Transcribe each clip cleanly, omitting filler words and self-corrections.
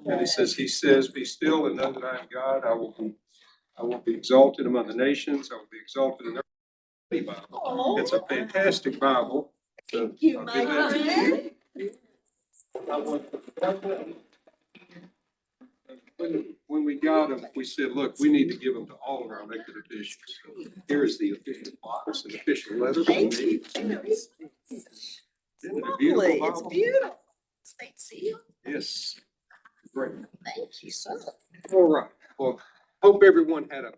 And he says, be still and know that I am God. I will be exalted among the nations. I will be exalted in every Bible. It's a fantastic Bible. So Thank you, I'll my give that to friend. you. When we got them, we said, look, we need to give them to all of our elected officials. So here is the official box and official letter. Thank you. Isn't it a Lovely. beautiful It's Bible? beautiful. State seal. Yes. Great. Thank you, sir. All right. Well, hope everyone had a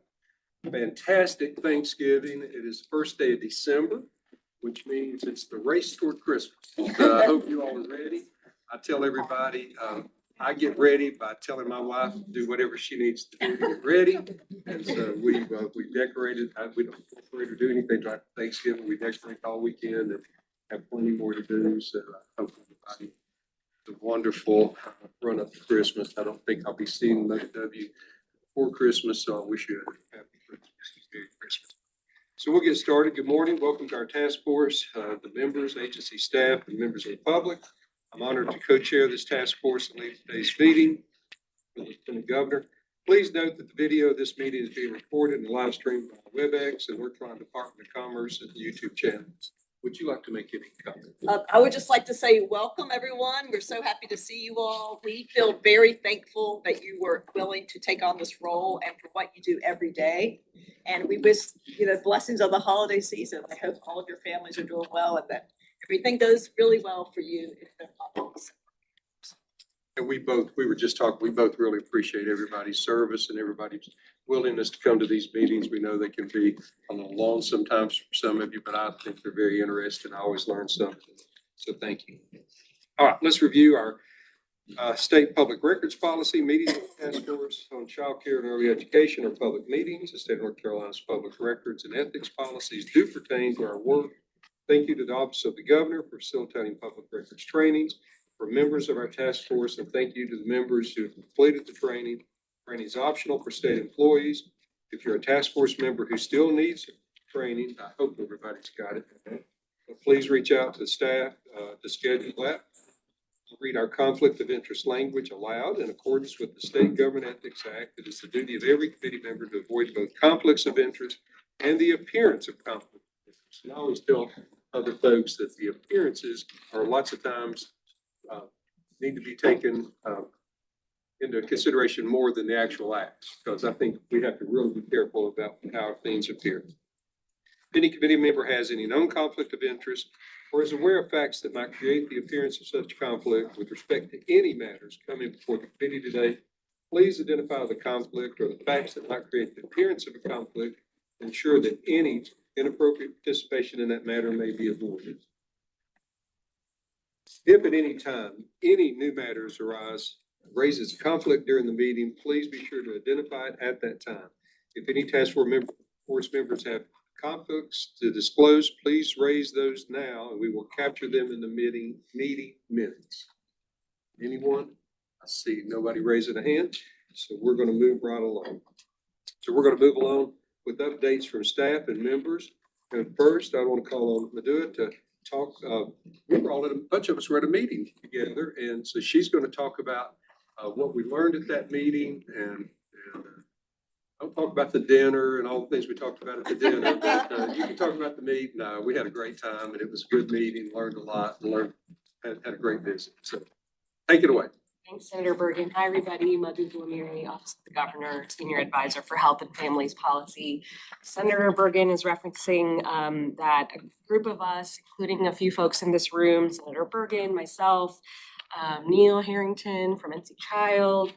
fantastic Thanksgiving. It is the first day of December, which means it's the race toward Christmas. I hope you all are ready. I tell everybody, I get ready by telling my wife to do whatever she needs to do to get ready. And so we decorated, we don't decorate or do anything like Thanksgiving. We decorate all weekend and have plenty more to do. So I hope everybody has a wonderful run up to Christmas. I don't think I'll be seeing most of you before Christmas, so I wish you a happy Christmas, Merry Christmas. So we'll get started. Good morning. Welcome to our task force, the members, agency staff, and members of the public. I'm honored to co-chair this task force and lead today's meeting with the Lieutenant Governor. Please note that the video of this meeting is being recorded and live streamed on WebEx and North Carolina Department of Commerce and the YouTube channel. Would you like to make any comment? I would just like to say welcome, everyone. We're so happy to see you all. We feel very thankful that you were willing to take on this role and for what you do every day. And we wish you the blessings of the holiday season. I hope all of your families are doing well and that everything goes really well for you in the holidays. And we both really appreciate everybody's service and everybody's willingness to come to these meetings. We know they can be a little long sometimes for some of you, but I think they're very interesting. I always learn something. So thank you. All right, let's review our state public records policy, meetings of the task force on child care and early education or public meetings. The state of North Carolina's public records and ethics policies do pertain to our work. Thank you to the Office of the Governor for facilitating public records trainings for members of our task force, and thank you to the members who have completed the training. Training is optional for state employees. If you're a task force member who still needs training, I hope everybody's got it. But please reach out to the staff to schedule that. Read our conflict of interest language aloud in accordance with the State Government Ethics Act. It is the duty of every committee member to avoid both conflicts of interest and the appearance of conflict of interest. And I always tell other folks that the appearances are lots of times need to be taken into consideration more than the actual acts, because I think we have to really be careful about how things appear. If any committee member has any known conflict of interest or is aware of facts that might create the appearance of such conflict with respect to any matters coming before the committee today, please identify the conflict or the facts that might create the appearance of a conflict, and ensure that any inappropriate participation in that matter may be avoided. If at any time any new matters raises conflict during the meeting, please be sure to identify it at that time. If any task force members have conflicts to disclose, please raise those now and we will capture them in the meeting minutes. Anyone? I see nobody raising a hand, so we're going to move right along. So we're going to move along with updates from staff and members. And first, I want to call on Madua to talk. We were all at a bunch of us were at a meeting together, and so she's going to talk about what we learned at that meeting, and I'll talk about the dinner and all the things we talked about at the dinner. But, you can talk about the meeting. We had a great time, and it was a good meeting. Learned a lot. Had a great visit. So, take it away. Thanks, Senator Bergen. Hi, everybody. Madhu Gulamiri, Office of the Governor, Senior Advisor for Health and Families Policy. Senator Bergen is referencing that a group of us, including a few folks in this room, Senator Bergen, myself, Neil Harrington from NC Child,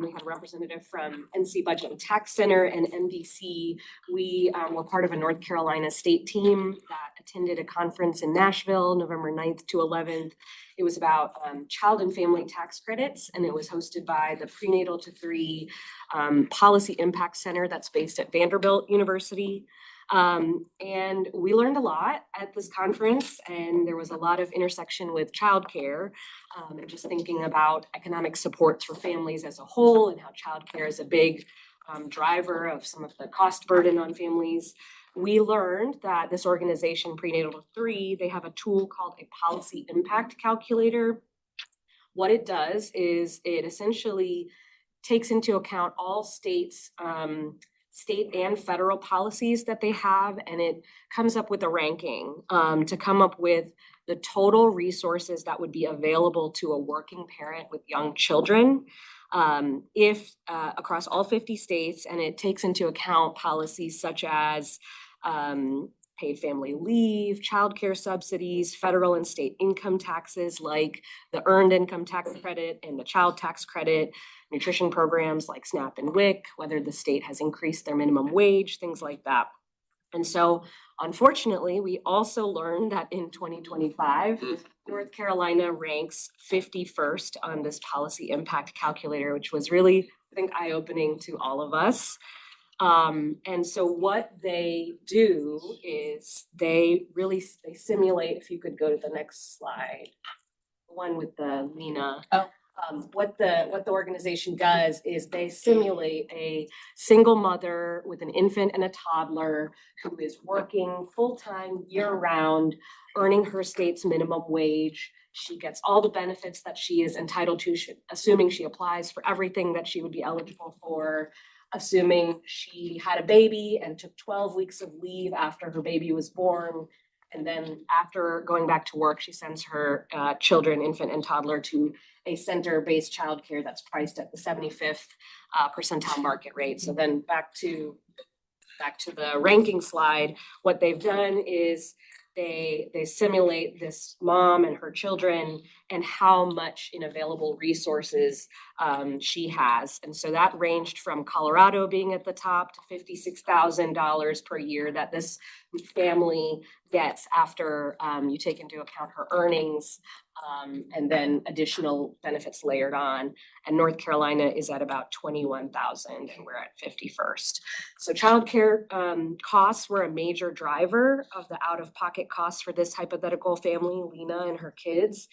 we had a representative from NC Budget and Tax Center and NBC. We were part of a North Carolina state team that attended a conference in Nashville, November 9th to 11th. It was about child and family tax credits, and it was hosted by the Prenatal to Three Policy Impact Center that's based at Vanderbilt University. And we learned a lot at this conference, and there was a lot of intersection with childcare, and just thinking about economic supports for families as a whole and how childcare is a big driver of some of the cost burden on families. We learned that this organization, Prenatal to Three, they have a tool called a policy impact calculator, What it does is it essentially takes into account all states, state and federal policies that they have, and it comes up with a ranking to come up with the total resources that would be available to a working parent with young children if across all 50 states, and it takes into account policies such as paid family leave, childcare subsidies, federal and state income taxes like the earned income tax credit and the child tax credit, nutrition programs like SNAP and WIC, whether the state has increased their minimum wage, things like that. And so unfortunately, we also learned that in 2025, North Carolina ranks 51st on this policy impact calculator, which was really, I think, eye-opening to all of us. And so what they do is they simulate, if you could go to the next slide, the one with the Lena. What the organization does is they simulate a single mother with an infant and a toddler who is working full-time year-round, earning her state's minimum wage. She gets all the benefits that she is entitled to, assuming she applies for everything that she would be eligible for, assuming she had a baby and took 12 weeks of leave after her baby was born. And then after going back to work, she sends her children, infant and toddler, to a center-based childcare that's priced at the 75th percentile market rate. So then back to the ranking slide, what they've done is they simulate this mom and her children and how much in available resources she has. And so that ranged from Colorado being at the top to $56,000 per year that this family gets after you take into account her earnings and then additional benefits layered on. And North Carolina is at about 21,000 and we're at 51st. So childcare costs were a major driver of the out-of-pocket costs for this hypothetical family, Lena and her kids.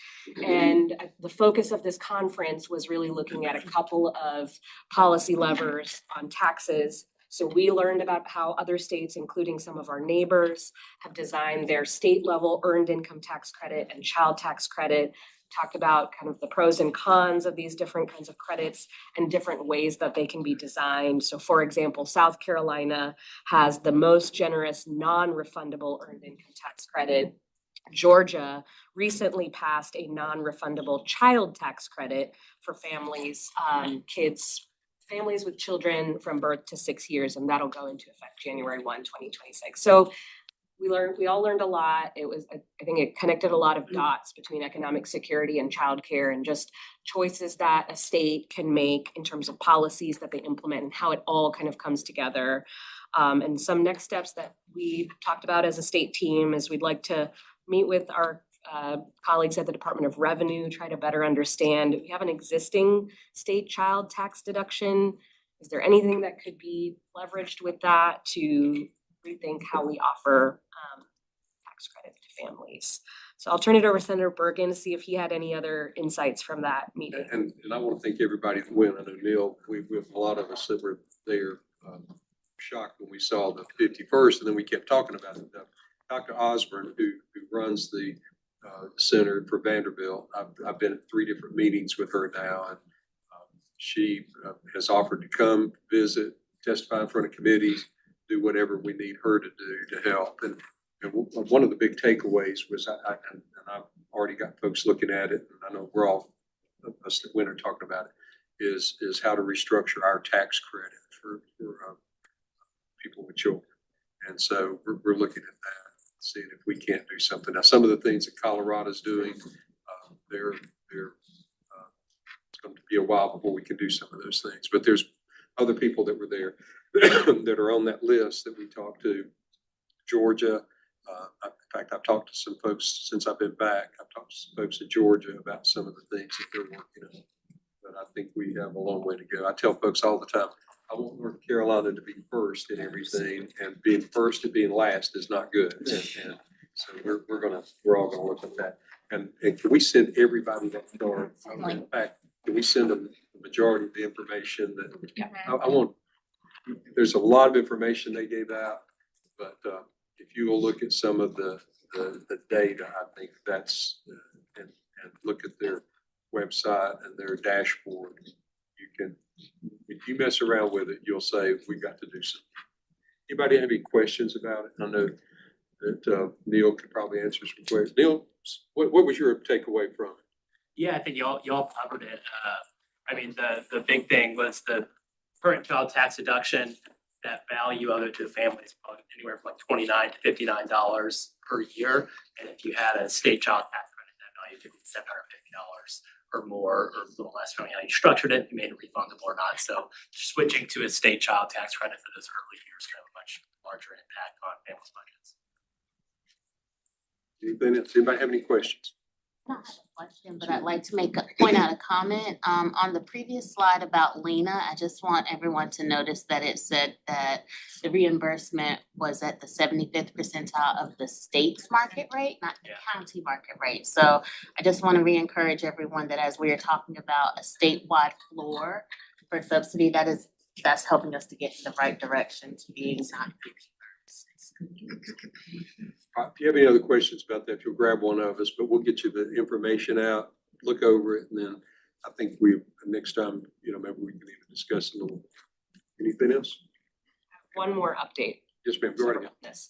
And the focus of this conference was really looking at a couple of policy levers on taxes. So we learned about how other states, including some of our neighbors, have designed their state level earned income tax credit and child tax credit, talked about kind of the pros and cons of these different kinds of credits and different ways that they can be designed. So for example, South Carolina has the most generous non-refundable earned income tax credit. Georgia recently passed a non-refundable child tax credit for families, families with children from birth to 6 years, and that'll go into effect January 1, 2026. So we all learned a lot. I think it connected a lot of dots between economic security and childcare and just choices that a state can make in terms of policies that they implement and how it all kind of comes together. And some next steps that we talked about as a state team is we'd like to meet with our colleagues at the Department of Revenue, try to better understand, we have an existing state child tax deduction. Is there anything that could be leveraged with that to rethink how we offer tax credit to families? So I'll turn it over to Senator Bergen to see if he had any other insights from that meeting. And I want to thank everybody that went. I know Neil, we have a lot of us that were there shocked when we saw the 51st, and then we kept talking about it. Dr. Osborne, who runs the Center for Vanderbilt, I've been at 3 different meetings with her now, and she has offered to come visit, testify in front of committees, do whatever we need her to do to help. And one of the big takeaways was, and I've already got folks looking at it, and I know we're all, us that went are talking about it, is how to restructure our tax credit for people with children. And so we're looking at that, seeing if we can't do something. Now, some of the things that Colorado's doing, it's going to be a while before we can do some of those things. But there's other people that were there that are on that list that we talked to. Georgia, in fact, I've talked to some folks since I've been back. I've talked to some folks in Georgia about some of the things that they're working on. But I think we have a long way to go. I tell folks all the time, I want North Carolina to be first in everything, and being first and being last is not good. And so we're all gonna look at that. And can we send everybody that card? In fact, can we send them the majority of the information that I want? There's a lot of information they gave out, but if you will look at some of the data, I think that's and look at their website and their dashboard. You can, if you mess around with it, you'll say, we've got to do something. Anybody have any questions about it? I know that Neil could probably answer some questions. Neil, what was your takeaway from it? Yeah, I think y'all covered it. I mean, the big thing was the current child tax deduction. That value of it to the family is probably anywhere from like $29 to $59 per year. And if you had a state child tax credit, that value could be $750 or more, or a little less, depending on how you structured it, you made it refundable or not. So switching to a state child tax credit for those early years can have a much larger impact on families' budgets. Anything else? Anybody have any questions? I don't have a question, but I'd like to point out a comment. On the previous slide about Lena, I just want everyone to notice that it said that the reimbursement was at the 75th percentile of the state's market rate, not the county market rate. So I just want to re-encourage everyone that as we are talking about a statewide floor for subsidy, that's helping us to get in the right direction to be exact. If you have any other questions about that, you'll grab one of us, but we'll get you the information out, look over it, and then I think next time, maybe we can even discuss a little. Anything else? One more update. Yes, ma'am, go right ahead. This.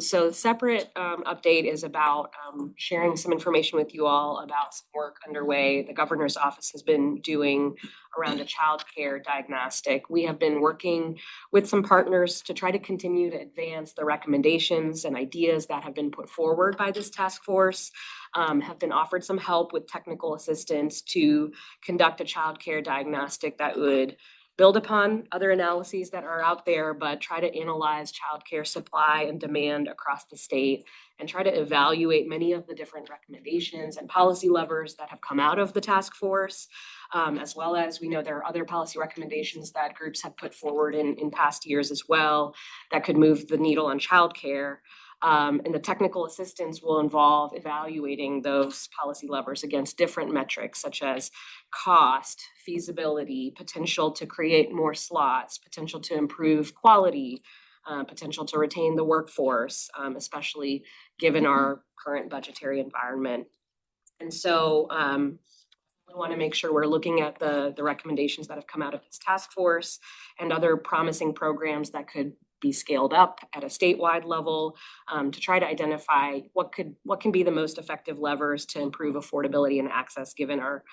So the separate update is about sharing some information with you all about some work underway the governor's office has been doing around a child care diagnostic. We have been working with some partners to try to continue to advance the recommendations and ideas that have been put forward by this task force. Have been offered some help with technical assistance to conduct a child care diagnostic that would build upon other analyses that are out there, but try to analyze childcare supply and demand across the state and try to evaluate many of the different recommendations and policy levers that have come out of the task force. As well as we know there are other policy recommendations that groups have put forward in past years as well that could move the needle on childcare. And the technical assistance will involve evaluating those policy levers against different metrics such as cost, feasibility, potential to create more slots, potential to improve quality, potential to retain the workforce, especially given our current budgetary environment. And so we want to make sure we're looking at the recommendations that have come out of this task force and other promising programs that could be scaled up at a statewide level to try to identify what can be the most effective levers to improve affordability and access given our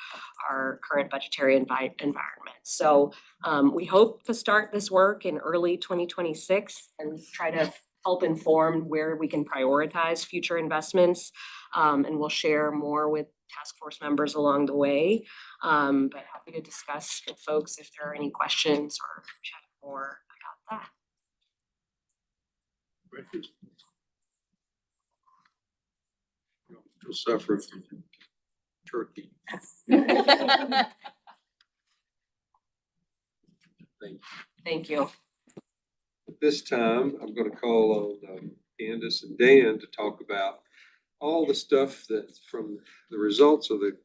current budgetary environment. So we hope to start this work in early 2026 and try to help inform where we can prioritize future investments. And we'll share more with task force members along the way. But happy to discuss with folks if there are any questions or chat more about that. You'll suffer from turkey. Thank you. At this time, I'm going to call on Candace and Dan to talk about all the stuff that's from the results of the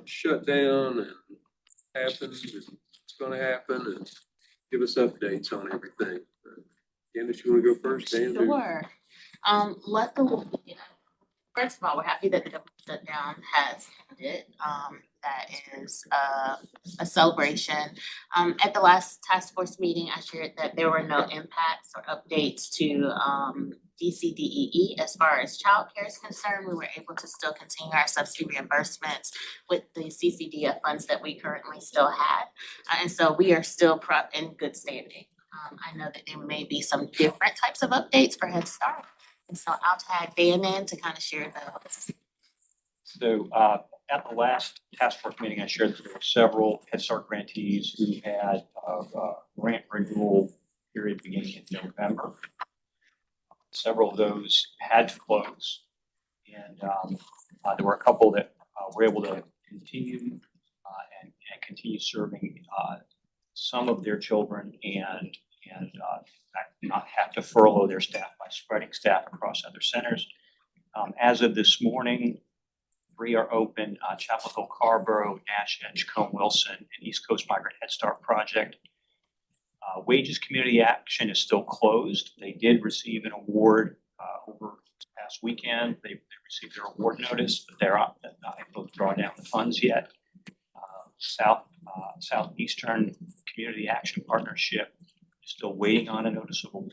shutdown and happened, and it's going to happen, and give us updates on everything. Candace, you want to go first? Dan? Sure. Luckily, first of all, we're happy that the government shutdown has ended. That is a celebration. At the last task force meeting, I shared that there were no impacts or updates to DCDEE as far as childcare is concerned. We were able to still continue our subsidy reimbursements with the CCDF funds that we currently still had. And so we are still in good standing. I know that there may be some different types of updates for Head Start. And so I'll tag Dan in to kind of share those. So at the last task force meeting, I shared that there were several Head Start grantees who had a grant renewal period beginning in November. Several of those had to close. And there were a couple that were able to continue and continue serving some of their children and not have to furlough their staff by spreading staff across other centers. As of this morning, 3 are open, Chapel Hill, Carborough, Nash Edge, Cone Wilson, and East Coast Migrant Head Start Project. Wages Community Action is still closed. They did receive an award over the past weekend. They received their award notice, but they're not able to draw down the funds yet. Southeastern Community Action Partnership is still waiting on a notice of award.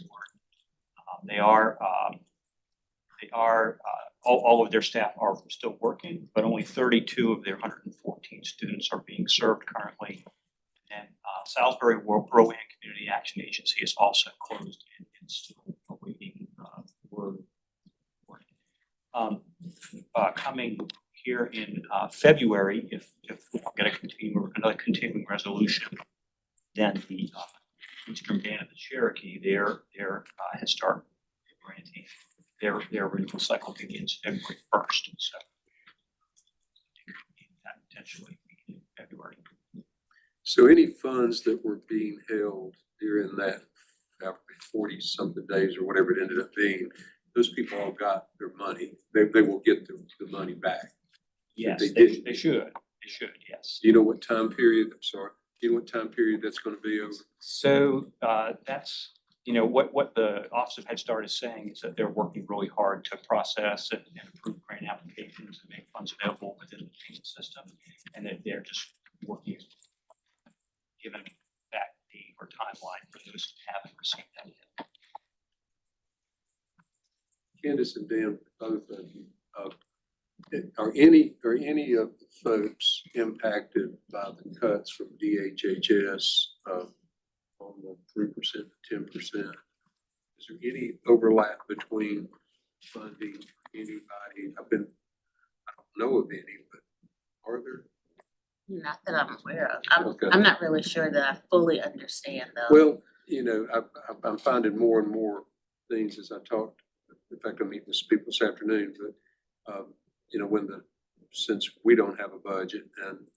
All of their staff are still working, but only 32 of their 114 students are being served currently. And Salisbury Rowan Community Action Agency is also closed and still awaiting word. Coming here in February, if we don't get another continuing resolution, then the Eastern Band of the Cherokee, their Head Start grantee, their renewal cycle begins February 1st. So that potentially be in February. So any funds that were being held during that 40-something days or whatever it ended up being, those people all got their money. They will get the money back. Yes, They they did. should, yes. Do you know what time period? I'm sorry. Do you know what time period that's going to be over? So that's, what the Office of Head Start is saying is that they're working really hard to process and approve grant applications and make funds available within the payment system. And that they're just working, given that date or timeline for those who haven't received that yet. Candace and Dan, both of you, are any of the folks impacted by the cuts from DHHS on the 3% to 10%? Is there any overlap between funding anybody? I don't know of any, but are there? Not that I'm aware of. Okay. I'm not really sure that I fully understand though. Well, I'm finding more and more things as I talk. In fact, I'm meeting with people this afternoon, but since we don't have a budget and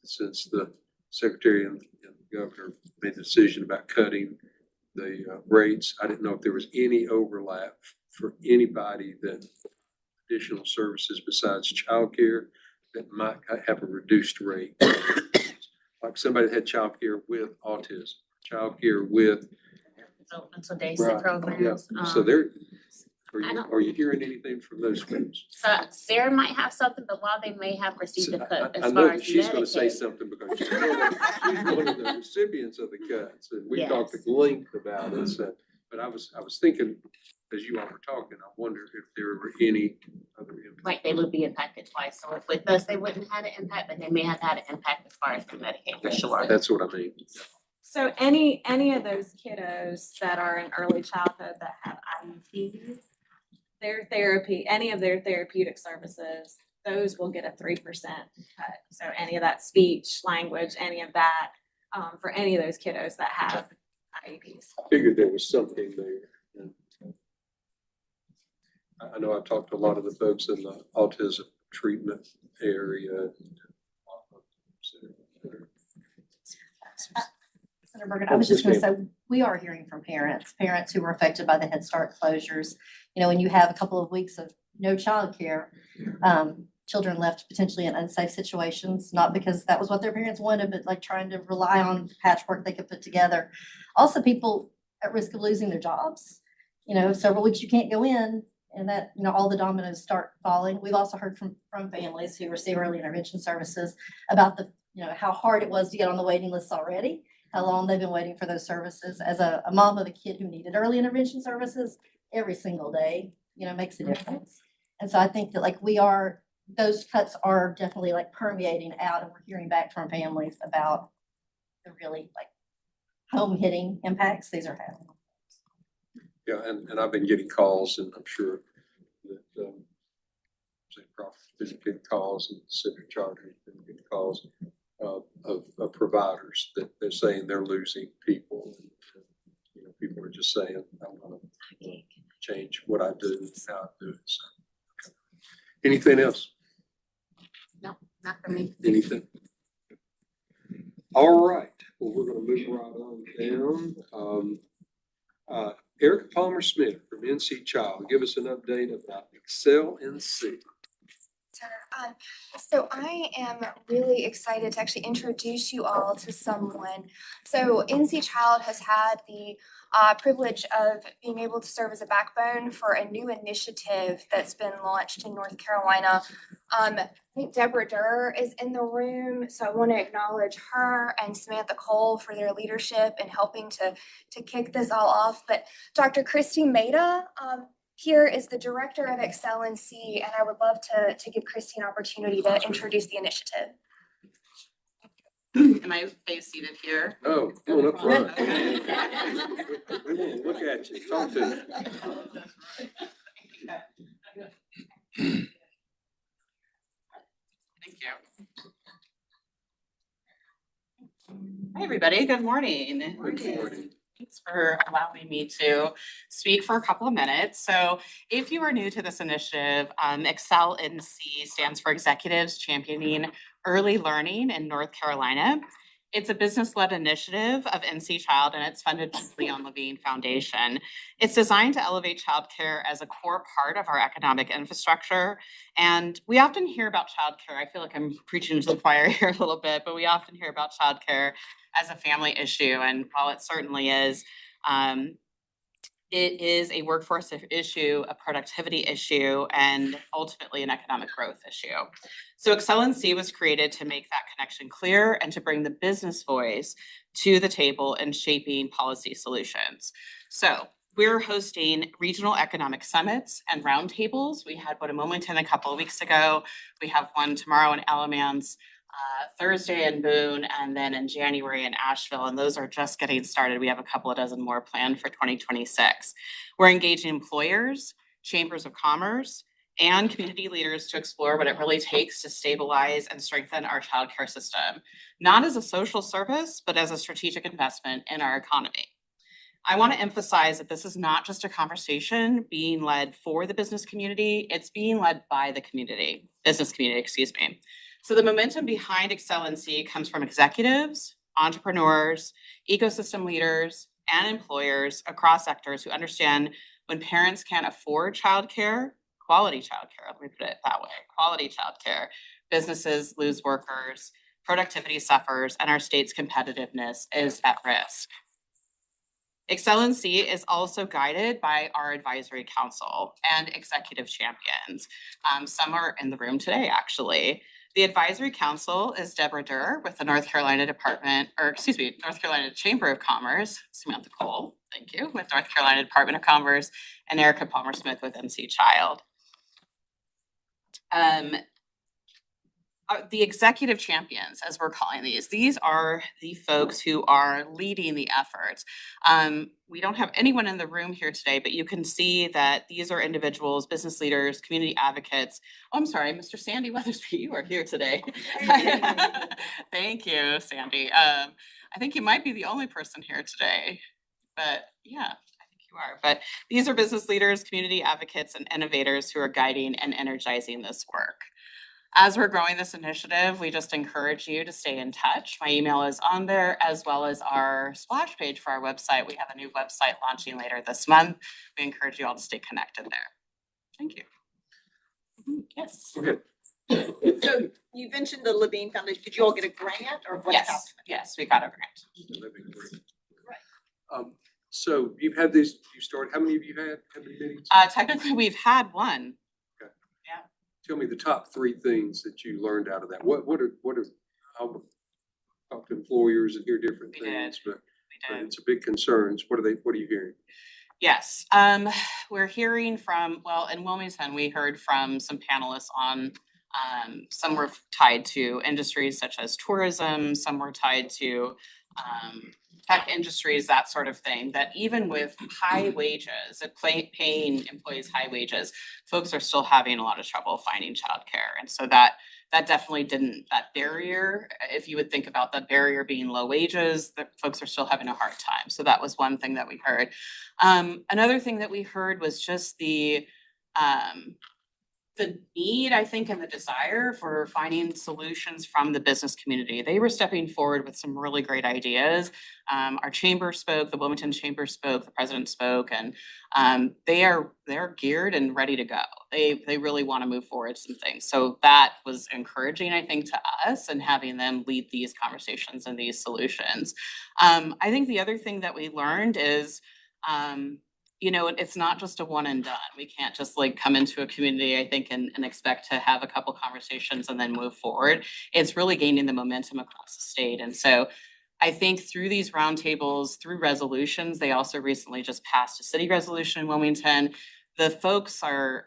since the Secretary and the Governor made the decision about cutting the rates, I didn't know if there was any overlap for anybody that additional services besides childcare that might have a reduced rate. Like somebody that had childcare with autism, childcare with. So day sit Right, programs. yeah. So I don't- are you hearing anything from those folks? So Sarah might have something, but while they may have received a cut I as know far that as she's gonna say Medicaid. something because she's one of the recipients of the cuts, and we talked at Yes. length about it, so. But I was thinking, as you all were talking, I wondered if there were any other impacts. Right, they would be impacted twice. So if with us, they wouldn't have had an impact, but they may have had an impact as far as the Medicaid for sure. That's what I mean. So any of those kiddos that are in early childhood that have IEPs, their therapy, any of their therapeutic services, those will get a 3% cut. So any of that speech, language, any of that, for any of those kiddos that have IEPs. Figured there was something there. I know I talked to a lot of the folks in the autism treatment area. Senator Bergen, I was just gonna say, we are hearing from parents who were affected by the Head Start closures. When you have a couple of weeks of no childcare, children left potentially in unsafe situations, not because that was what their parents wanted, but like trying to rely on patchwork they could put together. Also, people at risk of losing their jobs. Several weeks you can't go in, and that, all the dominoes start falling. We've also heard from families who receive early intervention services about how hard it was to get on the waiting lists already, how long they've been waiting for those services. As a mom of a kid who needed early intervention services, every single day, makes a difference. And so I think that those cuts are definitely permeating out, and we're hearing back from families about the really home hitting impacts these are having. Yeah, and I've been getting calls, and I'm sure that St. Crawford's been getting calls, and Civic Charter has been getting calls of providers that they're saying they're losing people. And, people are just saying, I want to change what I do, how I do it. So, okay. Anything else? Not for me. Anything? All right. Well, we're going to move right on down. Erica Palmer Smith from NC Child, give us an update about Excel NC. Senator, So I am really excited to actually introduce you all to someone. So NC Child has had the privilege of being able to serve as a backbone for a new initiative that's been launched in North Carolina. I think Deborah Durr is in the room, so I want to acknowledge her and Samantha Cole for their leadership in helping to kick this all off. But Dr. Christy Maida, here is the director of Excellency, and I would love to give Christy an opportunity to introduce the initiative. Am I seated here? Oh, come on up front. Okay. We want to look at you, talk to you. Thank you. Hi, everybody. Good morning. Good morning. Thanks for allowing me to speak for a couple of minutes. So if you are new to this initiative, Excel NC stands for Executives Championing Early Learning in North Carolina. It's a business-led initiative of NC Child, and it's funded by the Leon Levine Foundation. It's designed to elevate childcare as a core part of our economic infrastructure. And we often hear about childcare. I feel like I'm preaching to the choir here a little bit, but we often hear about childcare as a family issue. And while it certainly is, it is a workforce issue, a productivity issue, and ultimately an economic growth issue. So Excellency was created to make that connection clear and to bring the business voice to the table in shaping policy solutions. So we're hosting regional economic summits and roundtables. We had one in Wilmington a couple of weeks ago. We have one tomorrow in Alamance, Thursday in Boone, and then in January in Asheville, and those are just getting started. We have a couple of dozen more planned for 2026. We're engaging employers, chambers of commerce, and community leaders to explore what it really takes to stabilize and strengthen our childcare system, not as a social service, but as a strategic investment in our economy. I want to emphasize that this is not just a conversation being led for the business community, it's being led by the business community, excuse me. So the momentum behind Excellency comes from executives, entrepreneurs, ecosystem leaders, and employers across sectors who understand when parents can't afford childcare, quality childcare, let me put it that way, quality childcare, businesses lose workers, productivity suffers, and our state's competitiveness is at risk. Excellency is also guided by our advisory council and executive champions. Some are in the room today, actually. The advisory council is Deborah Durr with the North Carolina Chamber of Commerce, Samantha Cole, thank you, with North Carolina Department of Commerce, and Erica Palmer-Smith with NC Child. The executive champions, as we're calling these are the folks who are leading the efforts. We don't have anyone in the room here today, but you can see that these are individuals, business leaders, community advocates. Oh, I'm sorry, Mr. Sandy Weathersby, you are here today. Thank you, Sandy. I think you might be the only person here today, but yeah, I think you are. But these are business leaders, community advocates, and innovators who are guiding and energizing this work. As we're growing this initiative, we just encourage you to stay in touch. My email is on there, as well as our splash page for our website. We have a new website launching later this month. We encourage you all to stay connected there. Thank you. Yes. Okay. So you mentioned the Levine Foundation. Did you all get a grant or what happened? Yes, we got a grant. That'd be great. So you've had these, you started, how many of you had? How many meetings? Technically, we've had one. Tell me the top three things that you learned out of that. What are, I'll talk to employers and hear different We did. things, but We did. it's a big concern. What are you hearing? Yes, we're hearing from, well, in Wilmington, we heard from some panelists on, some were tied to industries such as tourism, some were tied to tech industries, that sort of thing, that even with high wages, paying employees high wages, folks are still having a lot of trouble finding childcare. And so that definitely that barrier, if you would think about that barrier being low wages, that folks are still having a hard time. So that was one thing that we heard. Another thing that we heard was just the the need, I think, and the desire for finding solutions from the business community. They were stepping forward with some really great ideas. Our chamber spoke, the Wilmington Chamber spoke, the president spoke, and they're geared and ready to go. They really want to move forward some things. So that was encouraging, I think, to us and having them lead these conversations and these solutions. I think the other thing that we learned is it's not just a one and done. We can't just like come into a community, I think, and expect to have a couple conversations and then move forward. It's really gaining the momentum across the state. And so I think through these roundtables, through resolutions, they also recently just passed a city resolution in Wilmington. The folks they're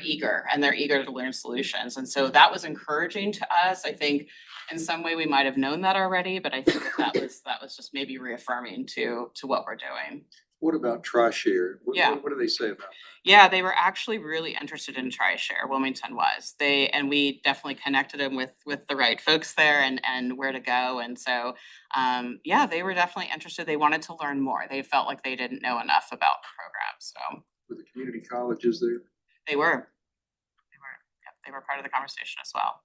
eager and they're eager to learn solutions. And so that was encouraging to us. I think in some way we might have known that already, but I think that was just maybe reaffirming to what we're doing. What about TriShare? Yeah. What do they say about that? Yeah, they were actually really interested in TriShare. Wilmington was. We definitely connected them with the right folks there and where to go. And so, they were definitely interested. They wanted to learn more. They felt like they didn't know enough about the program. So Were the community colleges there? they were. Yep, they were part of the conversation as well.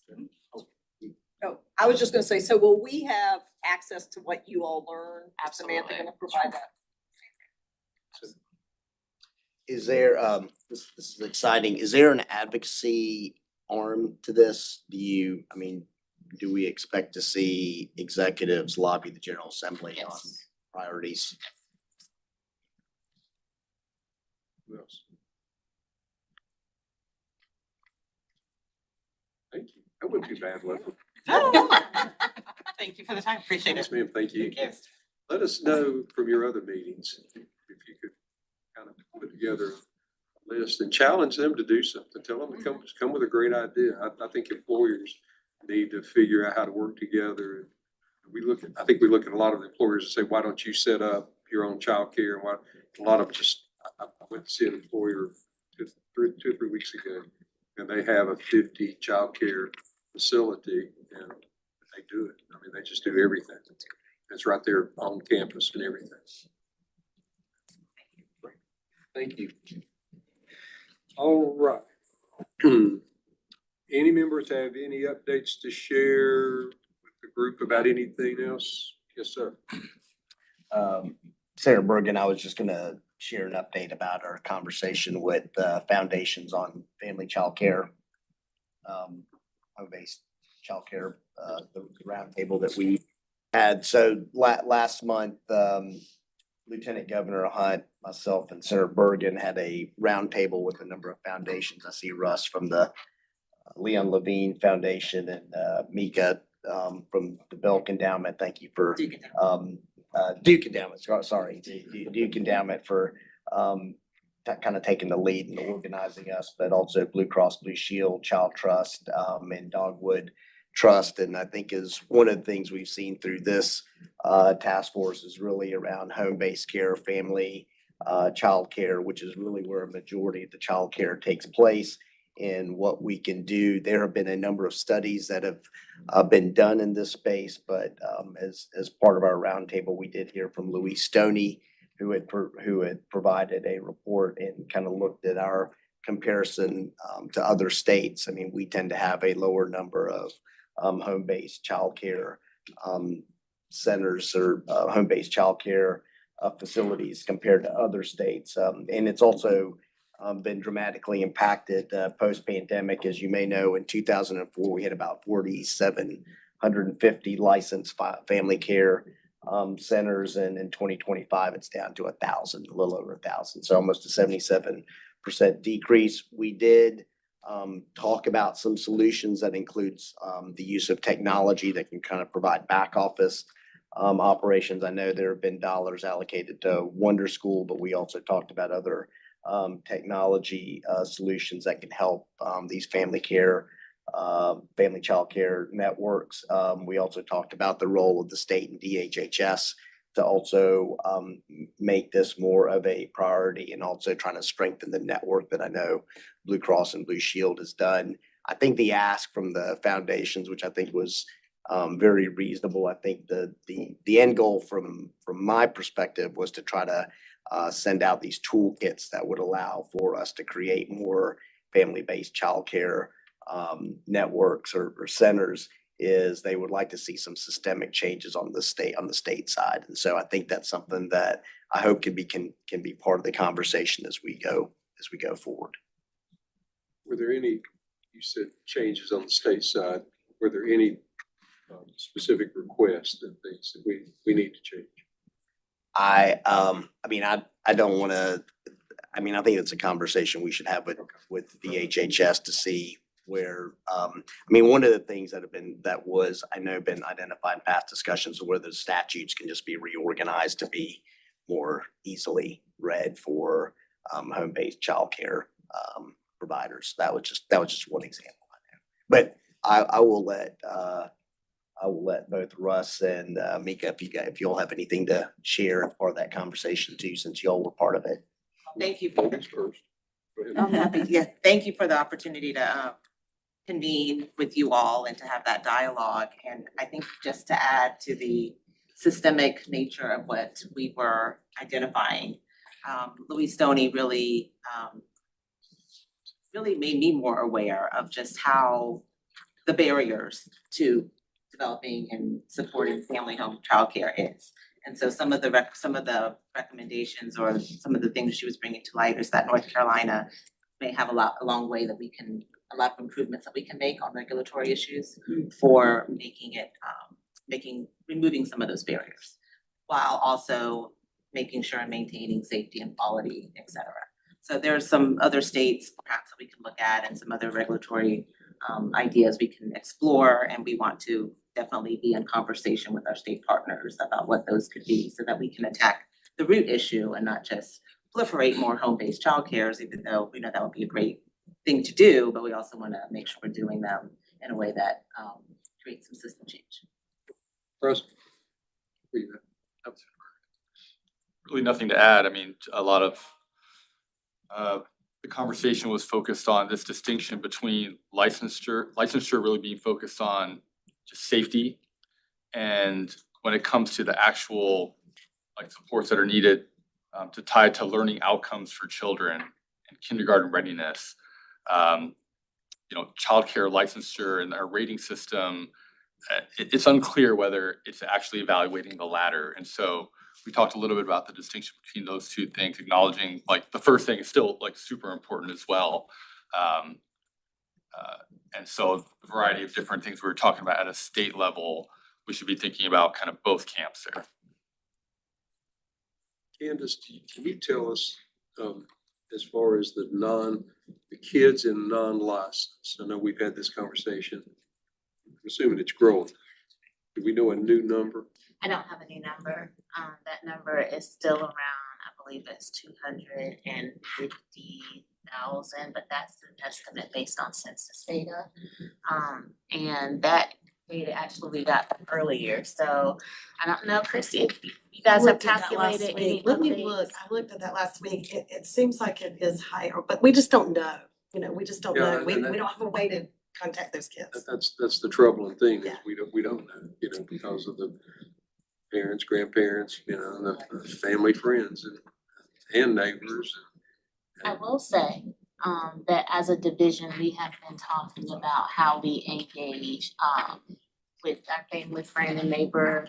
Yep. Oh, I was just gonna say, so will we have access to what you all learn? Is Samantha Absolutely. gonna provide that? Is there, this is exciting, is there an advocacy arm to this? Do we expect to see executives lobby the General Assembly on Yes. priorities? Who else? Thank you. That wasn't too bad, was it? Thank you for the time. Appreciate it. Yes, ma'am. Thank you. Thank you. Let us know from your other meetings, if you could kind of put together a list and challenge them to do something. Tell them to come with a great idea. I think employers need to figure out how to work together. I think we look at a lot of employers and say, why don't you set up your own childcare? And why, a lot of them I went to see an employer two or 3 weeks ago, and they have a 50 childcare facility, and they do it. I mean, they just do everything. It's right there on campus and everything. Thank you. All right. Any members have any updates to share with the group about anything else? Yes, sir. Sarah Bergen, I was just gonna share an update about our conversation with foundations on family childcare. Home-based childcare, the roundtable that we had. So last month, Lieutenant Governor Hunt, myself, and Sarah Bergen had a roundtable with a number of foundations. I see Russ from the Leon Levine Foundation and Mika from the Belk Endowment. Thank you for Duke Endowment. Sorry, Duke Endowment for kind of taking the lead in organizing us, but also Blue Cross Blue Shield, Child Trust, and Dogwood Trust. And I think is one of the things we've seen through this task force is really around home-based care, family, child care, which is really where a majority of the child care takes place. And what we can do, there have been a number of studies that have been done in this space, but as part of our roundtable, we did hear from Louise Stoney, who had provided a report and kind of looked at our comparison to other states. I mean, we tend to have a lower number of home-based childcare centers or home-based childcare facilities compared to other states. And it's also been dramatically impacted post-pandemic. As you may know, in 2004, we had about 4,750 licensed family care centers, and in 2025, it's down to 1,000, a little over 1,000. So almost a 77% decrease. We did talk about some solutions that includes the use of technology that can kind of provide back office operations. I know there have been dollars allocated to Wonder School, but we also talked about other technology solutions that can help these family child care networks. We also talked about the role of the state and DHHS to also make this more of a priority, and also trying to strengthen the network that I know Blue Cross and Blue Shield has done. I think the ask from the foundations, which I think was very reasonable. I think the end goal from my perspective was to try to send out these toolkits that would allow for us to create more family-based childcare networks or centers, is they would like to see some systemic changes on the state side. And so I think that's something that I hope can be part of the conversation as we go forward. Were there any, you said changes on the state side, were there any specific requests and things that we need to change? I don't want to, I think it's a conversation we should have with VHHS to see where, one of the things that was, I know, been identified in past discussions where the statutes can just be reorganized to be more easily read for home-based childcare providers. That was just one example I know. But I will let both Russ and Mika, if y'all have anything to share as part of that conversation too, since y'all were part of it. Thank you. Ladies first. Go ahead. I'm happy, yes, thank you for the opportunity to convene with you all and to have that dialogue. And I think just to add to the systemic nature of what we were identifying, Louise Stoney really made me more aware of just how the barriers to developing and supporting family home childcare is. And so some of the recommendations or some of the things she was bringing to light is that North Carolina may have a long way that a lot of improvements that we can make on regulatory issues for removing some of those barriers, while also making sure and maintaining safety and quality, et cetera. So there are some other states perhaps that we can look at and some other regulatory ideas we can explore, and we want to definitely be in conversation with our state partners about what those could be so that we can attack the root issue and not just proliferate more home-based childcares, even though we know that would be a great thing to do, but we also want to make sure we're doing them in a way that creates some system change. Russ? Really nothing to add. I mean, a lot of the conversation was focused on this distinction between licensure really being focused on just safety. And when it comes to the actual supports that are needed to tie to learning outcomes for children and kindergarten readiness, childcare licensure and our rating system, it's unclear whether it's actually evaluating the latter. And so we talked a little bit about the distinction between those two things, acknowledging the first thing is still super important as well. And so a variety of different things we were talking about at a state level, we should be thinking about kind of both camps there. Candace, can you tell us, as far as the kids in non-license? I know we've had this conversation. I'm assuming it's growing. Do we know a new number? I don't have a new number. That number is still around, I believe it's 250,000, but that's an estimate based on census data. And that data actually we got earlier, so I don't know, Christy, if you guys have calculated any Let me updates. look, I looked at that last week, it seems like it is higher, but we just don't know, we just don't Yeah, know, we and don't have a way to contact those kids. That's the troubling thing, is Yeah. we don't know, because of the parents, grandparents, the family, friends and neighbors. I will say, that as a division, we have been talking about how we engage, with our family, friend and neighbor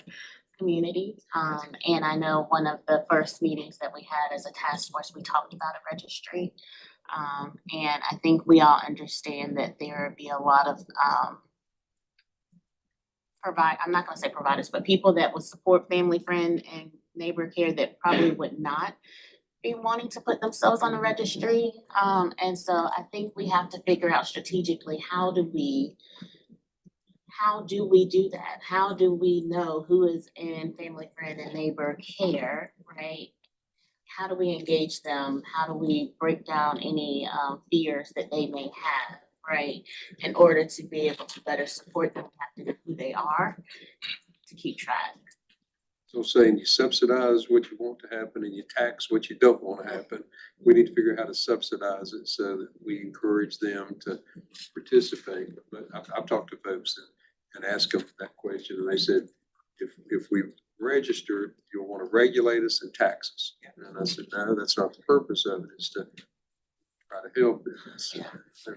community. And I know one of the first meetings that we had as a task force, we talked about a registry. And I think we all understand that there would be a lot of, I'm not gonna say providers, but people that would support family, friend and neighbor care that probably would not be wanting to put themselves on a registry. And so I think we have to figure out strategically, how do we do that? How do we know who is in family, friend and neighbor care, right? How do we engage them? How do we break down any fears that they may have, right? In order to be able to better support them, we have to know who they are to keep track. So saying you subsidize what you want to happen and you tax what you don't want to happen, we need to figure out how to subsidize it so that we encourage them to participate. But I've talked to folks and asked them that question, and they said, if we register, you'll want to regulate us and tax us. And And I said, no, that's not the purpose of it, is to try to help them.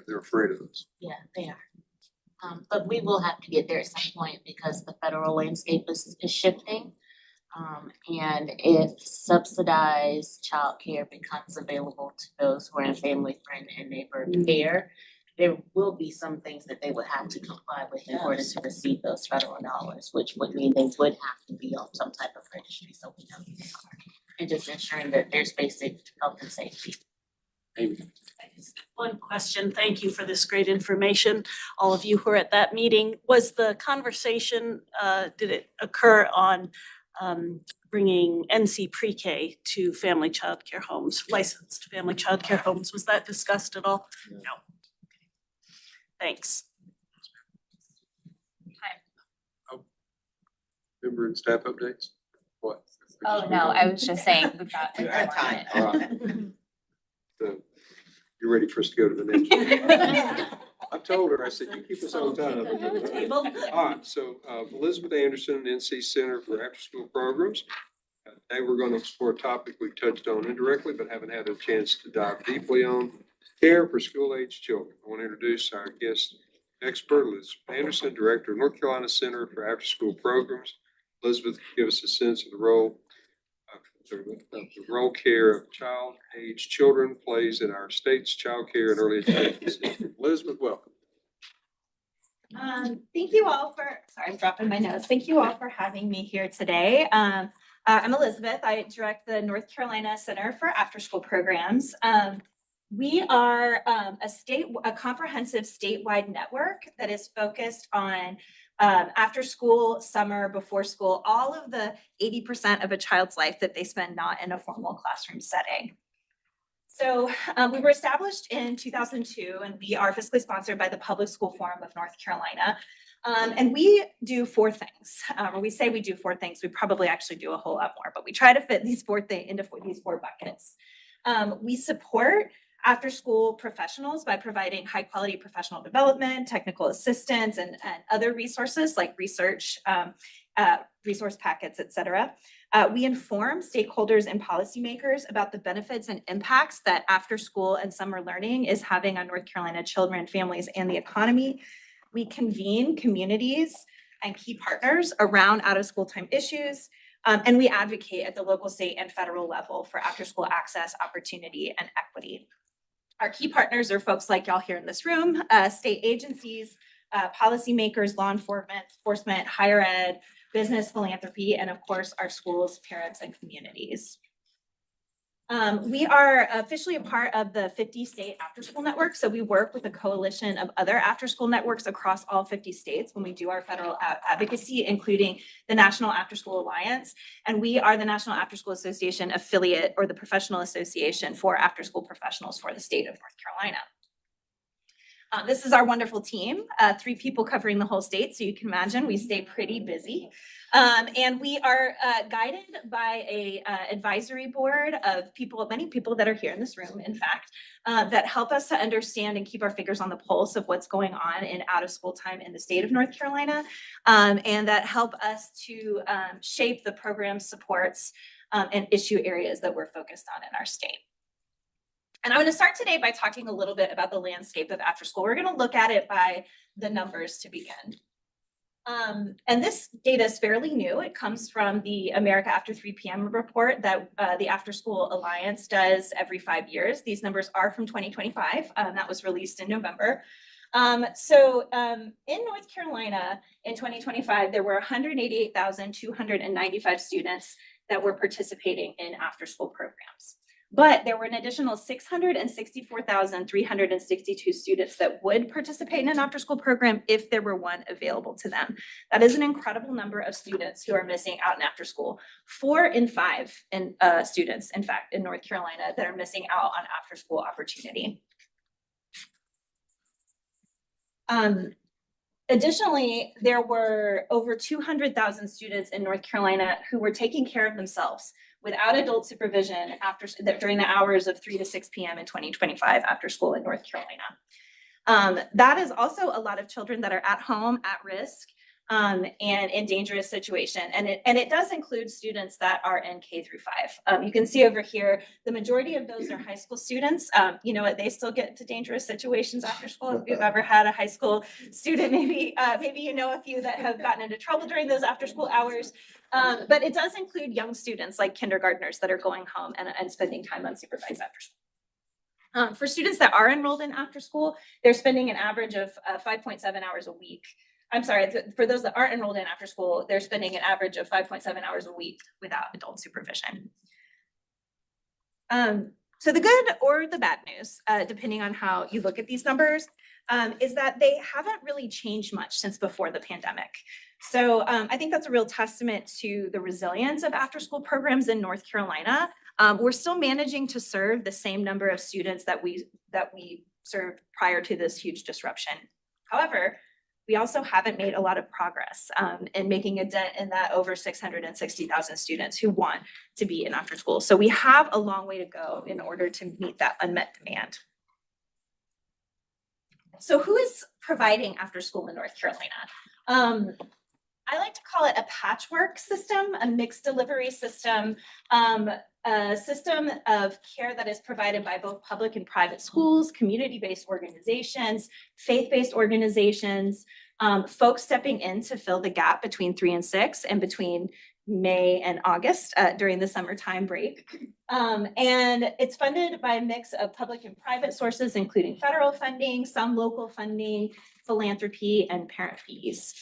They're afraid of us. Yeah, they are. But we will have to get there at some point because the federal landscape is shifting. And if subsidized childcare becomes available to those who are in family, friend, and neighbor care, there will be some things that they would have to comply with in order to receive those federal dollars, which would mean they would have to be on some type of registry, so we know who they are. And just ensuring that there's basic health and safety. Amy. One question, thank you for this great information, all of you who are at that meeting. Was the conversation, did it occur on bringing NC pre-K to family childcare homes, licensed family childcare homes? Was that discussed at all? No. Thanks. Member and staff updates? What? Oh, no, I was just saying, we've got. time. All right. So, you ready for us to go to the next? I told her, I said, you keep us on time. All right, so Elizabeth Anderson, NC Center for After School Programs. Today we're going to explore a topic we've touched on indirectly, but haven't had a chance to dive deeply on: care for school-age children. I want to introduce our guest expert, Elizabeth Anderson, Director of North Carolina Center for After School Programs. Elizabeth, give us a sense of the role care of child-age children plays in our state's child care and early education system. Elizabeth, welcome. Thank you all for, sorry, I'm dropping my notes. Thank you all for having me here today. I'm Elizabeth. I direct the North Carolina Center for After School Programs. We are a comprehensive statewide network that is focused on after school, summer, before school, all of the 80% of a child's life that they spend not in a formal classroom setting. So we were established in 2002, and we are fiscally sponsored by the Public School Forum of North Carolina. And we do four things. When we say we do four things, we probably actually do a whole lot more, but we try to fit these into these four buckets. We support after-school professionals by providing high-quality professional development, technical assistance, and other resources like research, resource packets, et cetera. We inform stakeholders and policymakers about the benefits and impacts that after-school and summer learning is having on North Carolina children, families, and the economy. We convene communities and key partners around out-of-school time issues. And we advocate at the local, state, and federal level for after-school access, opportunity, and equity. Our key partners are folks like y'all here in this room, state agencies, policymakers, law enforcement, higher ed, business, philanthropy, and of course, our schools, parents, and communities. We are officially a part of the 50-state after-school network. So we work with a coalition of other after-school networks across all 50 states when we do our federal advocacy, including the National After-School Alliance. And we are the National After-School Association affiliate, or the professional association for after-school professionals for the state of North Carolina. This is our wonderful team, 3 people covering the whole state. So you can imagine we stay pretty busy. And we are guided by a advisory board of people, many people that are here in this room, in fact, that help us to understand and keep our fingers on the pulse of what's going on in out of school time in the state of North Carolina, and that help us to shape the program supports and issue areas that we're focused on in our state. And I'm going to start today by talking a little bit about the landscape of after school. We're going to look at it by the numbers to begin. And this data is fairly new. It comes from the America After 3 p.m. report that the After School Alliance does every 5 years. These numbers are from 2025. That was released in November. In North Carolina in 2025, there were 188,295 students that were participating in after school programs. But there were an additional 664,362 students that would participate in an after-school program if there were one available to them. That is an incredible number of students who are missing out in after school. 4 in 5 students, in fact, in North Carolina that are missing out on after-school opportunity. Additionally, there were over 200,000 students in North Carolina who were taking care of themselves without adult supervision during the hours of 3 to 6 p.m. in 2025 after school in North Carolina. That is also a lot of children that are at home at risk and in dangerous situation. And it does include students that are in K through 5. You can see over here, the majority of those are high school students. You know what, they still get into dangerous situations after school. If you've ever had a high school student, maybe you know a few that have gotten into trouble during those after school hours. But it does include young students like kindergartners that are going home and spending time unsupervised after school. For students that are enrolled in after school, they're spending an average of 5.7 hours a week. I'm sorry, for those that aren't enrolled in after school, they're spending an average of 5.7 hours a week without adult supervision. So the good or the bad news, depending on how you look at these numbers, is that they haven't really changed much since before the pandemic. So I think that's a real testament to the resilience of after-school programs in North Carolina. We're still managing to serve the same number of students that we served prior to this huge disruption. However, we also haven't made a lot of progress in making a dent in that over 660,000 students who want to be in after school. So we have a long way to go in order to meet that unmet demand. So who is providing after school in North Carolina? I like to call it a patchwork system, a mixed delivery system, a system of care that is provided by both public and private schools, community-based organizations, faith-based organizations, folks stepping in to fill the gap between 3 and 6 and between May and August during the summertime break. And it's funded by a mix of public and private sources, including federal funding, some local funding, philanthropy, and parent fees.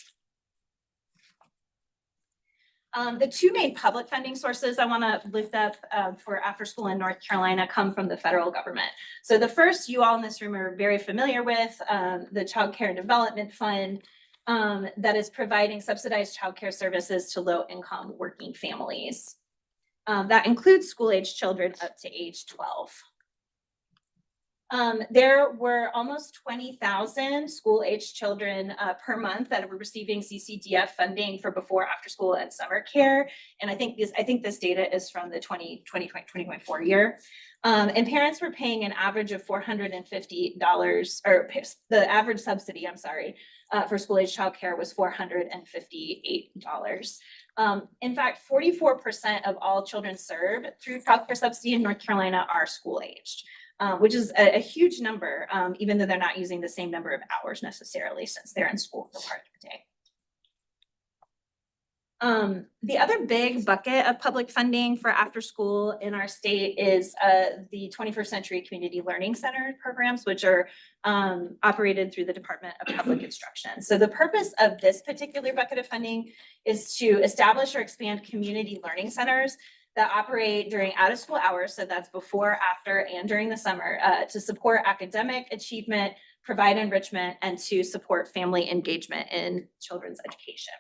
The two main public funding sources I want to lift up for after school in North Carolina come from the federal government. So the first, you all in this room are very familiar with, the Child Care and Development Fund that is providing subsidized child care services to low-income working families. That includes school-age children up to age 12. There were almost 20,000 school-aged children per month that were receiving CCDF funding for before, after school, and summer care. And I think this data is from the 2024 year. And parents were paying an average of $450, or the average subsidy, I'm sorry, for school-age childcare was $458. In fact, 44% of all children served through childcare subsidy in North Carolina are school-aged. Which is a huge number, even though they're not using the same number of hours necessarily since they're in school for part of the day. The other big bucket of public funding for after school in our state is the 21st Century Community Learning Center programs, which are operated through the Department of Public Instruction. So the purpose of this particular bucket of funding is to establish or expand community learning centers that operate during out-of-school hours, so that's before, after, and during the summer, to support academic achievement, provide enrichment, and to support family engagement in children's education.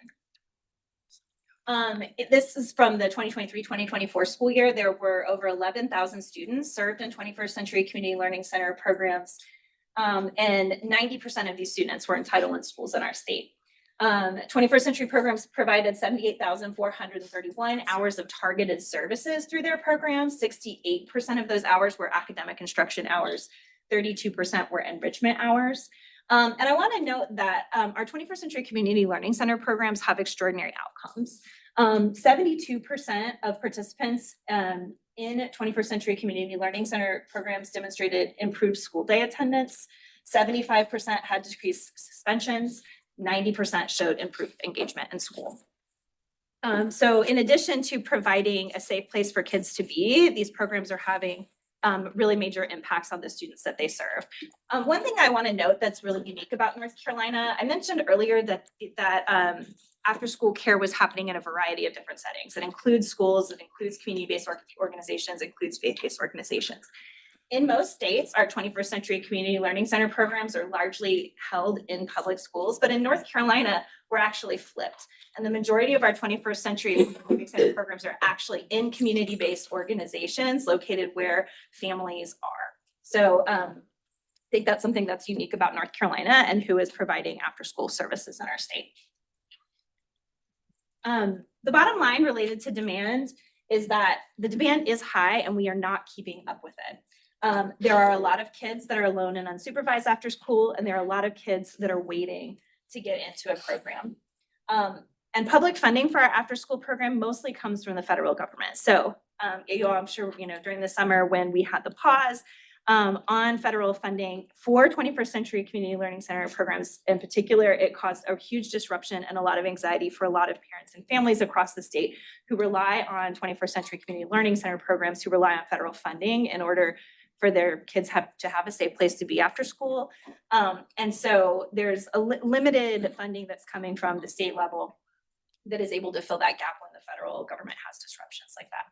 This is from the 2023-2024 school year. There were over 11,000 students served in 21st Century Community Learning Center programs, and 90% of these students were in Title I schools in our state. 21st Century programs provided 78,431 hours of targeted services through their programs. 68% of those hours were academic instruction hours, 32% were enrichment hours. And I want to note that our 21st Century Community Learning Center programs have extraordinary outcomes. 72% of participants in 21st Century Community Learning Center programs demonstrated improved school day attendance. 75% had decreased suspensions. 90% showed improved engagement in school. So in addition to providing a safe place for kids to be, these programs are having really major impacts on the students that they serve. One thing I want to note that's really unique about North Carolina, I mentioned earlier that after school care was happening in a variety of different settings. It includes schools, it includes community-based organizations, it includes faith-based organizations. In most states, our 21st Century Community Learning Center programs are largely held in public schools, but in North Carolina, we're actually flipped. And the majority of our 21st Century Learning Center programs are actually in community-based organizations located where families are. So I think that's something that's unique about North Carolina and who is providing after-school services in our state. The bottom line related to demand is that the demand is high and we are not keeping up with it. There are a lot of kids that are alone and unsupervised after school, and there are a lot of kids that are waiting to get into a program. And public funding for our after-school program mostly comes from the federal government. So, you all, I'm sure, during the summer when we had the pause, on federal funding for 21st Century Community Learning Center programs in particular, it caused a huge disruption and a lot of anxiety for a lot of parents and families across the state who rely on 21st Century Community Learning Center programs, who rely on federal funding in order for their kids to have a safe place to be after school. And so there's a limited funding that's coming from the state level that is able to fill that gap when the federal government has disruptions like that.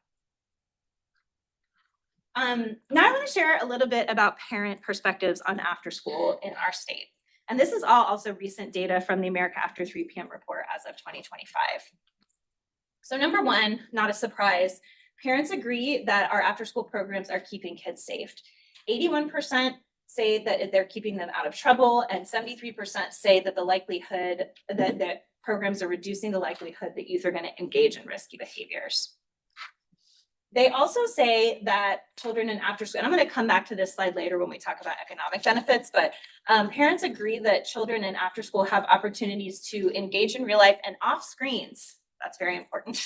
Now I want to share a little bit about parent perspectives on after school in our state. And this is all also recent data from the America After 3 p.m. report as of 2025. So number one, not a surprise, parents agree that our after school programs are keeping kids safe. 81% say that they're keeping them out of trouble, and 73% say that the likelihood that programs are reducing the likelihood that youth are going to engage in risky behaviors. They also say that children in after school, and I'm going to come back to this slide later when we talk about economic benefits, but parents agree that children in after school have opportunities to engage in real life and off screens. That's very important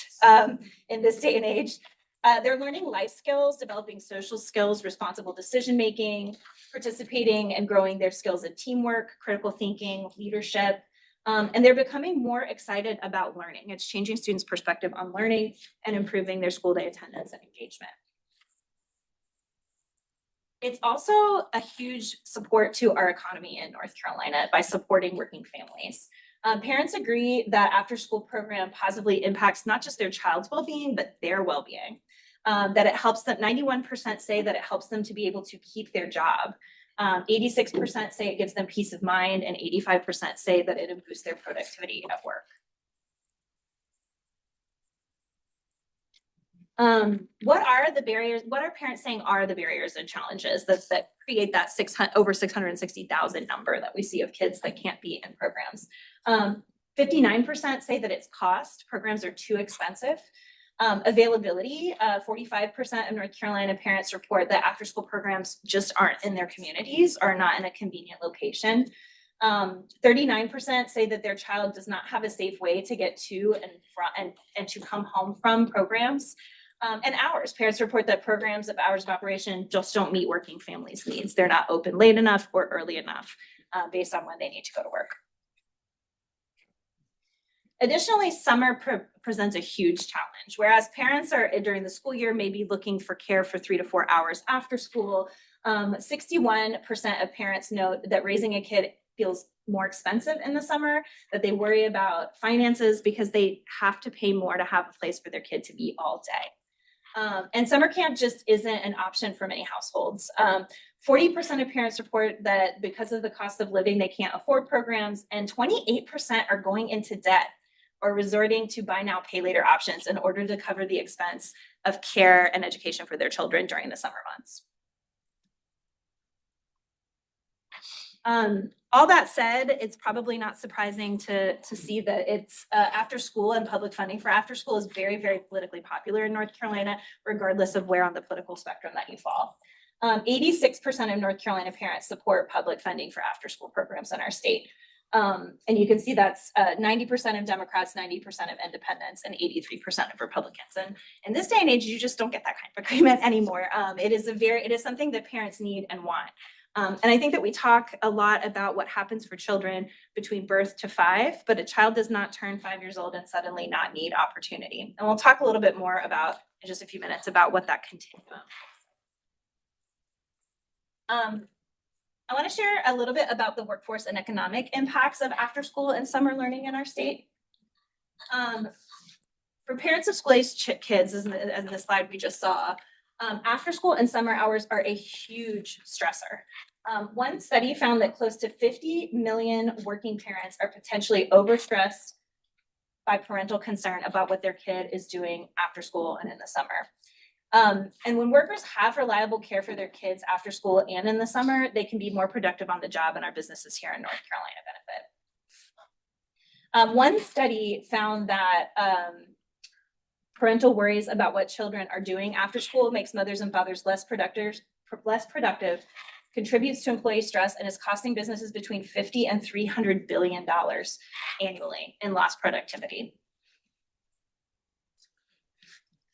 in this day and age. They're learning life skills, developing social skills, responsible decision making, participating and growing their skills of teamwork, critical thinking, leadership. And they're becoming more excited about learning. It's changing students' perspective on learning and improving their school day attendance and engagement. It's also a huge support to our economy in North Carolina by supporting working families. Parents agree that after-school program positively impacts not just their child's well-being, but their well-being. That it helps them, 91% say that it helps them to be able to keep their job. 86% say it gives them peace of mind, and 85% say that it boosts their productivity at work. What are the barriers? What are parents saying are the barriers and challenges that create that over 660,000 number that we see of kids that can't be in programs? 59% say that it's cost. Programs are too expensive. Availability, 45% of North Carolina parents report that after-school programs just aren't in their communities or not in a convenient location. 39% say that their child does not have a safe way to get to and to come home from programs. And hours, parents report that programs of hours of operation just don't meet working families' needs. They're not open late enough or early enough based on when they need to go to work. Additionally, summer presents a huge challenge. Whereas parents are during the school year maybe looking for care for 3 to 4 hours after school, 61% of parents note that raising a kid feels more expensive in the summer, that they worry about finances because they have to pay more to have a place for their kid to be all day. And summer camp just isn't an option for many households. 40% of parents report that because of the cost of living, they can't afford programs, and 28% are going into debt or resorting to buy now, pay later options in order to cover the expense of care and education for their children during the summer months. All that said, it's probably not surprising to see that it's after school and public funding for after school is very, very politically popular in North Carolina, regardless of where on the political spectrum that you fall. 86% of North Carolina parents support public funding for after school programs in our state. And you can see that's 90% of Democrats, 90% of independents, and 83% of Republicans. And in this day and age, you just don't get that kind of agreement anymore. It is something that parents need and want. And I think that we talk a lot about what happens for children between birth to 5, but a child does not turn 5 years old and suddenly not need opportunity. And we'll talk a little bit more about in just a few minutes about what that continuum is. I want to share a little bit about the workforce and economic impacts of after school and summer learning in our state. For parents of school-aged kids, as in the slide we just saw, after school and summer hours are a huge stressor. One study found that close to 50 million working parents are potentially overstressed by parental concern about what their kid is doing after school and in the summer. And when workers have reliable care for their kids after school and in the summer, they can be more productive on the job, and our businesses here in North Carolina benefit. One study found that parental worries about what children are doing after school makes mothers and fathers less productive contributes to employee stress, and is costing businesses between $50 and $300 billion annually in lost productivity.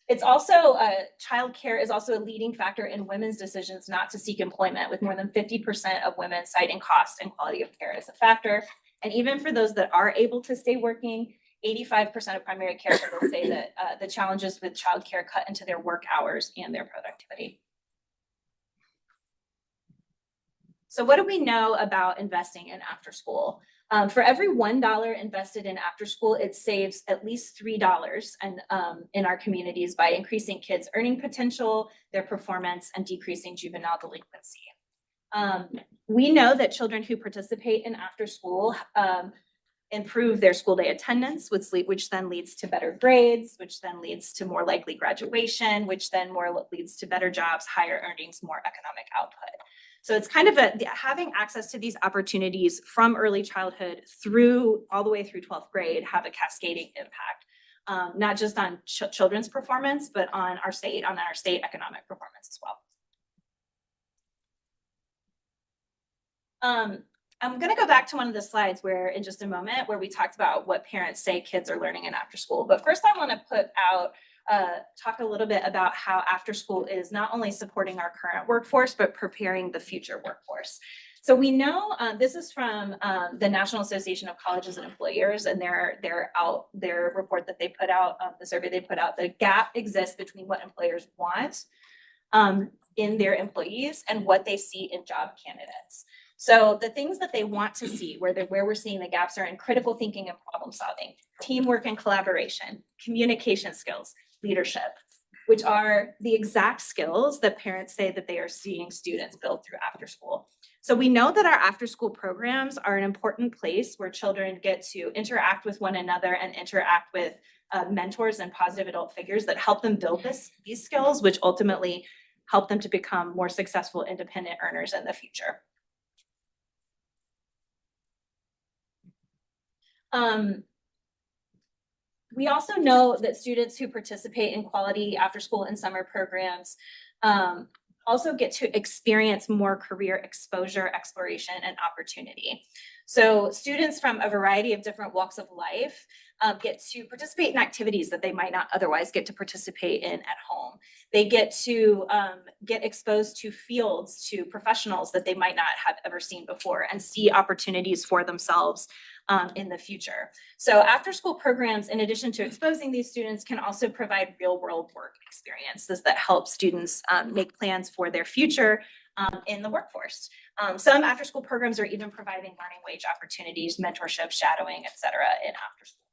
It's also, childcare is also a leading factor in women's decisions not to seek employment, with more than 50% of women citing cost and quality of care as a factor. And even for those that are able to stay working, 85% of primary caregivers say that the challenges with childcare cut into their work hours and their productivity. So what do we know about investing in after school? For every $1 invested in after school, it saves at least $3 in our communities by increasing kids' earning potential, their performance, and decreasing juvenile delinquency. We know that children who participate in after school improve their school day attendance, which then leads to better grades, which then leads to more likely graduation, which then leads to better jobs, higher earnings, more economic output. So it's kind of having access to these opportunities from early childhood through all the way through 12th grade have a cascading impact, not just on children's performance, but on our state economic performance as well. I'm gonna go back to one of the slides where in just a moment where we talked about what parents say kids are learning in after school. But first I wanna talk a little bit about how after school is not only supporting our current workforce, but preparing the future workforce. So we know, this is from the National Association of Colleges and Employers and their report that they put out, the survey they put out. The gap exists between what employers want in their employees and what they see in job candidates. So the things that they want to see, where we're seeing the gaps, are in critical thinking and problem solving, teamwork and collaboration, communication skills, leadership, which are the exact skills that parents say that they are seeing students build through after school. So we know that our after school programs are an important place where children get to interact with one another and interact with mentors and positive adult figures that help them build these skills, which ultimately help them to become more successful, independent earners in the future. We also know that students who participate in quality after school and summer programs also get to experience more career exposure, exploration, and opportunity. So students from a variety of different walks of life get to participate in activities that they might not otherwise get to participate in at home. They get to get exposed to fields, to professionals that they might not have ever seen before, and see opportunities for themselves in the future. So after school programs, in addition to exposing these students, can also provide real world work experiences that help students make plans for their future in the workforce. Some after school programs are even providing learning wage opportunities, mentorship, shadowing, et cetera, in after school.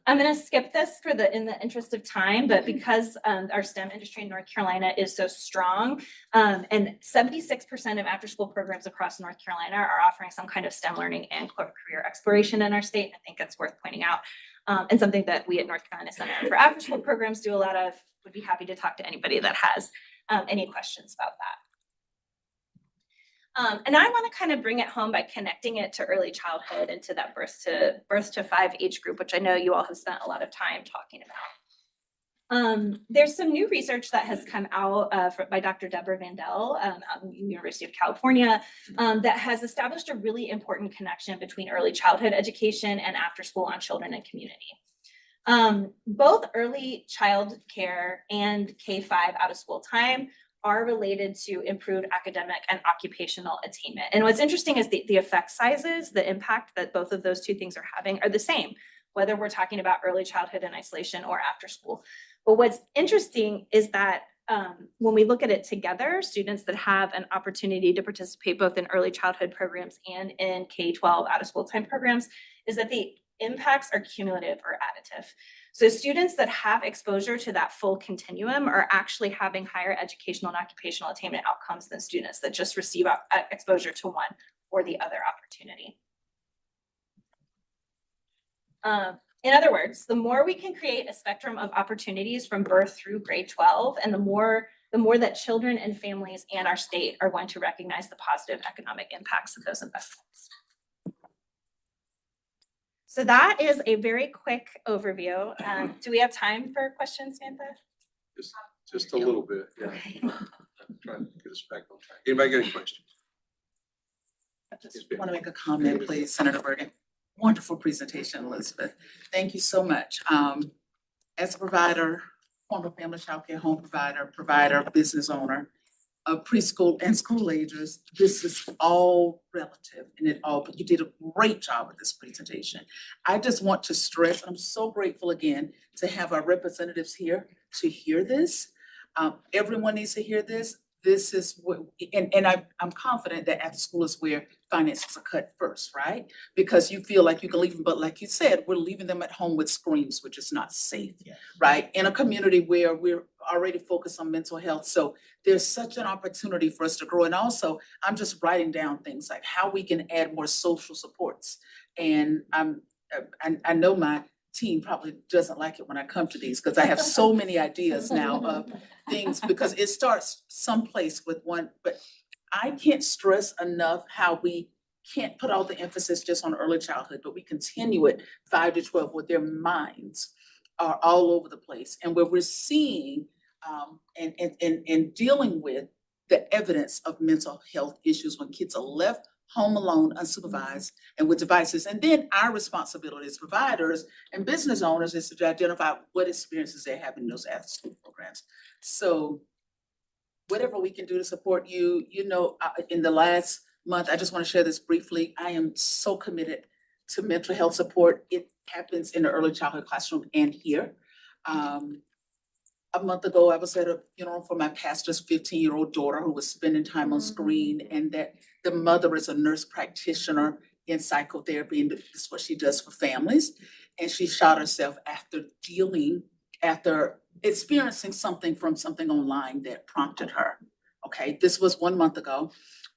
I'm gonna skip this in the interest of time, but because our STEM industry in North Carolina is so strong, and 76% of after school programs across North Carolina are offering some kind of STEM learning and career exploration in our state. I think it's worth pointing out, and something that we at North Carolina Center for After School Programs do a lot of. Would be happy to talk to anybody that has any questions about that. And I want to kind of bring it home by connecting it to early childhood and to that birth to 5 age group, which I know you all have spent a lot of time talking about. There's some new research that has come out by Dr. Deborah Vandell out of the University of California that has established a really important connection between early childhood education and after school on children and community. Both early child care and K-5 out of school time are related to improved academic and occupational attainment. And what's interesting is the effect sizes, the impact that both of those two things are having are the same, whether we're talking about early childhood in isolation or after school. But what's interesting is that when we look at it together, students that have an opportunity to participate both in early childhood programs and in K-12 out of school time programs, is that the impacts are cumulative or additive. So students that have exposure to that full continuum are actually having higher educational and occupational attainment outcomes than students that just receive exposure to one or the other opportunity. In other words, the more we can create a spectrum of opportunities from birth through grade 12, and the more that children and families and our state are going to recognize the positive economic impacts of those investments. So that is a very quick overview. Do we have time for questions, Samantha? Just a little bit, yeah. trying to get us back on track. Anybody got any questions? I just want to make a comment, please, Senator Bergen. Wonderful presentation, Elizabeth. Thank you so much. As a provider, former family child care home provider, business owner of preschool and school agers, this is all relative and but you did a great job with this presentation. I just want to stress, and I'm so grateful again to have our representatives here to hear this. Everyone needs to hear this. This is what, and I'm confident that after school is where finances are cut first, right? Because you feel like you can leave them, but like you said, we're leaving them at home with screams, which is not safe, right? In a community where we're already focused on mental health. So there's such an opportunity for us to grow. And also, I'm just writing down things like how we can add more social supports. And I know my team probably doesn't like it when I come to these because I have so many ideas now of things, because it starts someplace with one, but I can't stress enough how we can't put all the emphasis just on early childhood, but we continue it 5 to 12 where their minds are all over the place and where we're seeing and dealing with the evidence of mental health issues when kids are left home alone, unsupervised, and with devices. And then our responsibility as providers and business owners is to identify what experiences they have in those after-school programs. So whatever we can do to support you, in the last month, I just want to share this briefly. I am so committed to mental health support. It happens in the early childhood classroom and here. A month ago, I was at a funeral for my pastor's 15-year-old daughter who was spending time on screen, and that the mother is a nurse practitioner in psychotherapy, and this is what she does for families. And she shot herself after experiencing something from something online that prompted her. Okay, this was 1 month ago.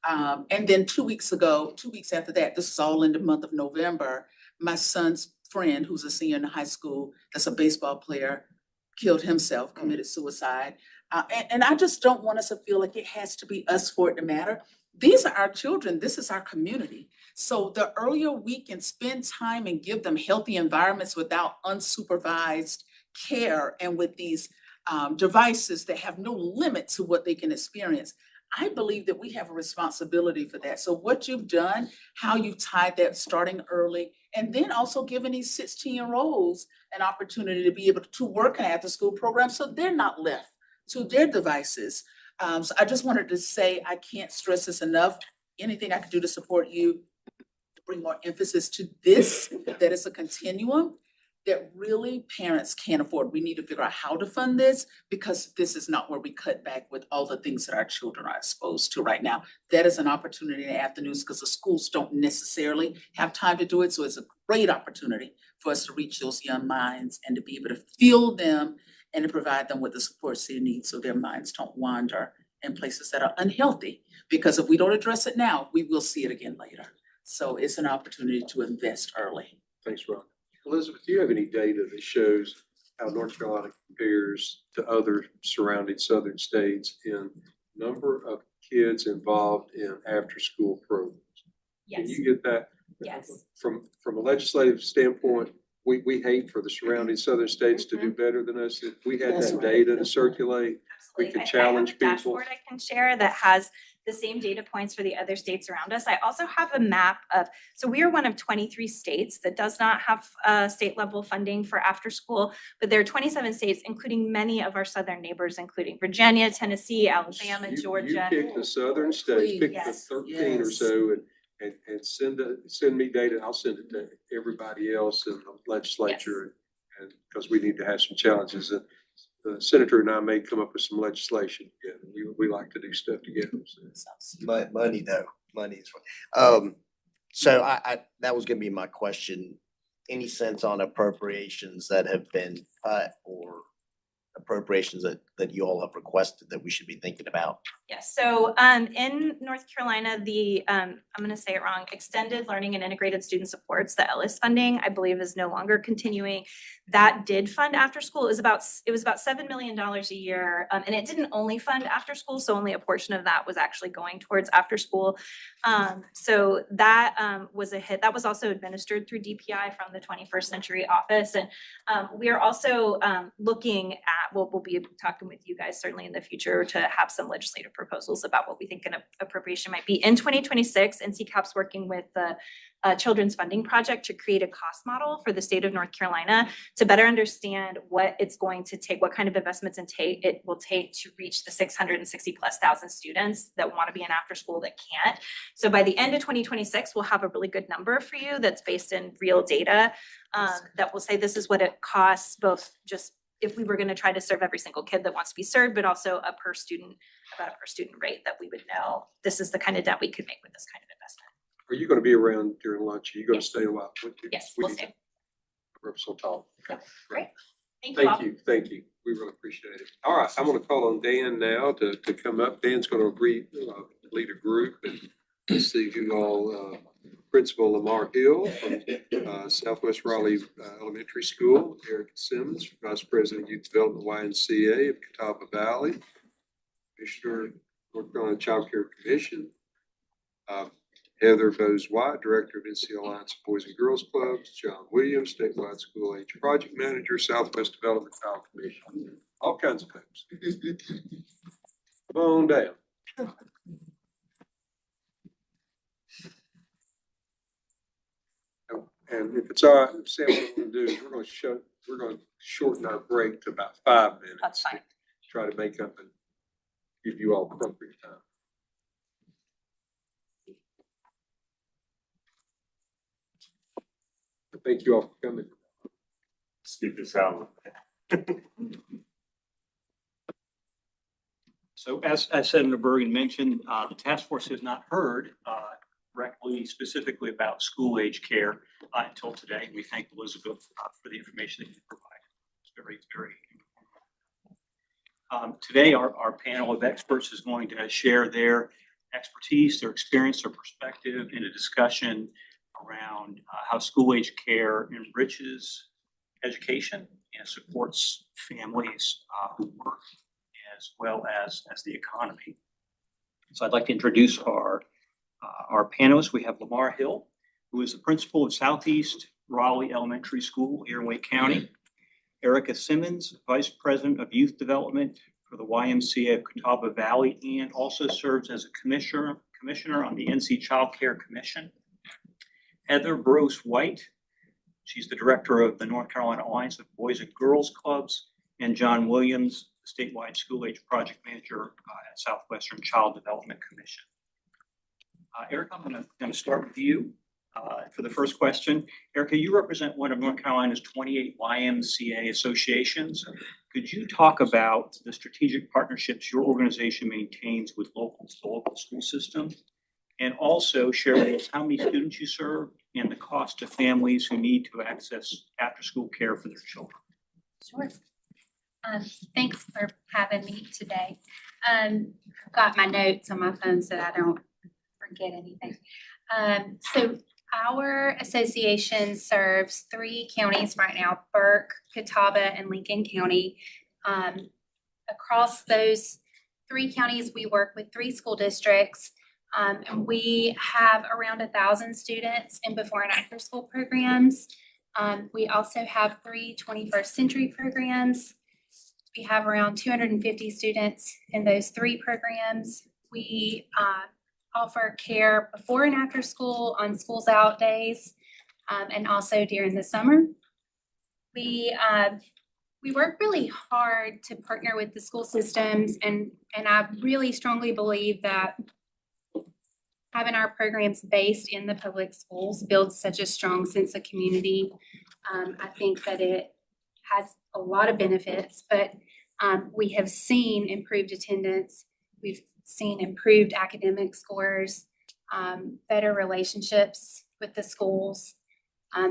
And then 2 weeks after that, this is all in the month of November, my son's friend, who's a senior in high school, that's a baseball player, killed himself, committed suicide. And I just don't want us to feel like it has to be us for it to matter. These are our children. This is our community. So the earlier we can spend time and give them healthy environments without unsupervised care and with these devices that have no limit to what they can experience, I believe that we have a responsibility for that. So what you've done, how you've tied that starting early, and then also giving these 16-year-olds an opportunity to be able to work in after-school programs so they're not left to their devices. So I just wanted to say, I can't stress this enough. Anything I can do to support you, to bring more emphasis to this, that it's a continuum that really parents can't afford. We need to figure out how to fund this, because this is not where we cut back with all the things that our children are exposed to right now. That is an opportunity in the afternoons because the schools don't necessarily have time to do it. So it's a great opportunity for us to reach those young minds and to be able to feel them and to provide them with the supports they need so their minds don't wander in places that are unhealthy. Because if we don't address it now, we will see it again later. So it's an opportunity to invest early. Thanks, Ron. Elizabeth, do you have any data that shows how North Carolina compares to other surrounding southern states in number of kids involved in after-school programs? Can you get that? Yes. From a legislative standpoint, we hate for the surrounding southern states to do better than us. If we had that data to circulate, we could challenge people. I have a dashboard I can share that has the same data points for the other states around us. I also have a map of, so we are one of 23 states that does not have state level funding for after school, but there are 27 states, including many of our southern neighbors, including Virginia, Tennessee, Alabama, Georgia. You pick the southern states, pick the Yes. 13 or so and send me data. I'll send it to everybody else in the legislature. And because we need to have some challenges. And the senator and I may come up with some legislation. We like to do stuff together. Money though, money is. So I that was gonna be my question. Any sense on appropriations that have been cut or appropriations that you all have requested that we should be thinking about? Yes, so in North Carolina, the I'm gonna say it wrong, Extended Learning and Integrated Student Supports, the ELLIS funding, I believe is no longer continuing. That did fund after school. It was about $7 million a year. And it didn't only fund after school, so only a portion of that was actually going towards after school. So that was a hit. That was also administered through DPI from the 21st Century Office. And we are also looking at we'll be talking with you guys certainly in the future to have some legislative proposals about what we think an appropriation might be. In 2026, NCCAP's working with the Children's Funding Project to create a cost model for the state of North Carolina to better understand what it's going to take, what kind of investments it will take to reach the 660,000+ students that want to be in after school that can't. So by the end of 2026, we'll have a really good number for you that's based in real data that will say this is what it costs, both just if we were going to try to serve every single kid that wants to be served, but also about a per student rate that we would know this is the kind of debt we could make with this kind of investment. Are you gonna be around during lunch? Are you gonna Yes. stay a while? Yes, we'll stay. Representative Tall. Great. Thank you all. Thank you. We really appreciate it. All right, I'm gonna call on Dan now to come up. Dan's gonna lead a group and let's see who all, Principal Lamar Hill from Southwest Raleigh Elementary School, Eric Simmons, Vice President of Youth Development YMCA of Catawba Valley, Commissioner, North Carolina Child Care Commission, Heather Bose White, Director of NC Alliance Boys and Girls Clubs, John Williams, Statewide School Age Project Manager, Southwest Development Child Commission, all kinds of folks. Come on down. And if it's all right, Sam, what we're gonna do is we're gonna shorten our break to about 5 minutes. That's fine. Try to make up and give you all appropriate time. Thank you all for coming. Let's get this out. So as Senator Bergen mentioned, the task force has not heard directly, specifically about school age care until today. We thank Elizabeth for the information that you provided. It's very, very important. Today, our panel of experts is going to share their expertise, their experience, their perspective in a discussion around how school age care enriches education and supports families who work as well as the economy. So I'd like to introduce our panelists. We have Lamar Hill, who is the principal of Southeast Raleigh Elementary School here in Wake County. Erica Simmons, Vice President of Youth Development for the YMCA of Catawba Valley and also serves as a commissioner on the NC Child Care Commission. Heather Bose White, she's the Director of the North Carolina Alliance of Boys and Girls Clubs, and John Williams, the Statewide School Age Project Manager at Southwestern Child Development Commission. Erica, I'm gonna start with you for the first question. Erica, you represent one of North Carolina's 28 YMCA associations. Could you talk about the strategic partnerships your organization maintains with the local school system? And also share with us how many students you serve and the cost to families who need to access after-school care for their children. Sure. Thanks for having me today. I've got my notes on my phone so I don't forget anything. So our association serves 3 counties right now, Burke, Catawba, and Lincoln County. Across those 3 counties, we work with 3 school districts. And we have around 1,000 students in before and after school programs. We also have 3 21st century programs. We have around 250 students in those 3 programs. We offer care before and after school on schools out days and also during the summer. We work really hard to partner with the school systems and I really strongly believe that having our programs based in the public schools builds such a strong sense of community. I think that it has a lot of benefits, but we have seen improved attendance. We've seen improved academic scores, better relationships with the schools.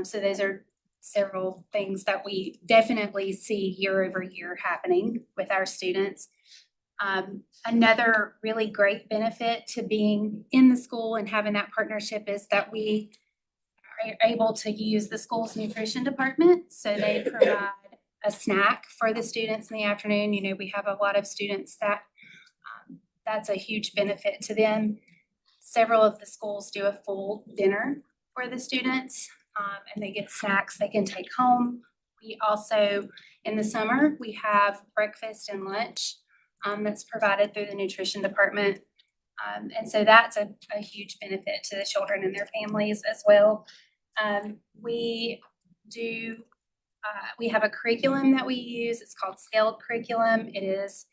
So those are several things that we definitely see year over year happening with our students. Another really great benefit to being in the school and having that partnership is that we are able to use the school's nutrition department. So they provide a snack for the students in the afternoon. You know, we have a lot of students that that's a huge benefit to them. Several of the schools do a full dinner for the students and they get snacks they can take home. We also, in the summer, we have breakfast and lunch that's provided through the nutrition department. And so that's a huge benefit to the children and their families as well. We have a curriculum that we use. It's called Scaled Curriculum. It is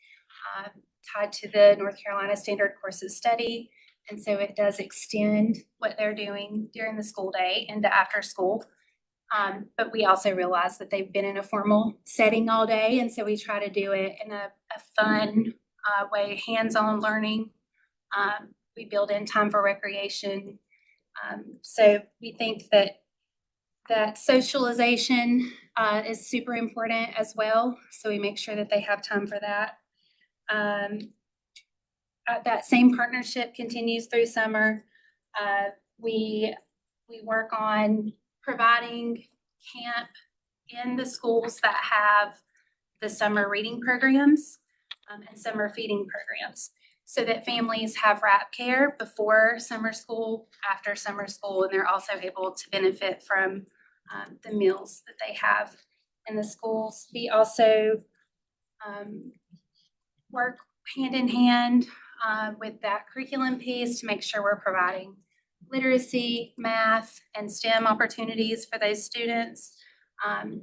tied to the North Carolina Standard Courses Study. And so it does extend what they're doing during the school day into after school. But we also realize that they've been in a formal setting all day. And so we try to do it in a fun way, hands-on learning. We build in time for recreation. So we think that socialization is super important as well. So we make sure that they have time for that. That same partnership continues through summer. We work on providing camp in the schools that have the summer reading programs and summer feeding programs, so that families have wrap care before summer school, after summer school, and they're also able to benefit from the meals that they have in the schools. We also work hand in hand with that curriculum piece to make sure we're providing literacy, math, and STEM opportunities for those students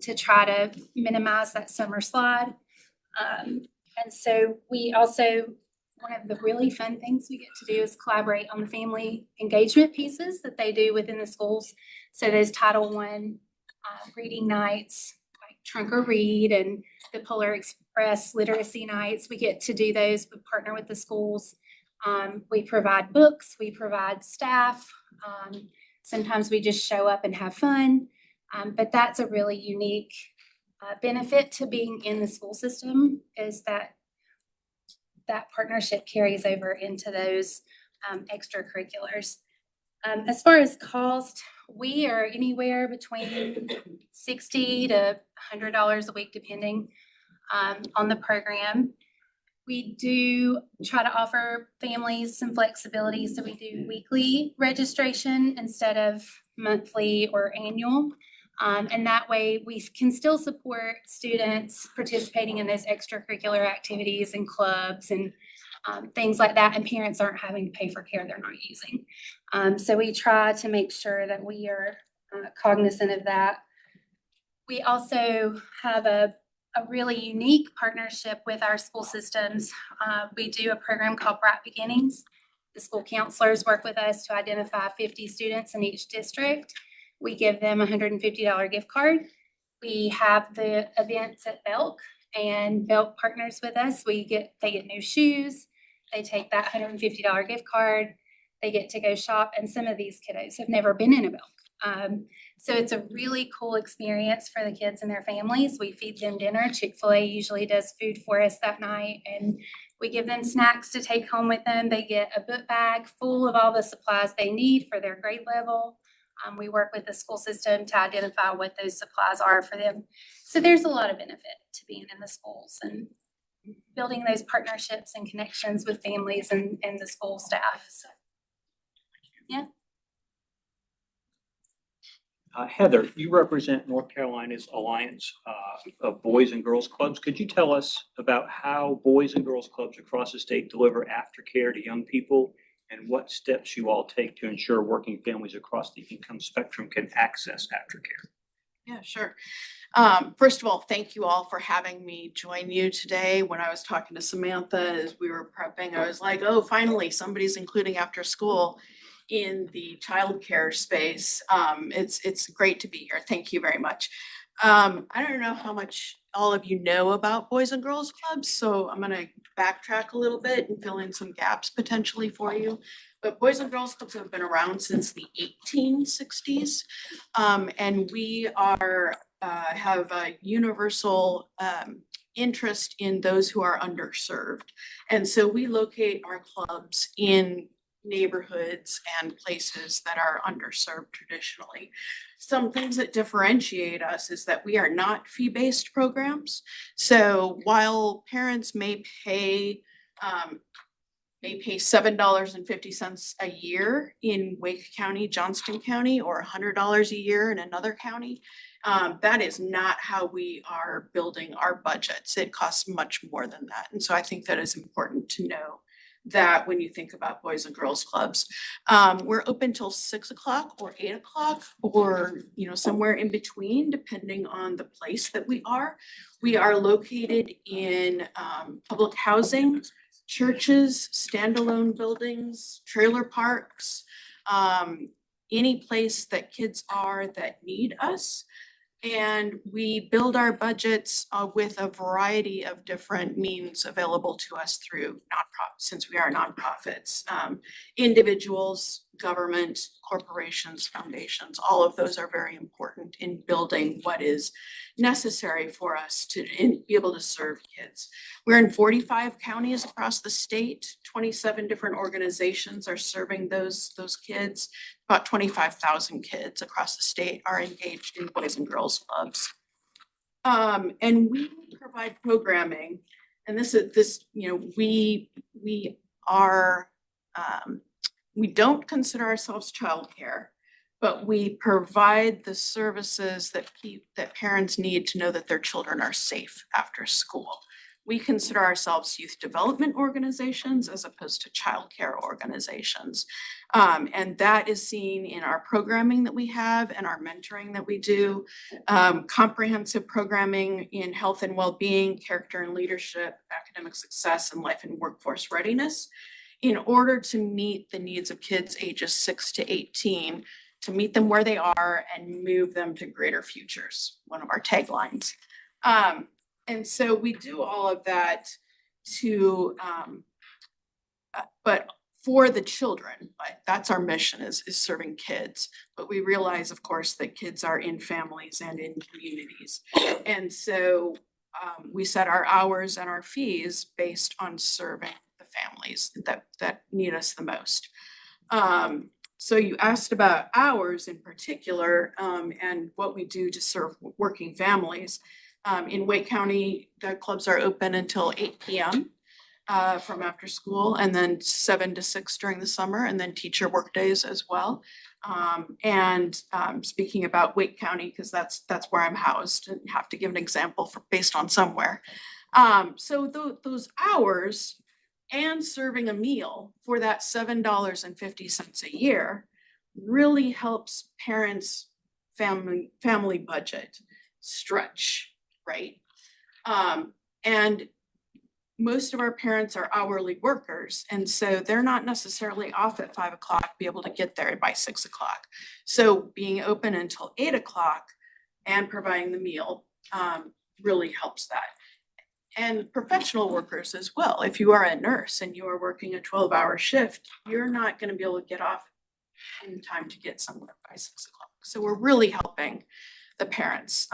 to try to minimize that summer slide. And so we also, one of the really fun things we get to do is collaborate on the family engagement pieces that they do within the schools. So those Title I reading nights, like Trunk or Read, and the Polar Express literacy nights, we get to do those. We partner with the schools. We provide books, we provide staff. Sometimes we just show up and have fun. But that's a really unique benefit to being in the school system, is that partnership carries over into those extracurriculars. As far as cost, we are anywhere between $60 to $100 a week, depending on the program. We do try to offer families some flexibility, so we do weekly registration instead of monthly or annual. And that way we can still support students participating in those extracurricular activities and clubs and things like that, and parents aren't having to pay for care they're not using. So we try to make sure that we are cognizant of that. We also have a really unique partnership with our school systems. We do a program called Bright Beginnings. The school counselors work with us to identify 50 students in each district. We give them a $150 gift card. We have the events at Belk, and Belk partners with us. They get new shoes. They take that $150 gift card. They get to go shop, and some of these kiddos have never been in a Belk. So it's a really cool experience for the kids and their families. We feed them dinner. Chick-fil-A usually does food for us that night, and we give them snacks to take home with them. They get a book bag full of all the supplies they need for their grade level. We work with the school system to identify what those supplies are for them. So there's a lot of benefit to being in the schools and building those partnerships and connections with families and the school staff. So, yeah. Heather, you represent North Carolina's Alliance of Boys and Girls Clubs. Could you tell us about how Boys and Girls Clubs across the state deliver aftercare to young people, and what steps you all take to ensure working families across the income spectrum can access aftercare? Yeah, sure. First of all, thank you all for having me join you today. When I was talking to Samantha as we were prepping, I was like, oh, finally, somebody's including after school in the childcare space. It's great to be here. Thank you very much. I don't know how much all of you know about Boys and Girls Clubs, so I'm gonna backtrack a little bit and fill in some gaps potentially for you. But Boys and Girls Clubs have been around since the 1860s, and we have a universal interest in those who are underserved. And so we locate our clubs in neighborhoods and places that are underserved traditionally. Some things that differentiate us is that we are not fee-based programs. So while parents may pay $7.50 a year in Wake County, Johnston County, or $100 a year in another county, That is not how we are building our budgets. It costs much more than that. And so I think that is important to know that when you think about Boys and Girls Clubs. We're open till 6 o'clock or 8 o'clock or, somewhere in between, depending on the place that we are. We are located in public housing, churches, standalone buildings, trailer parks, any place that kids are that need us. And we build our budgets with a variety of different means available to us through nonprofits, since we are nonprofits. Individuals, government, corporations, foundations, all of those are very important in building what is necessary for us to be able to serve kids. We're in 45 counties across the state. 27 different organizations are serving those kids. About 25,000 kids across the state are engaged in Boys and Girls Clubs. And we provide programming, and we don't consider ourselves childcare, but we provide the services that parents need to know that their children are safe after school. We consider ourselves youth development organizations as opposed to childcare organizations. And that is seen in our programming that we have and our mentoring that we do. Comprehensive programming in health and well-being, character and leadership, academic success, and life and workforce readiness, in order to meet the needs of kids ages 6 to 18, to meet them where they are and move them to greater futures, one of our taglines. And so we do all of that but for the children, that's our mission is serving kids. But we realize, of course, that kids are in families and in communities. And so we set our hours and our fees based on serving the families that need us the most. So you asked about hours in particular, and what we do to serve working families. In Wake County, the clubs are open until 8 p.m. From after school, and then 7 to 6 during the summer, and then teacher work days as well. Speaking about Wake County, because that's where I'm housed, and have to give an example based on somewhere. So those hours and serving a meal for that $7.50 a year really helps parents' family budget stretch, right? And most of our parents are hourly workers, and so they're not necessarily off at 5 o'clock, be able to get there by 6 o'clock. So being open until 8 o'clock and providing the meal really helps that. And professional workers as well. If you are a nurse and you are working a 12-hour shift, you're not going to be able to get off in time to get somewhere by 6 o'clock. So we're really helping the parents.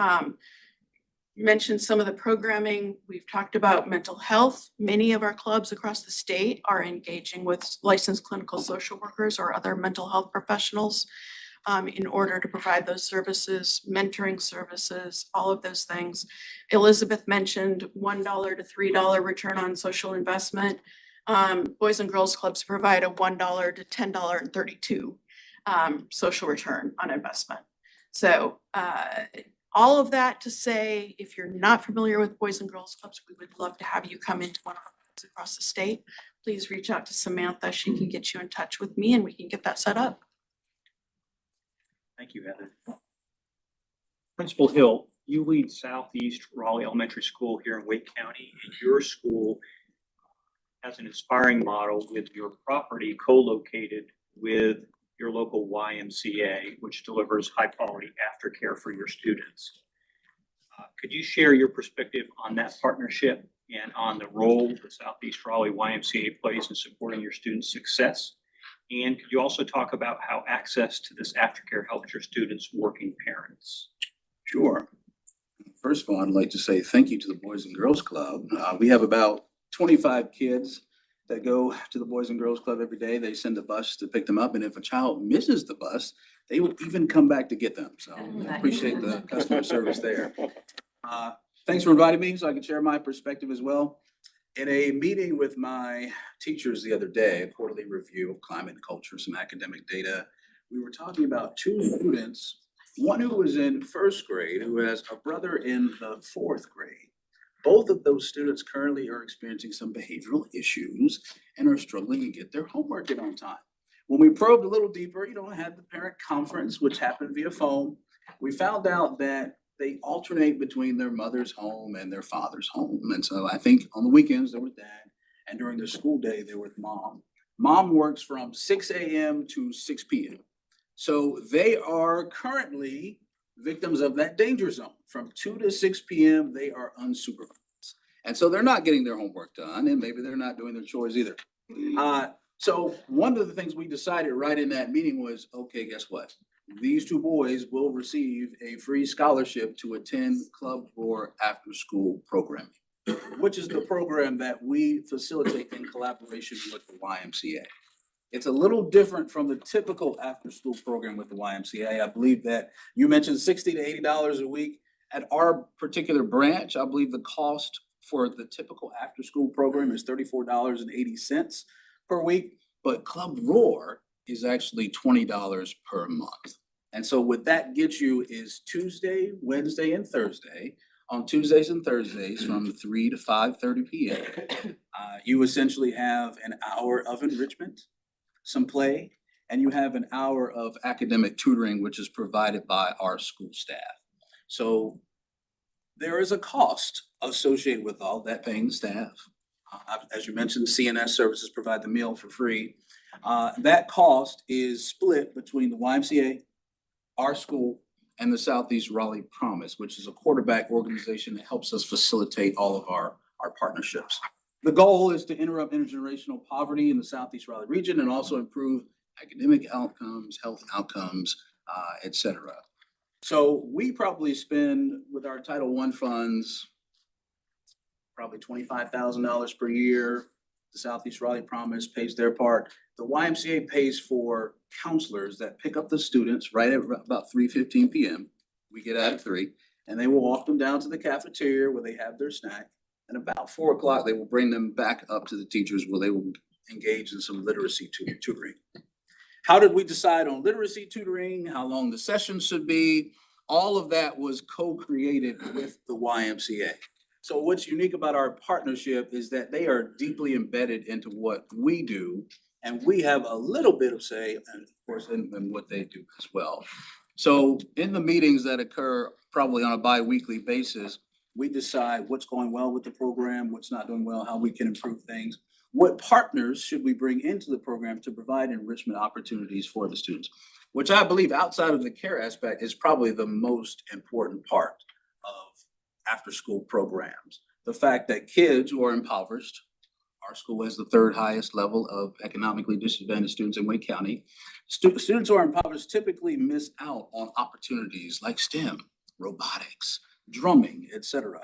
Mentioned some of the programming. We've talked about mental health. Many of our clubs across the state are engaging with licensed clinical social workers or other mental health professionals in order to provide those services, mentoring services, all of those things. Elizabeth mentioned $1 to $3 return on social investment. Boys and Girls Clubs provide a $1 to $10.32 social return on investment. So all of that to say, if you're not familiar with Boys and Girls Clubs, we would love to have you come into one of our clubs across the state. Please reach out to Samantha. She can get you in touch with me and we can get that set up. Thank you, Heather. Principal Hill, you lead Southeast Raleigh Elementary School here in Wake County, and your school has an inspiring model with your property co-located with your local YMCA, which delivers high-quality aftercare for your students. Could you share your perspective on that partnership and on the role the Southeast Raleigh YMCA plays in supporting your students' success? And could you also talk about how access to this aftercare helps your students' working parents? Sure. First of all, I'd like to say thank you to the Boys and Girls Club. We have about 25 kids that go to the Boys and Girls Club every day. They send a bus to pick them up, and if a child misses the bus, they will even come back to get them. So I appreciate the customer service there. Thanks for inviting me so I can share my perspective as well. In a meeting with my teachers the other day, a quarterly review of climate and culture, some academic data, we were talking about two students one who was in first grade, who has a brother in the fourth grade. Both of those students currently are experiencing some behavioral issues and are struggling to get their homework in on time. When we probed a little deeper, had the parent conference, which happened via phone, we found out that they alternate between their mother's home and their father's home. And so I think on the weekends they're with dad, and during the school day, they're with mom. Mom works from 6 a.m. to 6 p.m. So they are currently victims of that danger zone. From 2 to 6 p.m., they are unsupervised. And so they're not getting their homework done, and maybe they're not doing their chores either. So one of the things we decided right in that meeting was, okay, guess what? These two boys will receive a free scholarship to attend Club Roar after-school programming, which is the program that we facilitate in collaboration with the YMCA. It's a little different from the typical after-school program with the YMCA. I believe that you mentioned $60 to $80 a week. At our particular branch, I believe the cost for the typical after-school program is $34.80 per week, but Club Roar is actually $20 per month. And so what that gets you is Tuesday, Wednesday, and Thursday. On Tuesdays and Thursdays from 3 to 5:30 p.m. You essentially have an hour of enrichment, some play, and you have an hour of academic tutoring, which is provided by our school staff. So there is a cost associated with all that, paying the staff. As you mentioned, the CNS services provide the meal for free. That cost is split between the YMCA, our school, and the Southeast Raleigh Promise, which is a quarterback organization that helps us facilitate all of our partnerships. The goal is to interrupt intergenerational poverty in the Southeast Raleigh region and also improve academic outcomes, health outcomes, et cetera. So we probably spend with our Title I funds, probably $25,000 per year. The Southeast Raleigh Promise pays their part. The YMCA pays for counselors that pick up the students right at about 3:15 p.m. We get out at 3, and they will walk them down to the cafeteria where they have their snack. And about 4 o'clock, they will bring them back up to the teachers where they will engage in some literacy tutoring. How did we decide on literacy tutoring? How long the session should be? All of that was co-created with the YMCA. So what's unique about our partnership is that they are deeply embedded into what we do, and we have a little bit of say, and of course, in what they do as well. So in the meetings that occur probably on a bi-weekly basis, we decide what's going well with the program, what's not doing well, how we can improve things. What partners should we bring into the program to provide enrichment opportunities for the students? Which I believe outside of the care aspect is probably the most important part of after-school programs. The fact that kids who are impoverished, our school has the 3rd highest level of economically disadvantaged students in Wake County. Students who are impoverished typically miss out on opportunities like STEM, robotics, drumming, et cetera.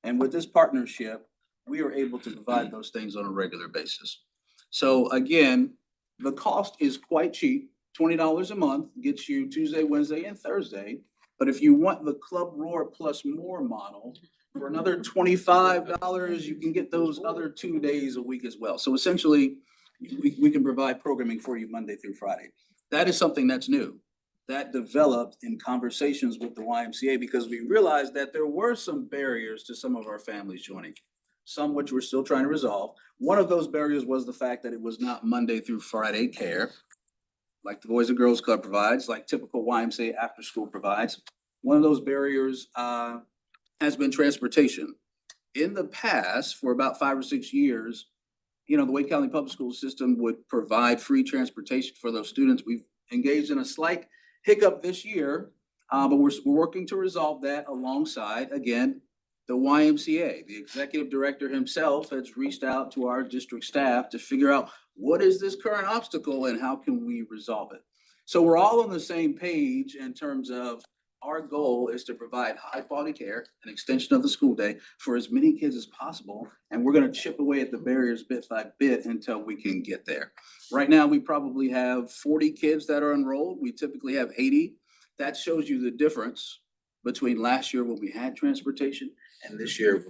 And with this partnership, we are able to provide those things on a regular basis. So again, the cost is quite cheap. $20 a month gets you Tuesday, Wednesday, and Thursday. But if you want the Club Roar plus more model, for another $25, you can get those other 2 days a week as well. So essentially, we can provide programming for you Monday through Friday. That is something that's new. That developed in conversations with the YMCA because we realized that there were some barriers to some of our families joining, some which we're still trying to resolve. One of those barriers was the fact that it was not Monday through Friday care, like the Boys and Girls Club provides, like typical YMCA after school provides. One of those barriers has been transportation. In the past, for about 5 or 6 years, the Wake County Public School System would provide free transportation for those students. We've engaged in a slight hiccup this year, but we're working to resolve that alongside, again, the YMCA. The executive director himself has reached out to our district staff to figure out what is this current obstacle and how can we resolve it. So we're all on the same page in terms of our goal is to provide high quality care, an extension of the school day for as many kids as possible. And we're going to chip away at the barriers bit by bit until we can get there. Right now, we probably have 40 kids that are enrolled. We typically have 80. That shows you the difference between last year when we had transportation and this year.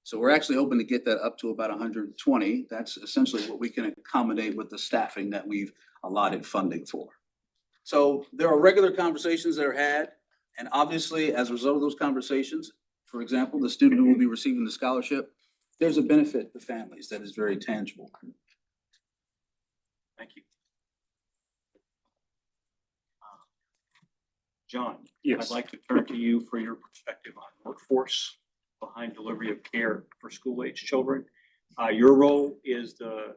So we're actually hoping to get that up to about 120. That's essentially what we can accommodate with the staffing that we've allotted funding for. So there are regular conversations that are had, and obviously, as a result of those conversations, for example, the student who will be receiving the scholarship, there's a benefit to families that is very tangible. Thank you. John? Yes. I'd like to turn to you for your perspective on workforce behind delivery of care for school-age children. Your role is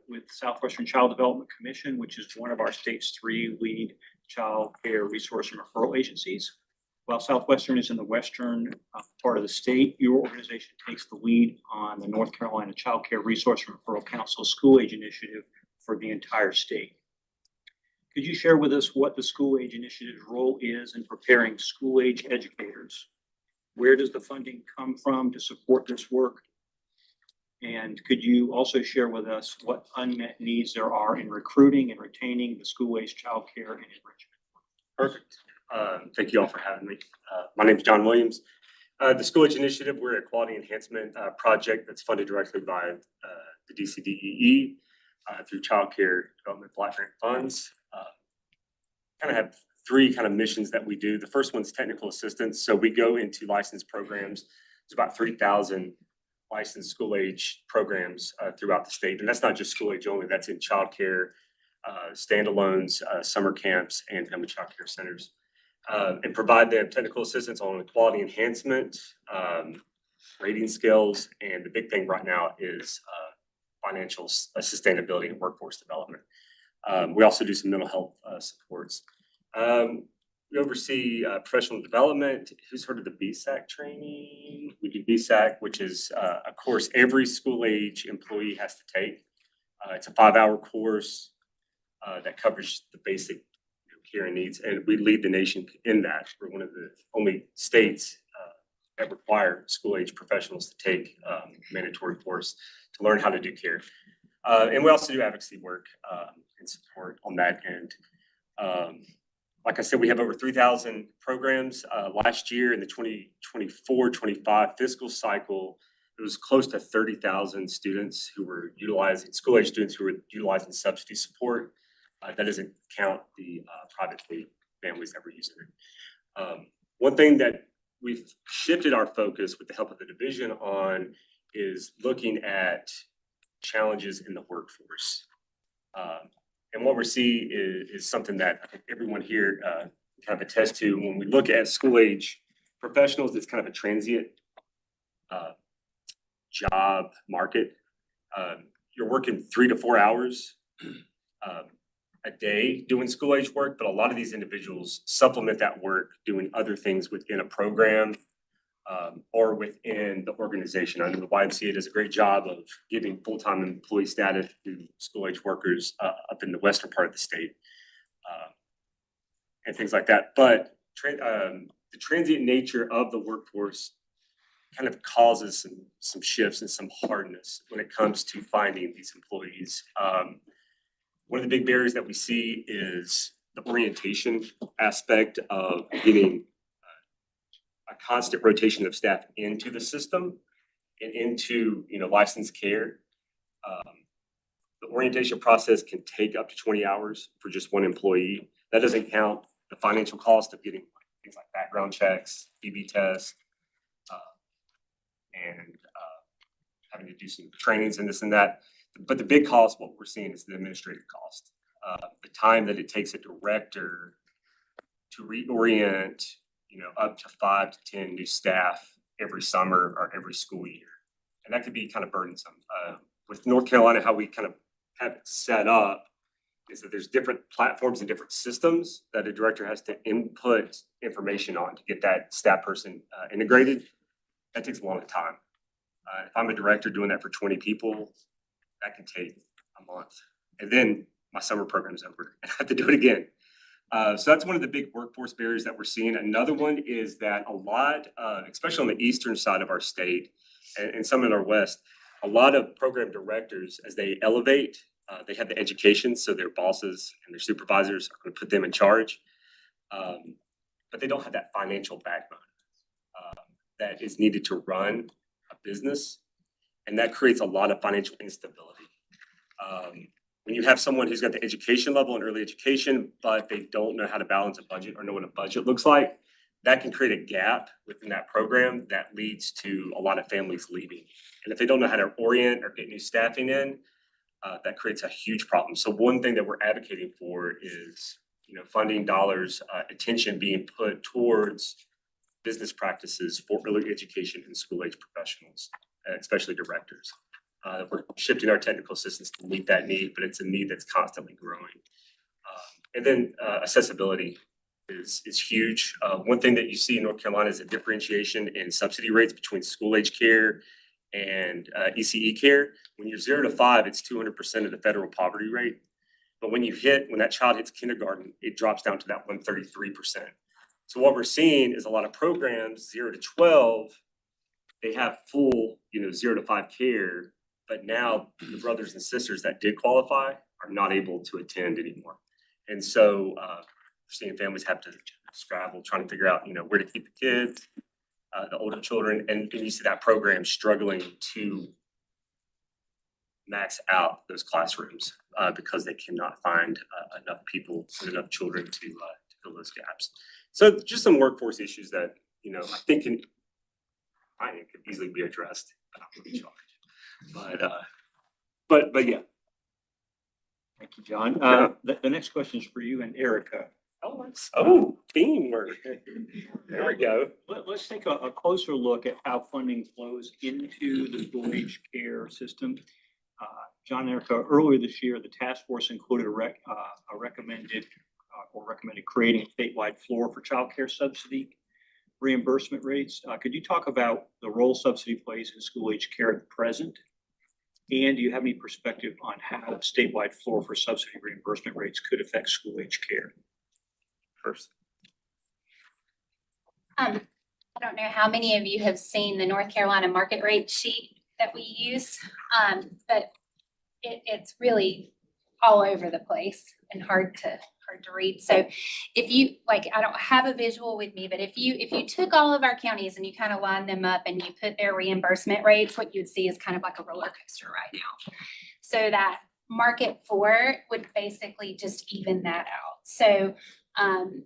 with Southwestern Child Development Commission, which is one of our state's 3 lead child care resource and referral agencies. While Southwestern is in the western part of the state, your organization takes the lead on the North Carolina Child Care Resource and Referral Council School Age Initiative for the entire state. Could you share with us what the School Age Initiative's role is in preparing school-age educators? Where does the funding come from to support this work? And could you also share with us what unmet needs there are in recruiting and retaining the school-age childcare and enrichment? Perfect. Thank you all for having me. My name is John Williams. The School Age Initiative, we're a quality enhancement project that's funded directly by the DCDEE through Child Care Development Block Grant Funds. Kind of have 3 kind of missions that we do. The first one's technical assistance. So we go into licensed programs. There's about 3,000 licensed school age programs throughout the state. And that's not just school age only, that's in childcare, standalones, summer camps, and family child care centers. And provide them technical assistance on quality enhancement, rating skills, and the big thing right now is financial sustainability and workforce development. We also do some mental health supports. We oversee professional development. Who's heard of the BSAC training? We do BSAC, which is a course every school age employee has to take. It's a 5-hour course that covers the basic care and needs, and we lead the nation in that. We're one of the only states that require school age professionals to take mandatory course to learn how to do care. And we also do advocacy work and support on that end. Like I said, we have over 3,000 programs. Last year in the 2024-25 fiscal cycle, it was close to 30,000 students who were utilizing, school age students who were utilizing subsidy support. That doesn't count the private families that were using it. One thing that we've shifted our focus with the help of the division on is looking at challenges in the workforce. And what we see is something that I think everyone here kind of attests to. When we look at school age professionals, it's kind of a transient job market. You're working 3 to 4 hours a day doing school age work, but a lot of these individuals supplement that work doing other things within a program or within the organization. I know the YMCA does a great job of giving full-time employee status to school age workers up in the western part of the state and things like that. But the transient nature of the workforce kind of causes some shifts and some hardness when it comes to finding these employees. One of the big barriers that we see is the orientation aspect of getting a constant rotation of staff into the system and into, licensed care. The orientation process can take up to 20 hours for just one employee. That doesn't count the financial cost of getting things like background checks, TB tests, and having to do some trainings and this and that. But the big cost, what we're seeing, is the administrative cost. The time that it takes a director to reorient, up to 5 to 10 new staff every summer or every school year. And that could be kind of burdensome. With North Carolina, how we kind of have it set up is that there's different platforms and different systems that a director has to input information on to get that staff person integrated. That takes a long time. If I'm a director doing that for 20 people, that can take a month. And then my summer program's over and I have to do it again. So that's one of the big workforce barriers that we're seeing. Another one is that a lot, especially on the eastern side of our state and some in our west, a lot of program directors, as they elevate, they have the education, so their bosses and their supervisors are going to put them in charge. But they don't have that financial backbone that is needed to run a business. And that creates a lot of financial instability. when you have someone who's got the education level in early education, but they don't know how to balance a budget or know what a budget looks like, that can create a gap within that program that leads to a lot of families leaving. And if they don't know how to orient or get new staffing in, that creates a huge problem. So one thing that we're advocating for is, funding dollars, attention being put towards business practices for early education and school age professionals, especially directors. We're shifting our technical assistance to meet that need, but it's a need that's constantly growing. And then accessibility is huge. One thing that you see in North Carolina is a differentiation in subsidy rates between school age care and ECE care. When you're 0 to 5, it's 200% of the federal poverty rate. But when that child hits kindergarten, it drops down to that 133%. So what we're seeing is a lot of programs, 0 to 12, they have full, 0 to 5 care, but now the brothers and sisters that did qualify are not able to attend anymore. And so we're seeing families have to scramble, trying to figure out, where to keep the kids, the older children, and you see that program struggling to max out those classrooms because they cannot find enough people and enough children to fill those gaps. So just some workforce issues that, I think could easily be addressed. I'm not really charged. But yeah. Thank you, John. The next question is for you and Erica. Teamwork. There we go. Let's take a closer look at how funding flows into the school age care system. John and Erica, earlier this year, the task force included recommended creating a statewide floor for child care subsidy reimbursement rates. Could you talk about the role subsidy plays in school age care at present? And do you have any perspective on how a statewide floor for subsidy reimbursement rates could affect school age care? First. I don't know how many of you have seen the North Carolina market rate sheet that we use, but it's really all over the place and hard to read. So if you I don't have a visual with me, but if you took all of our counties and you kind of lined them up and you put their reimbursement rates, what you'd see is kind of like a roller coaster right now. So that market floor would basically just even that out. So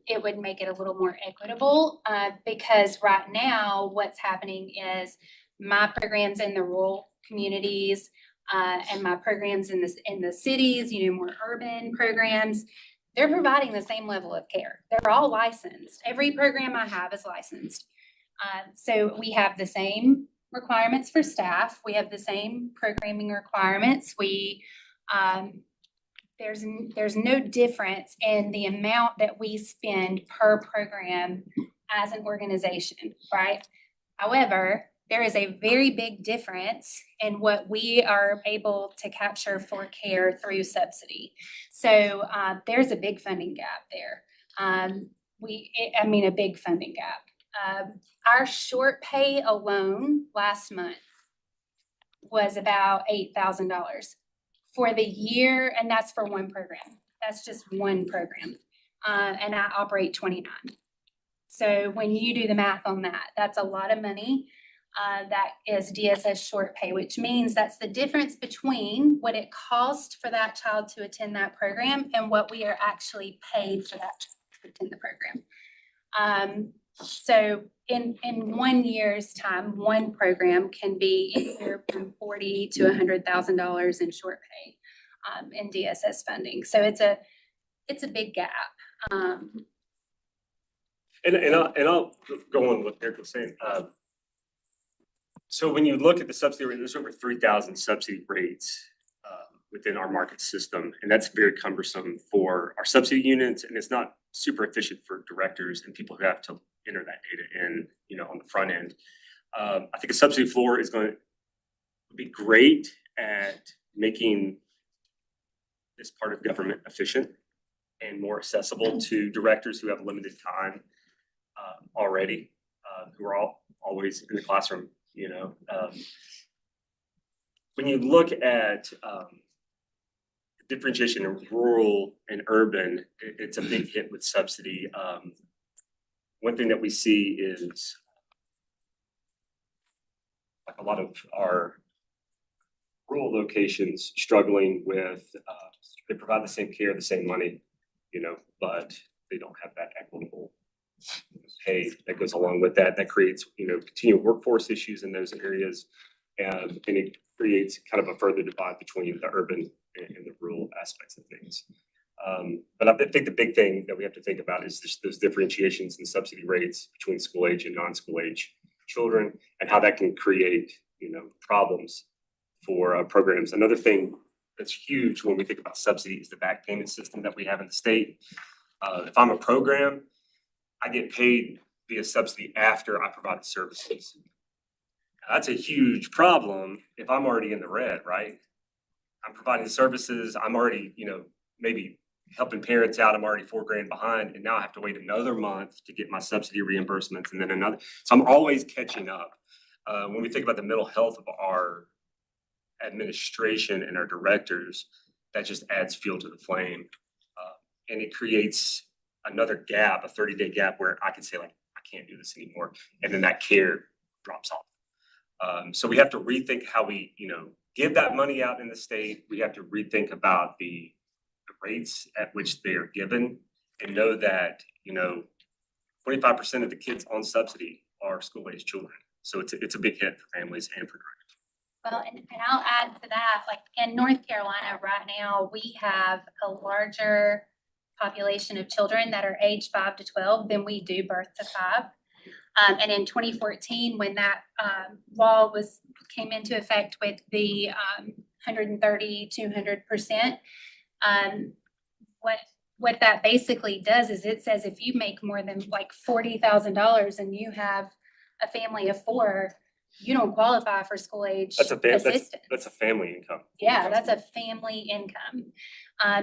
it would make it a little more equitable because right now what's happening is my programs in the rural communities and my programs in the cities, more urban programs, they're providing the same level of care. They're all licensed. Every program I have is licensed. So we have the same requirements for staff. We have the same programming requirements. There's no difference in the amount that we spend per program as an organization, right? However, there is a very big difference in what we are able to capture for care through subsidy. So there's a big funding gap there. A big funding gap. Our short pay alone last month was about $8,000 for the year, and that's for one program. That's just one program. And I operate 29. So when you do the math on that, that's a lot of money. That is DSS short pay, which means that's the difference between what it costs for that child to attend that program and what we are actually paid for that child to attend the program. So in 1 year's time, one program can be anywhere from $40,000 to $100,000 in short pay in DSS funding. So it's a big gap. And I'll go on what Eric was saying. So when you look at the subsidy rate, there's over 3,000 subsidy rates within our market system, and that's very cumbersome for our subsidy units, and it's not super efficient for directors and people who have to enter that data in, on the front end. I think a subsidy floor is going to be great at making this part of government efficient and more accessible to directors who have limited time already, who are always in the classroom. When you look at differentiation in rural and urban, it's a big hit with subsidy. One thing that we see is like a lot of our rural locations struggling with, they provide the same care, the same money, but they don't have that equitable pay that goes along with that. That creates, continued workforce issues in those areas. And it creates kind of a further divide between the urban and the rural aspects of things. But I think the big thing that we have to think about is just those differentiations in subsidy rates between school age and non-school age children, and how that can create, problems for programs. Another thing that's huge when we think about subsidy is the back payment system that we have in the state. If I'm a program, I get paid via subsidy after I provide the services. That's a huge problem if I'm already in the red, right? I'm providing services, I'm already, maybe helping parents out, I'm already $4,000 behind, and now I have to wait another month to get my subsidy reimbursements and then another. So I'm always catching up. When we think about the mental health of our administration and our directors, that just adds fuel to the flame. And it creates another gap, a 30-day gap where I can say like, I can't do this anymore. And then that care drops off. So we have to rethink how we, give that money out in the state. We have to rethink about the rates at which they are given and know that, 25% of the kids on subsidy are school-age children. So it's a big hit for families and for directors. Well, and I'll add to that, like in North Carolina right now, we have a larger population of children that are age 5 to 12 than we do birth to 5. And in 2014, when that law came into effect with the 130, 200%, what that basically does is it says if you make more than like $40,000 and you have a family of 4, you don't qualify for school age assistance. That's a family income. Yeah, that's a family income.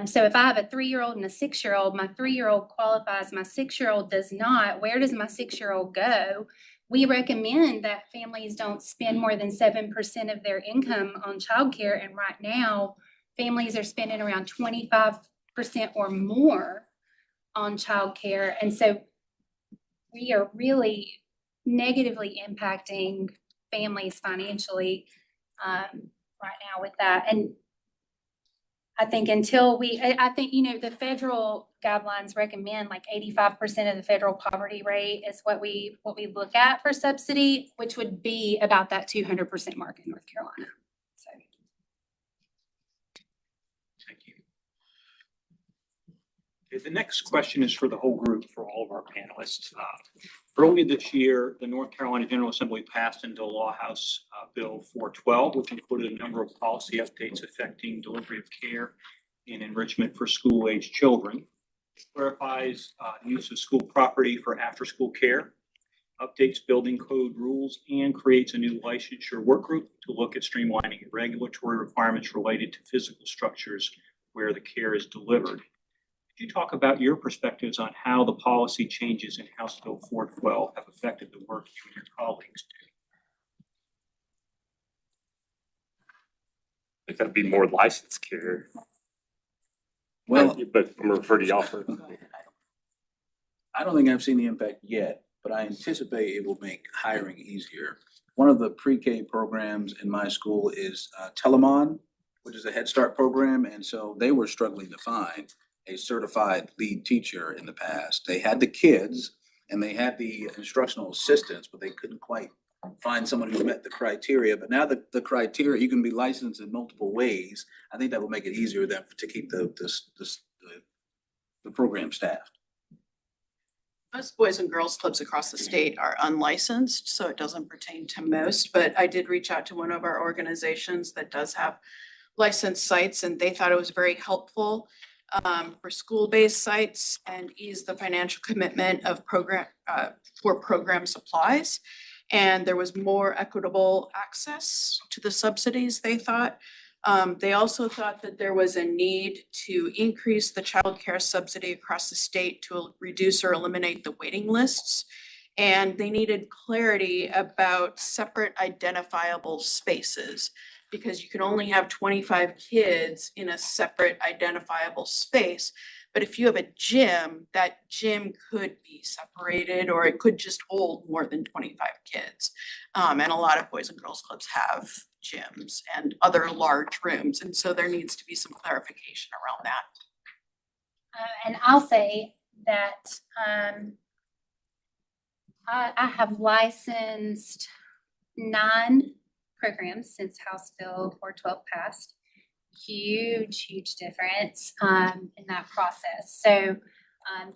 So if I have a 3-year-old and a 6-year-old, my 3-year-old qualifies, my 6-year-old does not. Where does my 6-year-old go? We recommend that families don't spend more than 7% of their income on childcare. And right now, families are spending around 25% or more on childcare. And so we are really negatively impacting families financially right now with that. And I think the federal guidelines recommend like 85% of the federal poverty rate is what we look at for subsidy, which would be about that 200% mark in North Carolina. So. Thank you. Okay, the next question is for the whole group, for all of our panelists. Earlier this year, the North Carolina General Assembly passed into law House Bill 412, which included a number of policy updates affecting delivery of care and enrichment for school-age children. It clarifies use of school property for after-school care, updates building code rules, and creates a new licensure work group to look at streamlining regulatory requirements related to physical structures where the care is delivered. Could you talk about your perspectives on how the policy changes in House Bill 412 have affected the work you and your colleagues do? There's got to be more licensed care. Well, but I'm gonna refer to y'all first. I don't think I've seen the impact yet, but I anticipate it will make hiring easier. One of the pre-K programs in my school is Telemon, which is a Head Start program, and so they were struggling to find a certified lead teacher in the past. They had the kids and they had the instructional assistants, but they couldn't quite find someone who met the criteria. But now the criteria, you can be licensed in multiple ways. I think that will make it easier then to keep the program staffed. Most boys and girls clubs across the state are unlicensed, so it doesn't pertain to most, but I did reach out to one of our organizations that does have licensed sites, and they thought it was very helpful for school-based sites and ease the financial commitment of for program supplies. And there was more equitable access to the subsidies, they thought. They also thought that there was a need to increase the child care subsidy across the state to reduce or eliminate the waiting lists. And they needed clarity about separate identifiable spaces, because you can only have 25 kids in a separate identifiable space. But if you have a gym, that gym could be separated, or it could just hold more than 25 kids. And a lot of Boys and Girls Clubs have gyms and other large rooms, and so there needs to be some clarification around that. And I'll say that I have licensed 9 programs since House Bill 412 passed. Huge difference in that process. So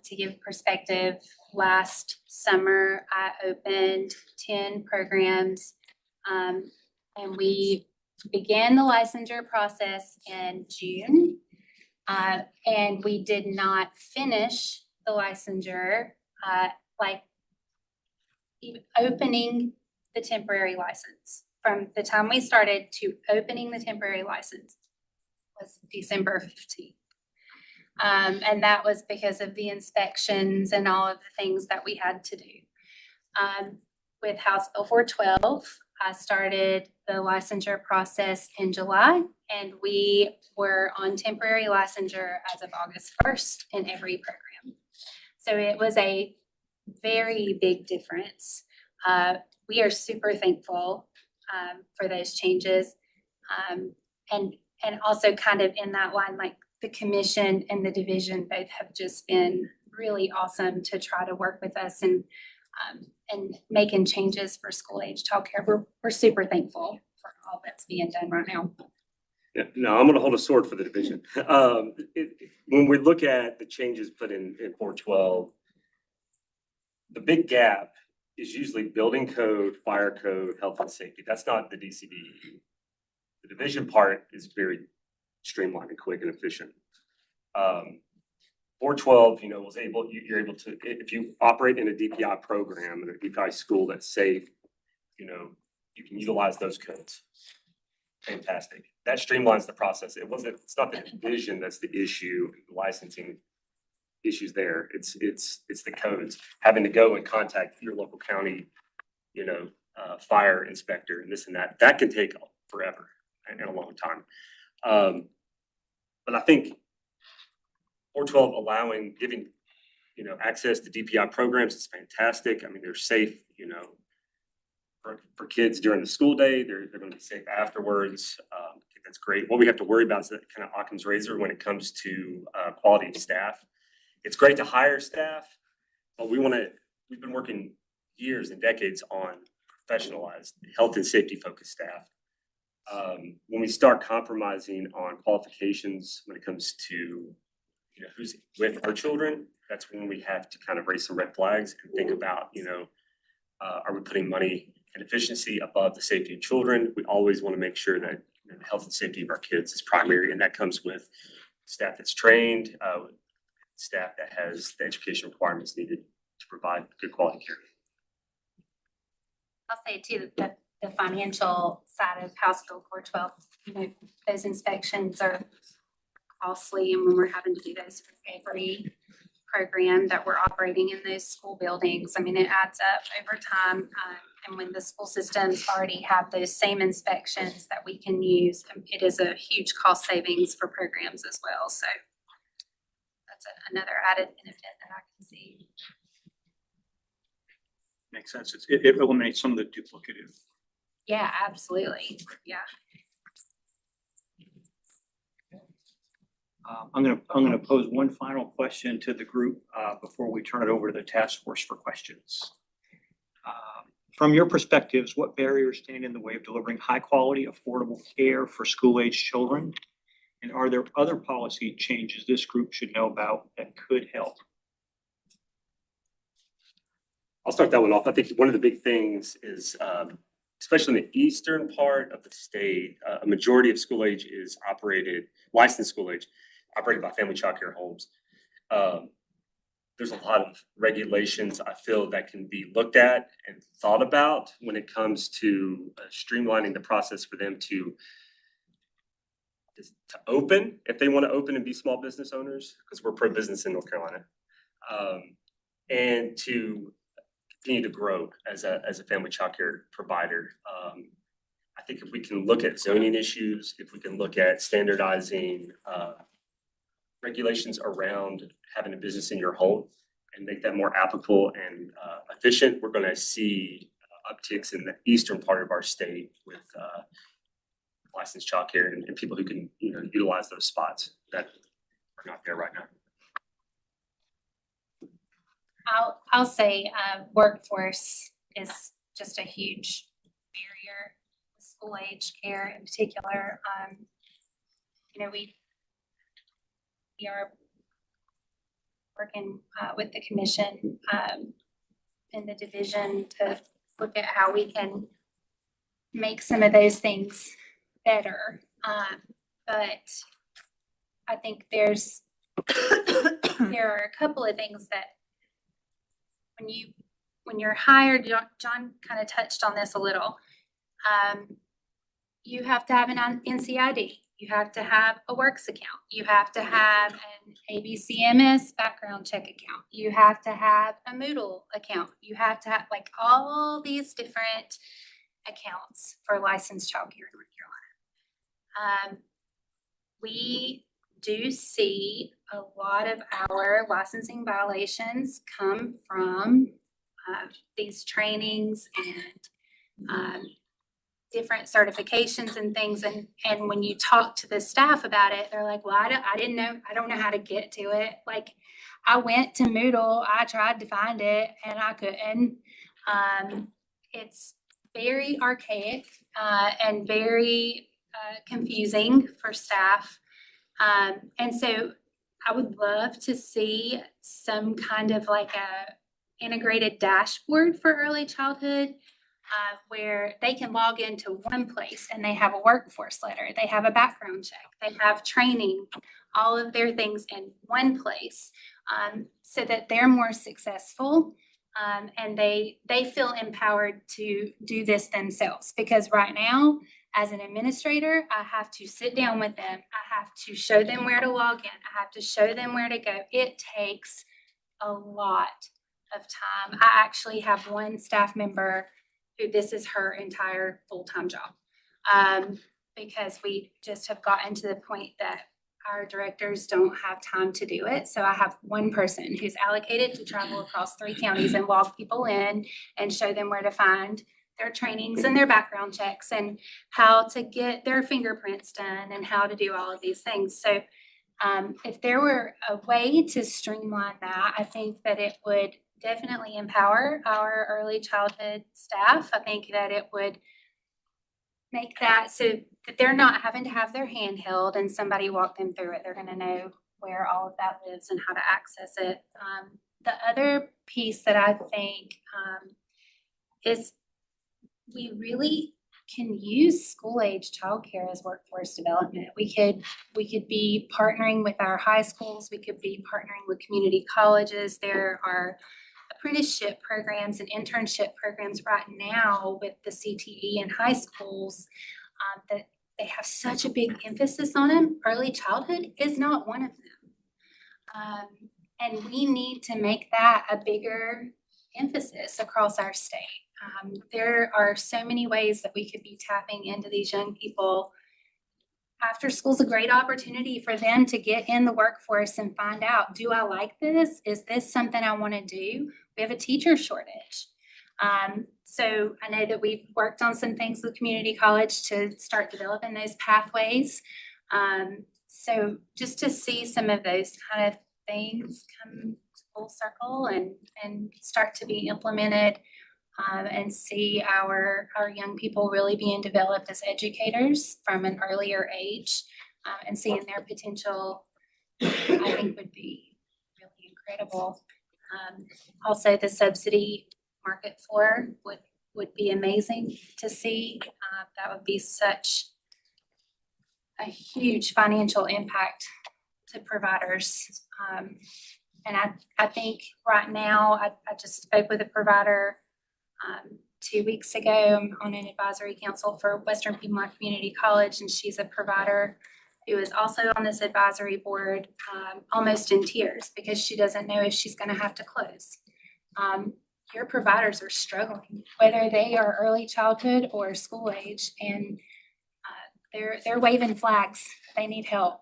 to give perspective, last summer I opened 10 programs and we began the licensure process in June. And we did not finish the licensure, like even opening the temporary license. From the time we started to opening the temporary license was December 15th. And that was because of the inspections and all of the things that we had to do. With House Bill 412, I started the licensure process in July, and we were on temporary licensure as of August 1st in every program. So it was a very big difference. We are super thankful for those changes. And also kind of in that line, like the commission and the division both have just been really awesome to try to work with us and making changes for school age childcare. We're super thankful for all that's being done right now. Yeah, no, I'm gonna hold a sword for the division. When we look at the changes put in 412, the big gap is usually building code, fire code, health and safety. That's not the DCDE. The division part is very streamlined and quick and efficient. 412, you're able to, if you operate in a DPI program and a DPI school that's safe, you can utilize those codes. Fantastic. That streamlines the process. It's not the division that's the issue, the licensing issues there. It's the codes. Having to go and contact your local county, fire inspector and this and that. That can take forever and a long time. But I think 412 giving access to DPI programs is fantastic. I mean, they're safe, for kids during the school day. They're going to be safe afterwards. I think that's great. What we have to worry about is that kind of Occam's razor when it comes to quality of staff. It's great to hire staff, but we've been working years and decades on professionalized health and safety focused staff. When we start compromising on qualifications when it comes to who's with our children, that's when we have to kind of raise some red flags and think about, are we putting money and efficiency above the safety of children? We always want to make sure that the health and safety of our kids is primary, and that comes with staff that's trained, staff that has the education requirements needed to provide good quality care. I'll say too, that the financial side of House Bill 412, those inspections are costly, and when we're having to do those for every program that we're operating in those school buildings, I mean, it adds up over time. And when the school systems already have those same inspections that we can use, it is a huge cost savings for programs as well. So that's another added benefit that I can see. Makes sense. It eliminates some of the duplicative. Yeah, absolutely. Yeah. I'm gonna pose one final question to the group before we turn it over to the task force for questions. From your perspectives, what barriers stand in the way of delivering high quality, affordable care for school age children? And are there other policy changes this group should know about that could help? I'll start that one off. I think one of the big things is, especially in the eastern part of the state, a majority of school age is licensed school age, operated by family child care homes. There's a lot of regulations I feel that can be looked at and thought about when it comes to streamlining the process for them to open, if they want to open and be small business owners, because we're pro-business in North Carolina, and to continue to grow as a family child care provider. I think if we can look at zoning issues, if we can look at standardizing regulations around having a business in your home and make that more applicable and efficient, we're gonna see upticks in the eastern part of our state with licensed childcare and people who can, utilize those spots that are not there right now. I'll say, workforce is just a huge barrier, school age care in particular. We are working with the commission in the division to look at how we can make some of those things better. But I think there are a couple of things that when you're hired, John kind of touched on this a little. You have to have an NCID. You have to have a Works account. You have to have an ABCMS background check account. You have to have a Moodle account. You have to have like all these different accounts for licensed childcare in North Carolina. We do see a lot of our licensing violations come from these trainings and different certifications and things. And when you talk to the staff about it, they're like, well, I didn't know, I don't know how to get to it. Like I went to Moodle, I tried to find it and I couldn't. It's very archaic and very confusing for staff. And so I would love to see some kind of like a integrated dashboard for early childhood where they can log into one place and they have a workforce letter, they have a background check, they have training, all of their things in one place so that they're more successful and they feel empowered to do this themselves. Because right now, as an administrator, I have to sit down with them. I have to show them where to log in. I have to show them where to go. It takes a lot of time. I actually have one staff member who this is her entire full-time job because we just have gotten to the point that our directors don't have time to do it. So I have one person who's allocated to travel across 3 counties and log people in and show them where to find their trainings and their background checks and how to get their fingerprints done and how to do all of these things. So if there were a way to streamline that, I think that it would definitely empower our early childhood staff. I think that it would make that so that they're not having to have their hand held and somebody walk them through it. They're going to know where all of that lives and how to access it. The other piece that I think is we really can use school age childcare as workforce development. We could be partnering with our high schools. We could be partnering with community colleges. There are apprenticeship programs and internship programs right now with the CTE in high schools that they have such a big emphasis on them. Early childhood is not one of them. And we need to make that a bigger emphasis across our state. There are so many ways that we could be tapping into these young people. After school's a great opportunity for them to get in the workforce and find out, do I like this? Is this something I want to do? We have a teacher shortage. So I know that we've worked on some things with community college to start developing those pathways. So just to see some of those kind of things come full circle and start to be implemented and see our young people really being developed as educators from an earlier age and seeing their potential, I think would be really incredible. Also, the subsidy market floor would be amazing to see. That would be such a huge financial impact to providers. And I think right now, I just spoke with a provider 2 weeks ago. I'm on an advisory council for Western Piedmont Community College, and she's a provider who is also on this advisory board, almost in tears because she doesn't know if she's going to have to close. Your providers are struggling, whether they are early childhood or school age, and they're waving flags. They need help.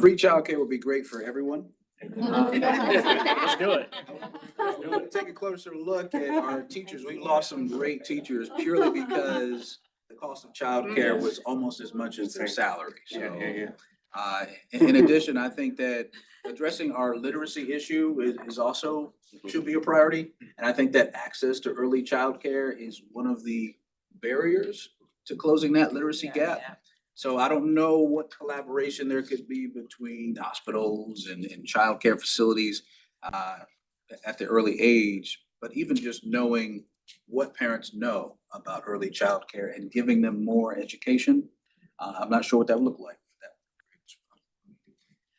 Free childcare would be great for everyone. Let's do it. Take a closer look at our teachers. We lost some great teachers purely because the cost of childcare was almost as much as their salary. So, in addition, I think that addressing our literacy issue is also, should be a priority. And I think that access to early childcare is one of the barriers to closing that literacy gap. So I don't know what collaboration there could be between hospitals and childcare facilities at the early age, but even just knowing what parents know about early childcare and giving them more education. I'm not sure what that would look like.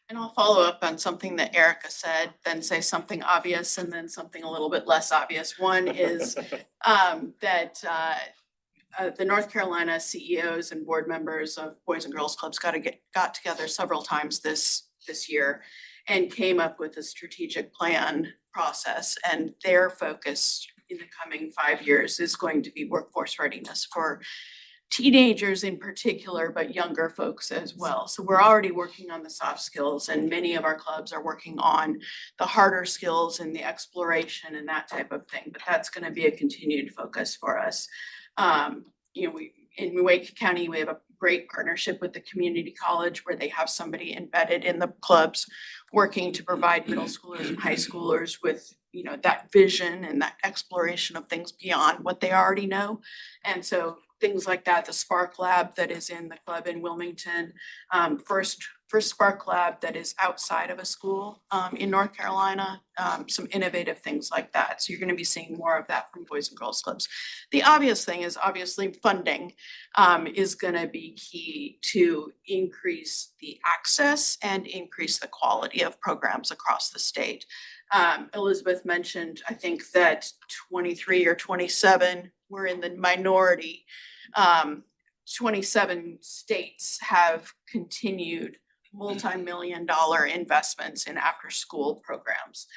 And I'll follow up on something that Erica said, then say something obvious and then something a little bit less obvious. One is that the North Carolina CEOs and board members of Boys and Girls Clubs got together several times this year and came up with a strategic plan process, and their focus in the coming 5 years is going to be workforce readiness for teenagers in particular, but younger folks as well. So we're already working on the soft skills, and many of our clubs are working on the harder skills and the exploration and that type of thing, but that's gonna be a continued focus for us. In Wake County, we have a great partnership with the community college where they have somebody embedded in the clubs working to provide middle schoolers and high schoolers with, that vision and that exploration of things beyond what they already know. And so things like that, the Spark Lab that is in the club in Wilmington, first Spark Lab that is outside of a school in North Carolina, some innovative things like that. So you're gonna be seeing more of that from Boys and Girls Clubs. The obvious thing is obviously funding is gonna be key to increase the access and increase the quality of programs across the state. Elizabeth mentioned, I think that 23 or 27, we're in the minority. 27 states have continued multi-million-dollar investments in after-school programs.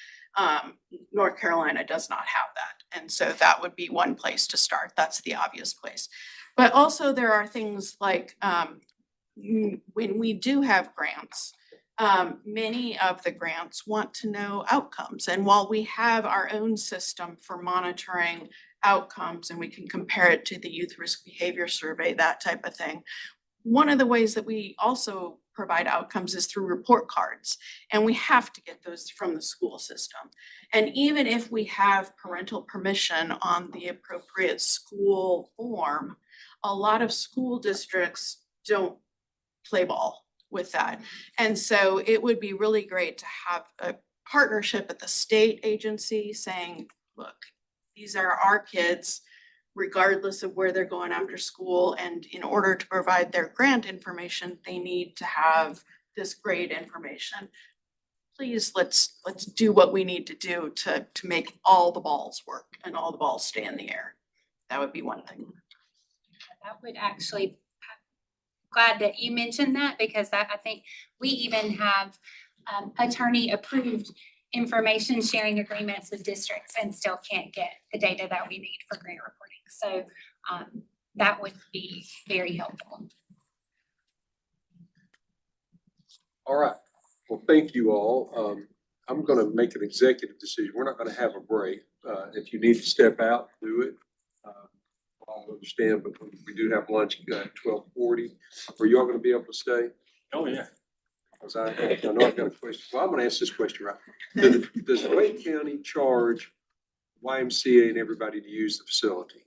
North Carolina does not have that. And so that would be one place to start. That's the obvious place. But also there are things like when we do have grants, many of the grants want to know outcomes. And while we have our own system for monitoring outcomes and we can compare it to the Youth Risk Behavior Survey, that type of thing, one of the ways that we also provide outcomes is through report cards. And we have to get those from the school system. And even if we have parental permission on the appropriate school form, a lot of school districts don't play ball with that. And so it would be really great to have a partnership at the state agency saying, look, these are our kids, regardless of where they're going after school. And in order to provide their grant information, they need to have this grade information. Please, let's do what we need to do to make all the balls work and all the balls stay in the air. That would be one thing. That would actually, glad that you mentioned that, because that, I think we even have attorney approved information sharing agreements with districts and still can't get the data that we need for grant reporting. So that would be very helpful. All right. Well, thank you all. I'm going to make an executive decision. We're not going to have a break. If you need to step out, do it. I understand, but we do have lunch at 12:40. Are you all going to be able to stay? Oh, yeah. Because I know I've got a question. Well, I'm going to ask this question right. Does Wake County charge YMCA and everybody to use the facility?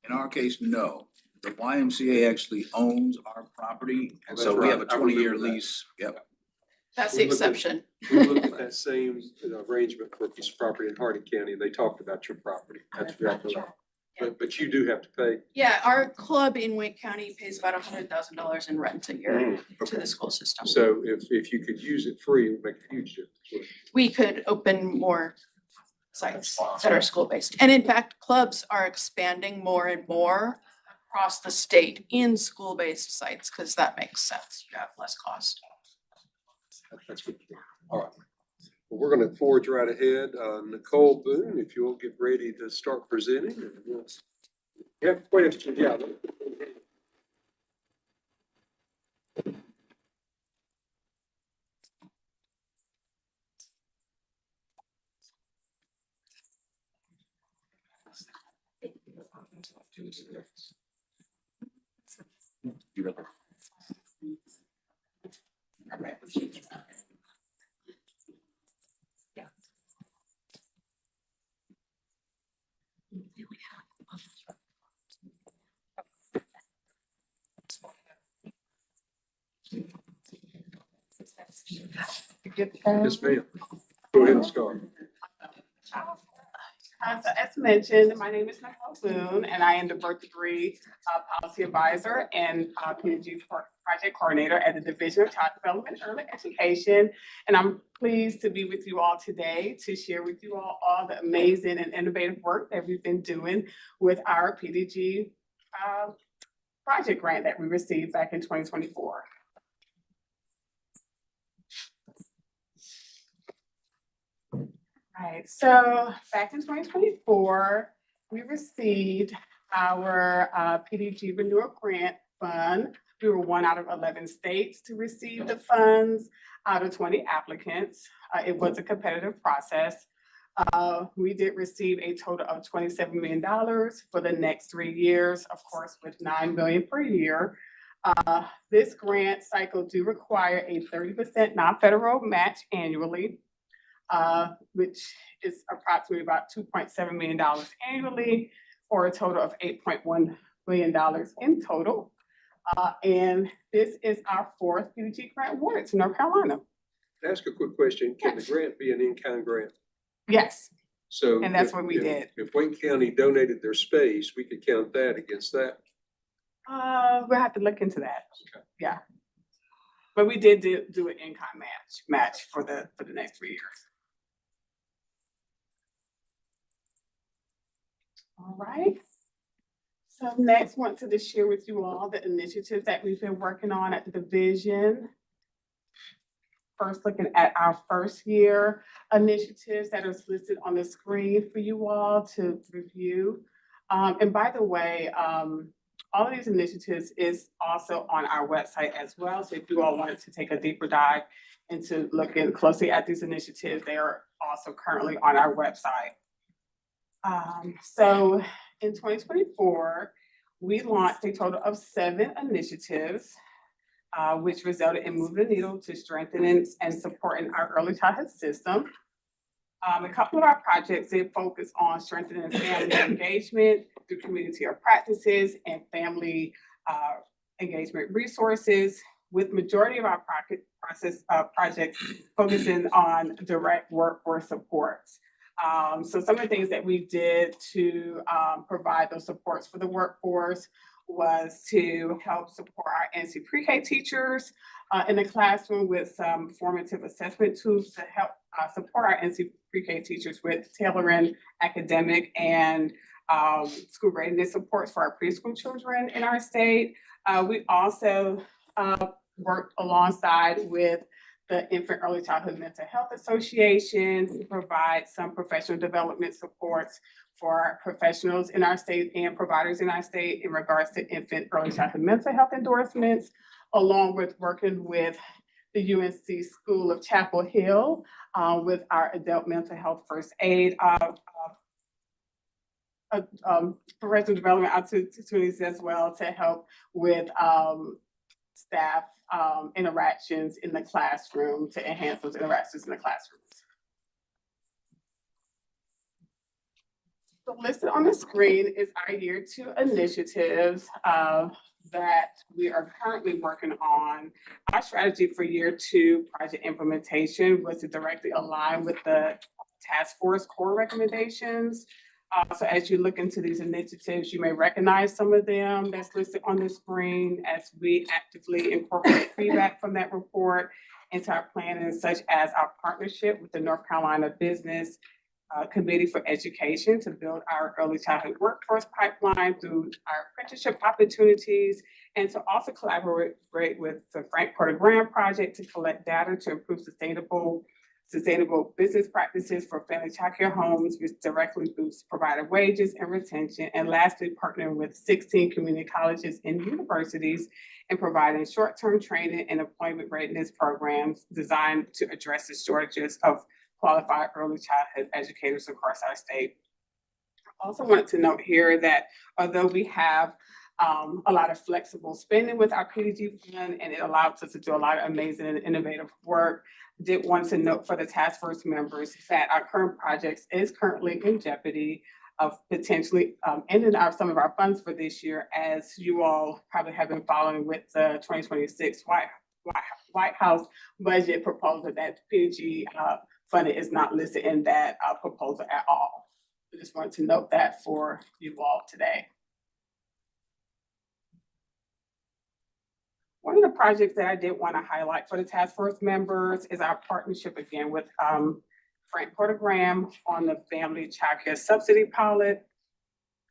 In our case, no. The YMCA actually owns our property, and so we have a That's right. I 20-year remember that. lease. Yep. That's the exception. We looked at that same arrangement for a piece of property in Hardin County, and they talked about your property. That's exactly right. But you do have to pay. Yeah, our club in Wake County pays about $100,000 in rent a year to the school system. So if you could use it free, it would make a huge difference. We could open more sites that are school-based. And in fact, clubs are expanding more and more across the state in school-based sites, because that makes sense. You have less cost. That's good. All right. Well, we're going to forge right ahead. Nicole Boone, if you'll get ready to start presenting. You have questions, yeah. Yes, ma'am. Go ahead and start. So as mentioned, my name is Nicole Boone, and I am the birth degree policy advisor and PDG project coordinator at the Division of Child Development and Early Education. And I'm pleased to be with you all today to share with you all the amazing and innovative work that we've been doing with our PDG project grant that we received back in 2024. Right, so back in 2024, we received our PDG Renewal Grant Fund. We were one out of 11 states to receive the funds out of 20 applicants. It was a competitive process. We did receive a total of $27 million for the next 3 years, of course, with $9 million per year. This grant cycle do require a 30% non-federal match annually, which is approximately about $2.7 million annually, or a total of $8.1 million in total. And this is our fourth PDG grant awarded to North Carolina. Can I ask a quick question? Can the grant be an in-kind grant? Yes. So. And that's if- what we if- did. If Wayne County donated their space, we could count that against that. We'll have to look into that. Yeah. But we did do an in-kind match for the next 3 years. All right. So next, want to just share with you all the initiatives that we've been working on at the division. First, looking at our first year initiatives that are listed on the screen for you all to review. And by the way, all of these initiatives is also on our website as well. So if you all wanted to take a deeper dive into looking closely at these initiatives, they are also currently on our website. So in 2024, we launched a total of 7 initiatives, which resulted in moving the needle to strengthening and supporting our early childhood system. A couple of our projects did focus on strengthening family engagement through community of practices and family engagement resources, with majority of our projects focusing on direct workforce supports. So some of the things that we did to provide those supports for the workforce was to help support our NC pre-K teachers in the classroom with some formative assessment tools to help support our NC pre-K teachers with tailoring academic and school readiness supports for our preschool children in our state. We also worked alongside with the Infant Early Childhood Mental Health Association to provide some professional development supports for professionals in our state and providers in our state in regards to infant early childhood mental health endorsements, along with working with the UNC School of Chapel Hill with our adult mental health first aid professional development opportunities as well to help with staff interactions in the classroom to enhance those interactions in the classrooms. So listed on the screen is our year 2 initiatives that we are currently working on. Our strategy for year 2 project implementation was to directly align with the task force core recommendations. So as you look into these initiatives, you may recognize some of them that's listed on the screen as we actively incorporate feedback from that report into our planning, such as our partnership with the North Carolina Business Committee for Education to build our early childhood workforce pipeline through our apprenticeship opportunities, and to also collaborate with the Frank Porter Graham Project to collect data to improve sustainable business practices for family childcare homes, which directly boosts provider wages and retention. And lastly, partnering with 16 community colleges and universities and providing short-term training and employment readiness programs designed to address the shortages of qualified early childhood educators across our state. Also wanted to note here that although we have a lot of flexible spending with our PDG fund, and it allows us to do a lot of amazing and innovative work, did want to note for the task force members that our current projects is currently in jeopardy of potentially ending some of our funds for this year, as you all probably have been following with the 2026 White House budget proposal that PDG funding is not listed in that proposal at all. I just wanted to note that for you all today. One of the projects that I did want to highlight for the task force members is our partnership again with Frank Porter Graham on the Family Child Care Subsidy Pilot.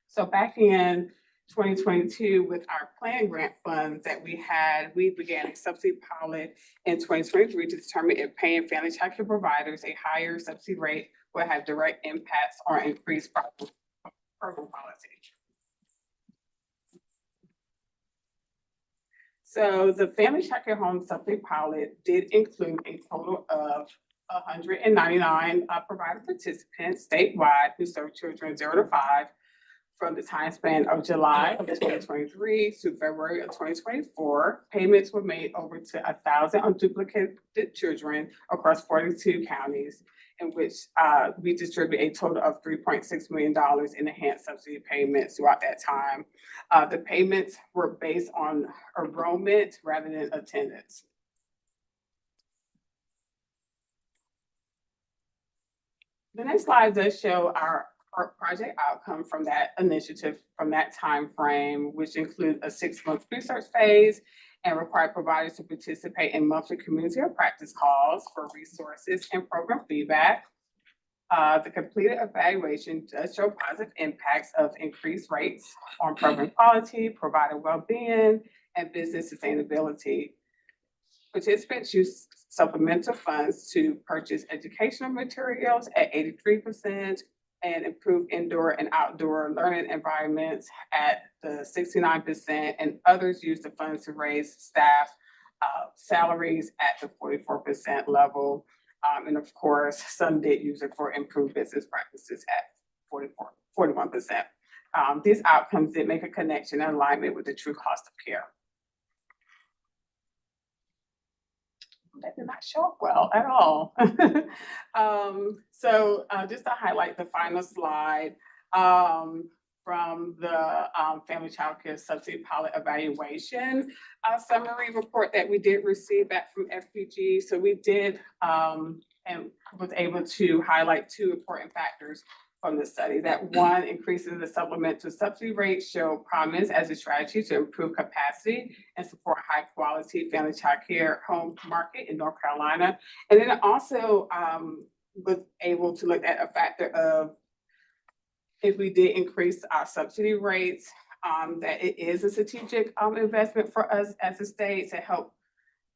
So back in 2022, with our plan grant funds that we began a subsidy pilot in 2023 to determine if paying family child care providers a higher subsidy rate will have direct impacts on increased program policy. So the Family Child Care Home Subsidy Pilot did include a total of 199 provider participants statewide who serve children 0 to 5 from the time span of July of 2023 to February of 2024. Payments were made over to 1,000 unduplicated children across 42 counties, in which we distribute a total of $3.6 million in enhanced subsidy payments throughout that time. The payments were based on enrollment rather than attendance. The next slide does show our project outcome from that initiative from that time frame, which include a 6-month research phase and require providers to participate in monthly community or practice calls for resources and program feedback. The completed evaluation does show positive impacts of increased rates on program quality, provider well-being, and business sustainability. Participants use supplemental funds to purchase educational materials at 83% and improve indoor and outdoor learning environments at the 69%, and others use the funds to raise staff salaries at the 44% level. And of course, some did use it for improved business practices at 41%. These outcomes did make a connection and alignment with the true cost of care. That did not show up well at all. So just to highlight the final slide from the Family Child Care Subsidy Pilot Evaluation summary report that we did receive back from FPG. So we did and was able to highlight 2 important factors from the study. That one, increases the supplemental subsidy rate show promise as a strategy to improve capacity and support high quality family child care home market in North Carolina. And then it also was able to look at a factor of if we did increase our subsidy rates, that it is a strategic investment for us as a state to help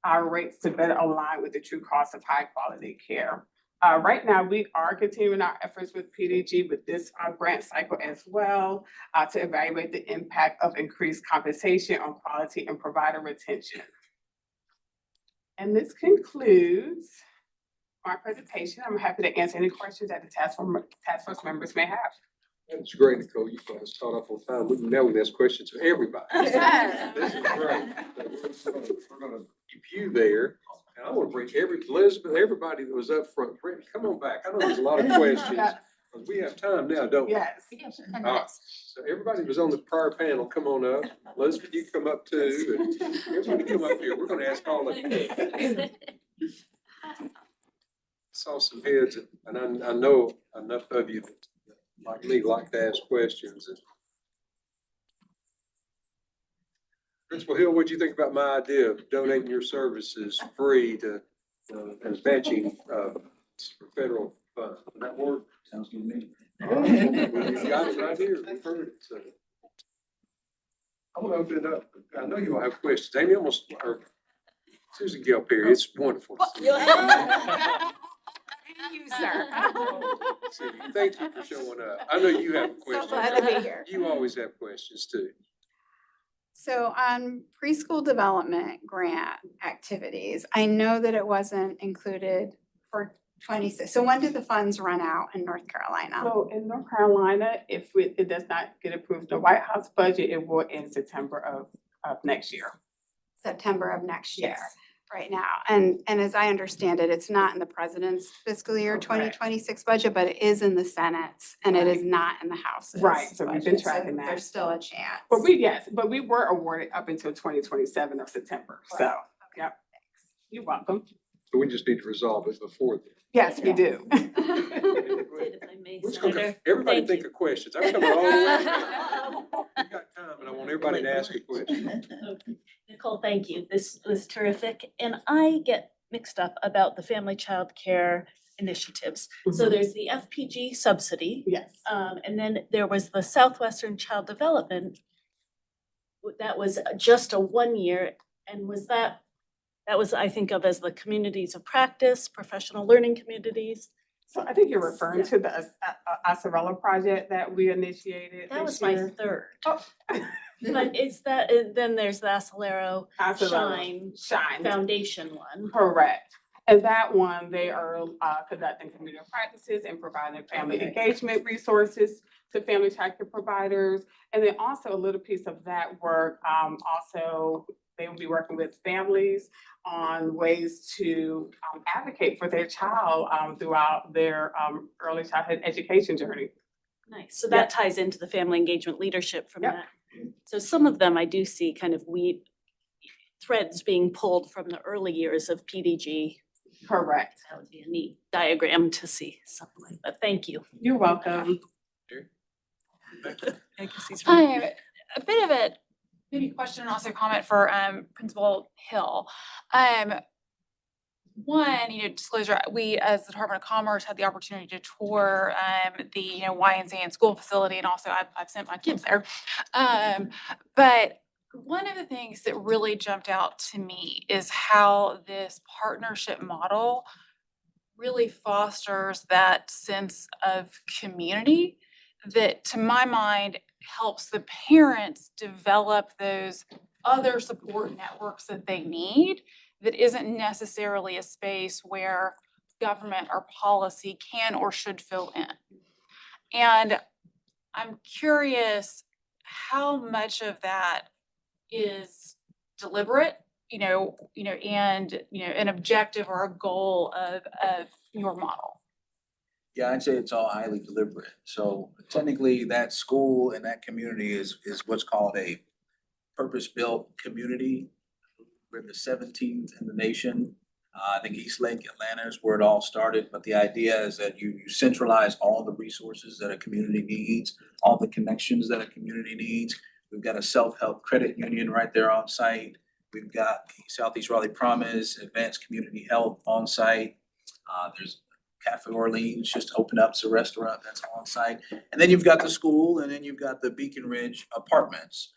our rates to better align with the true cost of high quality care. Right now, we are continuing our efforts with PDG with this grant cycle as well to evaluate the impact of increased compensation on quality and provider retention. And this concludes my presentation. I'm happy to answer any questions that the task force members may have. That's great, Nicole. You got us caught up on time. Now we can ask questions to everybody. This is great. We're gonna keep you there. And I want to bring Elizabeth, everybody that was up front, come on back. I know there's a lot of questions. But we have time now, don't we? Yes. All right. So everybody who was on the prior panel, come on up. Elizabeth, you come up too. And everybody come up here. We're gonna ask all of you. Saw some heads and I know enough of you that like me like to ask questions. Principal Hill, what'd you think about my idea of donating your services free to, as matching, for federal funds? Would that work? Sounds good to me. You got it right here. We've heard it, so. I want to open it up. I know you all have questions. Amy, almost, or Susan Gilpere, it's wonderful. to see you. You, sir. Thank you for showing up. I know you have questions. So glad to be here. You always have questions too. So on preschool development grant activities, I know that it wasn't included for 26. So when do the funds run out in North Carolina? So in North Carolina, if it does not get approved, the White House budget, it will end September of next year. September of next year, Yes. right now. And as I understand it, it's not in the president's fiscal year Correct. 2026 budget, but it is in the Senate's and it is not in the House's. Right, so we've been budget. So tracking that. There's still a chance. But we were awarded up until 2027 of September, so, yep. You're welcome. So we just need to resolve it before then. Yes, we do. Let's go, everybody think of questions. I'm coming all the way. We got time, and I want everybody to ask a question. Nicole, thank you. This was terrific. And I get mixed up about the family child care initiatives. So Mhm. there's the FPG subsidy. Yes. And then there was the Southwestern Child Development. That was just a 1 year. And that was, I think of as the communities of practice, professional learning communities. So I think you're referring to the Osarella project that we initiated That this was my year. third. Oh. But it's that, and then there's the Acelero Acelero Shine Foundation one. Correct. And that one, they are conducting community practices and providing family engagement resources to family child care providers. And then also a little piece of that work, also, they will be working with families on ways to advocate for their child throughout their early childhood education journey. Nice. So that ties into the family engagement leadership from Yep. that. So some of them I do see kind of threads being pulled from the early years of PDG. Correct. That would be a neat diagram to see something like that. Thank you. You're welcome. I guess he's right. A bit of a maybe question and also comment for Principal Hill. One, disclosure, we as the Department of Commerce had the opportunity to tour the YMCA school facility, and also I've sent my kids there. But one of the things that really jumped out to me is how this partnership model really fosters that sense of community that, to my mind, helps the parents develop those other support networks that they need that isn't necessarily a space where government or policy can or should fill in. And I'm curious how much of that is deliberate, and an objective or a goal of your model. Yeah, I'd say it's all highly deliberate. So technically, that school and that community is what's called a purpose-built community. We're the 17th in the nation. I think Eastlake, Atlanta is where it all started, but the idea is that you centralize all the resources that a community needs, all the connections that a community needs. We've got a self-help credit union right there on site. We've got the Southeast Raleigh Promise, Advanced Community Health on site. There's Cafe Orleans just opened up, it's a restaurant that's on site. And then you've got the school, and then you've got the Beacon Ridge Apartments,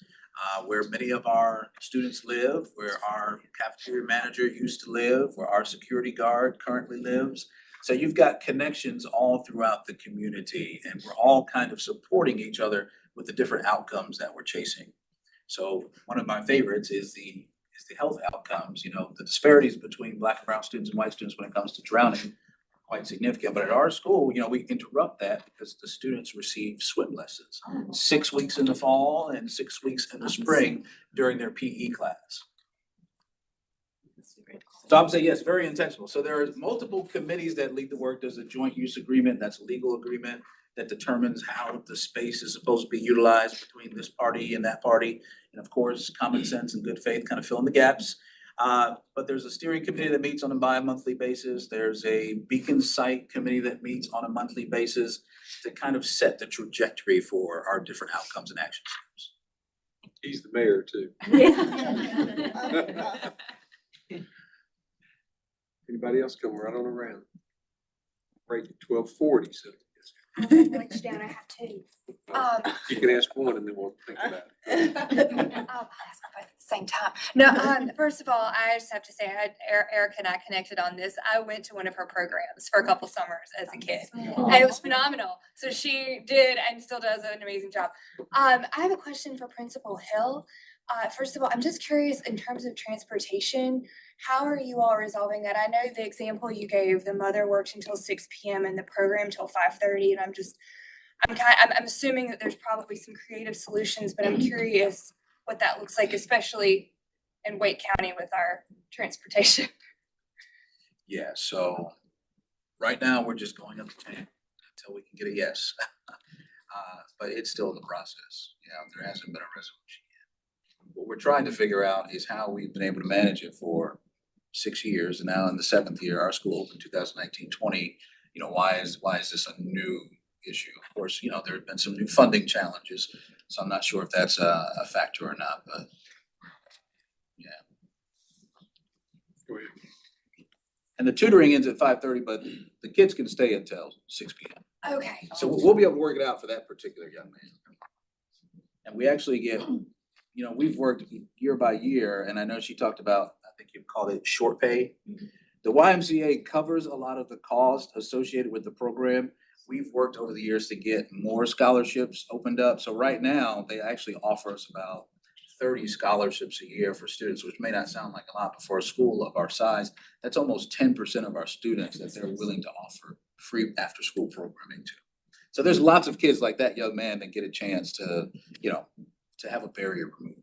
where many of our students live, where our cafeteria manager used to live, where our security guard currently lives. So you've got connections all throughout the community, and we're all kind of supporting each other with the different outcomes that we're chasing. So one of my favorites is the health outcomes. The disparities between Black and brown students and white students when it comes to drowning are quite significant. But at our school, we interrupt that because the students receive swim lessons 6 weeks in the fall and 6 weeks in the spring during their PE class. So I would say, yes, very intentional. So there are multiple committees that lead the work. There's a joint use agreement, that's a legal agreement that determines how the space is supposed to be utilized between this party and that party. And of course, common sense and good faith kind of fill in the gaps. But there's a steering committee that meets on a bi-monthly basis. There's a Beacon Site committee that meets on a monthly basis to kind of set the trajectory for our different outcomes and action steps. He's the mayor too. Anybody else come right on around? Break at 12:40, so. Lunch down, I have two. You can ask one and then we'll think about it. I'll ask them both at the same time. No, first of all, I just have to say, Erica and I connected on this. I went to one of her programs for a couple summers as a kid, and it was phenomenal. So she did and still does an amazing job. I have a question for Principal Hill. First of all, I'm just curious in terms of transportation, how are you all resolving that? I know the example you gave, the mother works until 6 p.m. and the program till 5:30, and I'm assuming that there's probably some creative solutions, but I'm curious what that looks like, especially in Wake County with our transportation. Yeah, so right now, we're just going up the chain until we can get a yes. But it's still in the process. There hasn't been a resolution yet. What we're trying to figure out is how we've been able to manage it for 6 years, and now in the 7th year, our school opened 2019-20. Why is this a new issue? Of course, there have been some new funding challenges, so I'm not sure if that's a factor or not, but yeah. Go ahead. And the tutoring ends at 5:30, but the kids can stay until 6 p.m. Okay. So we'll be able to work it out for that particular young man. And we actually get, we've worked year by year, and I know she talked about, I think you called it short pay. The YMCA covers a lot of the cost associated with the program. We've worked over the years to get more scholarships opened up. So right now, they actually offer us about 30 scholarships a year for students, which may not sound like a lot, but for a school of our size, that's almost 10% of our students that they're willing to offer free after-school programming to. So there's lots of kids like that young man that get a chance to, to have a barrier removed.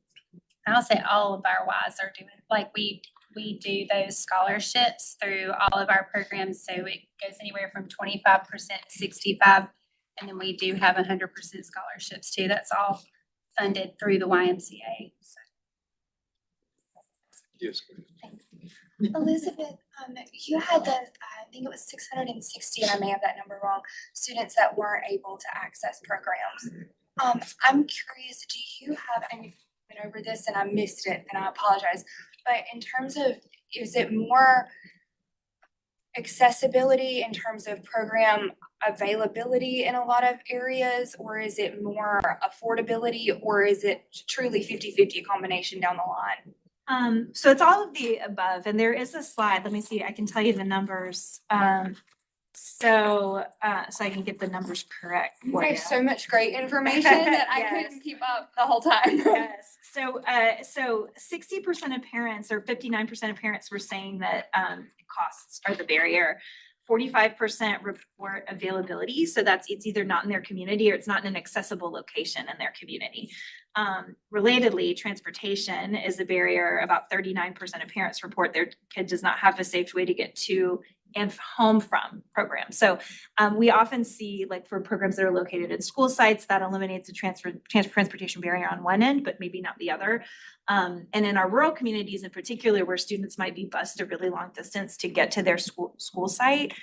I'll say all of our Ys are doing, like we do those scholarships through all of our programs. So it goes anywhere from 25% to 65%. And then we do have 100% scholarships too. That's all funded through the YMCA. So. Yes. Elizabeth, you had I think it was 660, and I may have that number wrong, students that weren't able to access programs. I'm curious, do you have, and you went over this and I missed it, and I apologize, but in terms of, is it more accessibility in terms of program availability in a lot of areas, or is it more affordability, or is it truly 50-50 combination down the line? So it's all of the above, and there is a slide. Let me see, I can tell you the numbers. So I can get the numbers correct You for you. have so much great information that I Yes. couldn't keep up the whole time. Yes, so 60% of parents or 59% of parents were saying that costs are the barrier. 45% report availability, so it's either not in their community or it's not in an accessible location in their community. Relatedly, transportation is a barrier. About 39% of parents report their kid does not have a safe way to get to and home from programs. So we often see, like, for programs that are located in school sites, that eliminates the transportation barrier on one end, but maybe not the other. And in our rural communities in particular, where students might be bused a really long distance to get to their school site,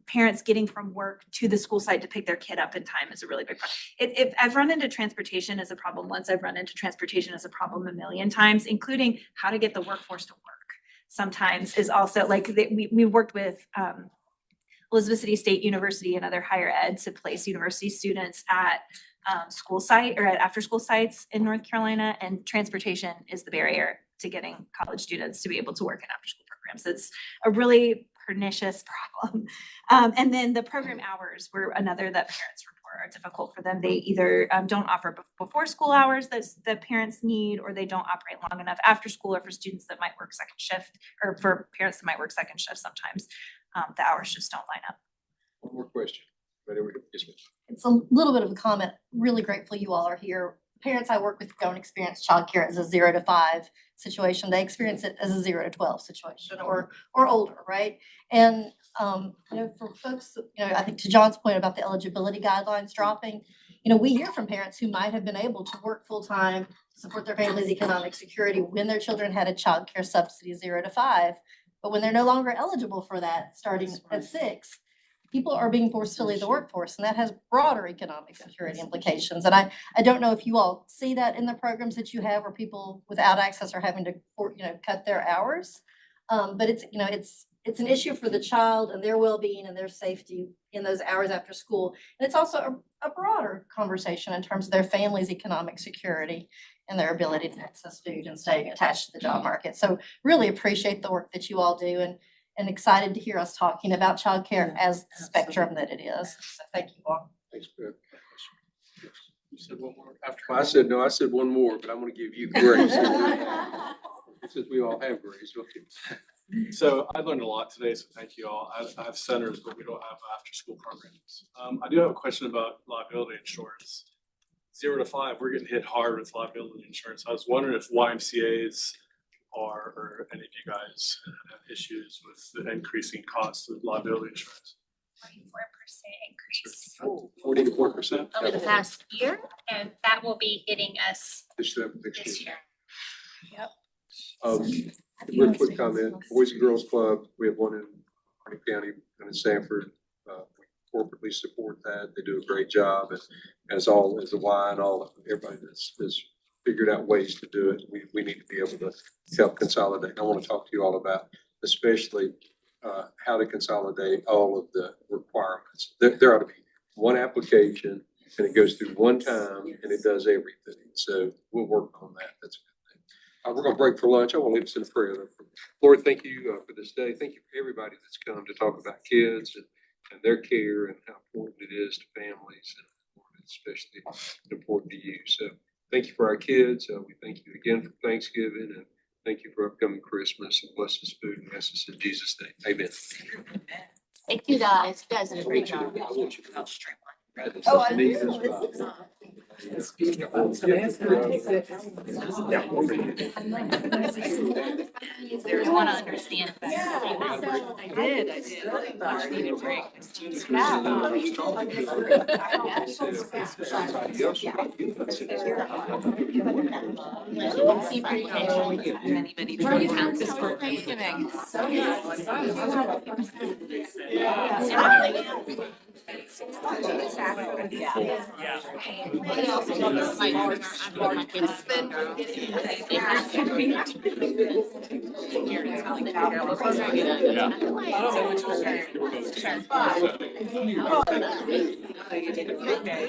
parents getting from work to the school site to pick their kid up in time is a really big problem. If I've run into transportation as a problem once, I've run into transportation as a problem a million times, including how to get the workforce to work. Sometimes is also like we worked with Elizabeth City State University and other higher ed to place university students at school site or at after school sites in North Carolina, and transportation is the barrier to getting college students to be able to work in after school programs. It's a really pernicious problem. And then the program hours were another that parents report are difficult for them. They either don't offer before school hours that parents need, or they don't operate long enough after school, or for students that might work second shift, or for parents that might work second shift sometimes. The hours just don't line up. One more question. Right over here. Yes, ma'am. It's a little bit of a comment. Really grateful you all are here. Parents I work with don't experience childcare as a 0 to 5 situation. They experience it as a 0 to 12 situation, or older, right? And for folks, I think to John's point about the eligibility guidelines dropping, we hear from parents who might have been able to work full time, support their family's economic security when their children had a childcare subsidy 0 to 5, but when they're no longer eligible for that, starting at 6. People are being forced to leave the workforce, and that has broader economic security implications. And I don't know if you all see that in the programs that you have, where people without access are having to, cut their hours. But it's an issue for the child and their well-being and their safety in those hours after school. And it's also a broader conversation in terms of their family's economic security and their ability to access food and staying attached to the job market. So really appreciate the work that you all do, and excited to hear us talking about childcare as the spectrum that it is. So thank you all. Thanks, Beth. You said one more after. I said one more, but I'm gonna give you grace. Since we all have grades, okay. So I learned a lot today, so thank you all. I have centers, but we don't have after-school programs. I do have a question about liability insurance. 0 to 5, we're getting hit hard with liability insurance. I was wondering if YMCA's or any of you guys have issues with the increasing cost of liability insurance. 44% increase 44%? over the past year, and that will be hitting us This this year. year. Real quick comment, Boys and Girls Club, we have one in Hardin County and in Sanford. We corporately support that. They do a great job. And as the Y and everybody has figured out ways to do it, we need to be able to help consolidate. I want to talk to you all about especially how to consolidate all of the requirements. There ought to be one application and it goes through one time and it does everything. So we'll work on that. That's a good thing. We're gonna break for lunch. I want to leave us in a prayer. Lord, thank you for this day. Thank you for everybody that's come to talk about kids and their care and how important it is to families and especially important to you. So thank you for our kids. We thank you again for Thanksgiving and thank you for upcoming Christmas and bless this food and bless us in Jesus' name. Amen. Thank you guys. You guys did a great job. Oh, I do. There's one to understand. I did. I needed a break.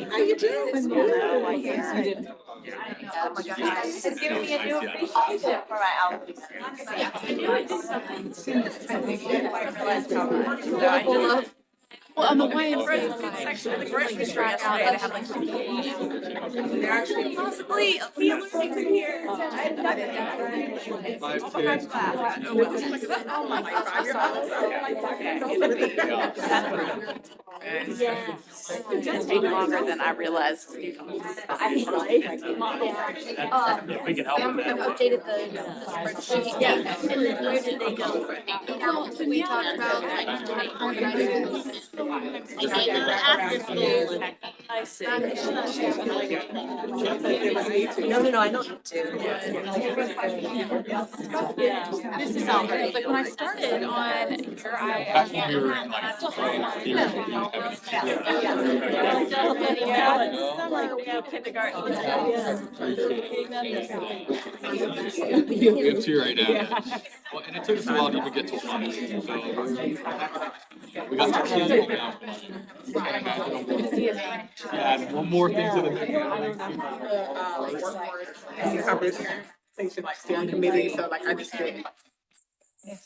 How you doing? Oh my gosh, this is giving me a new appreciation for my album. Well, on the way in section of the grocery store yesterday, they had like they're actually possibly a learning here. Oh my gosh. It does take longer than I realized. We can help. I've updated the spreadsheet. Yeah. And then where did they go? So we talked about I see. No, I know you do. This is how, like, when I started on here, Back when we were in like, it's here right now. Well, and it took us a while to even get to one. So we got to kids now. You can't imagine. Add one more thing to the mix. Compensation like steering committee, so like I just did. I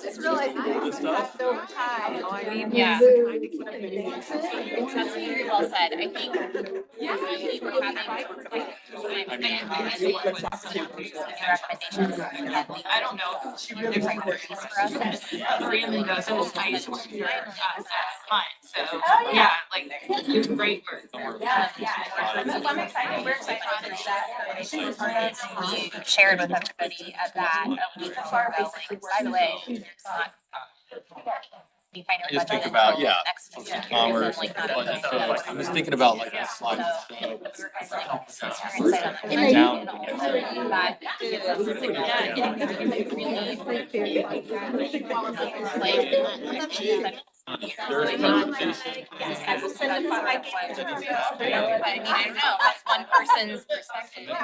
just realized that left over time. Yeah. That's very well said. I think we were having recommendations. I don't know. Their priorities for us. Randomly goes, oh, I used to work here last month, so, yeah, like, it's great work. I'm excited. We're excited about that. We shared with everybody at that a week before, like, by the way, there's not. We I just think about, yeah, Next commerce, like not budget, a- so I'm just thinking about like that slide. Down. There's conversation. I will send it by my I don't know, that's one person's perspective, but.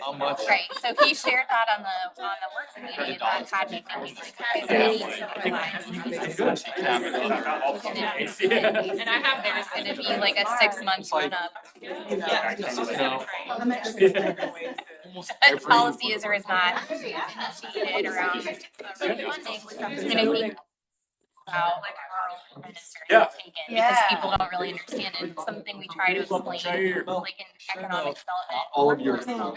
How much? Right, so he shared that on the work meeting, and that had me thinking like, and I have, there's gonna be like a 6 month run up. Policy is or is not initiated around funding, it's gonna be about like rural minister Yeah. has taken because people don't really understand it. It's something we try to explain like in economic development. All of your. So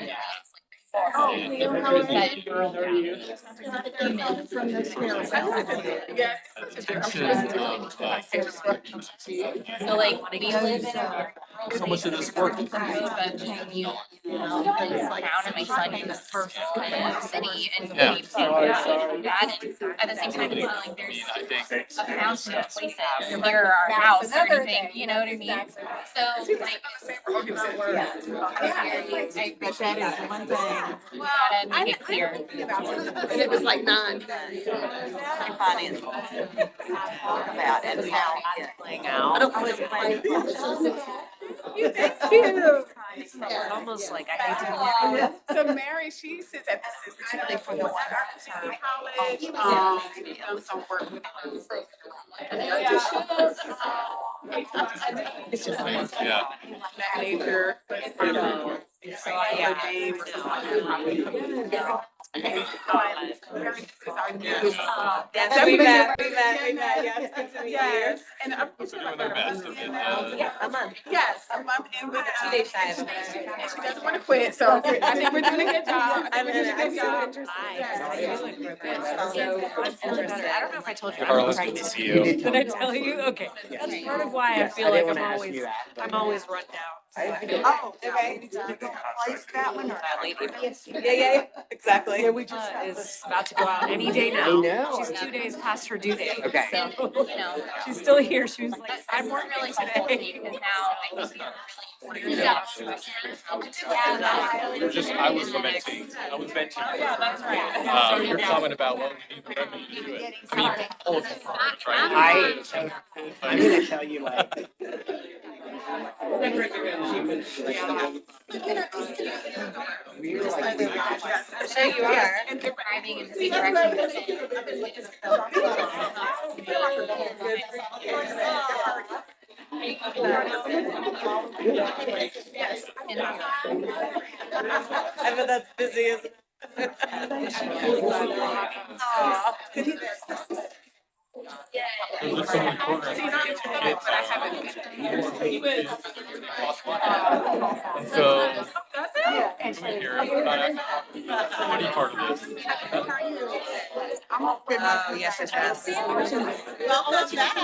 like we live in a So much of this work. but you know, town and my son is first in the city and Yeah. we do that and at the same time it's not like there's I think. a fountain of places near our house or anything, you know what I mean? So like. But that is one thing. Gotta make it clear. It was like 9. Finance. Talk about it, how it's playing out. I don't know if it's playing. Thank you. Almost like I hate to. So Mary, she sits at the Society for the College. Does some work with. It's just Yeah. major. So I have a name or something. Yes, we met, yes, good to meet you. And I'm yes, a month in with the 2 days. And she doesn't want to quit, so I think we're doing a good job. I think we're doing a good job. I don't know if I told you. Carlos, good to see you. Did I tell you? Okay. That's part of why I feel like I'm always run down. Oh, okay. Place that one or? That lady. Yeah, exactly. Yeah, we just is about to go out any day now. I know. She's 2 days past her due date. Okay. So, You know, she's still here. She was like, I'm more really today because now I think I was lamenting, your comment about what we need for revenue to do it. I mean, all of the farms, right? I'm gonna tell you like. so you are driving in the same direction. I bet that's busy, isn't it? There's so many programs. And so, we hear about it. What are you part of this? Oh, yes, it has. Welcome back.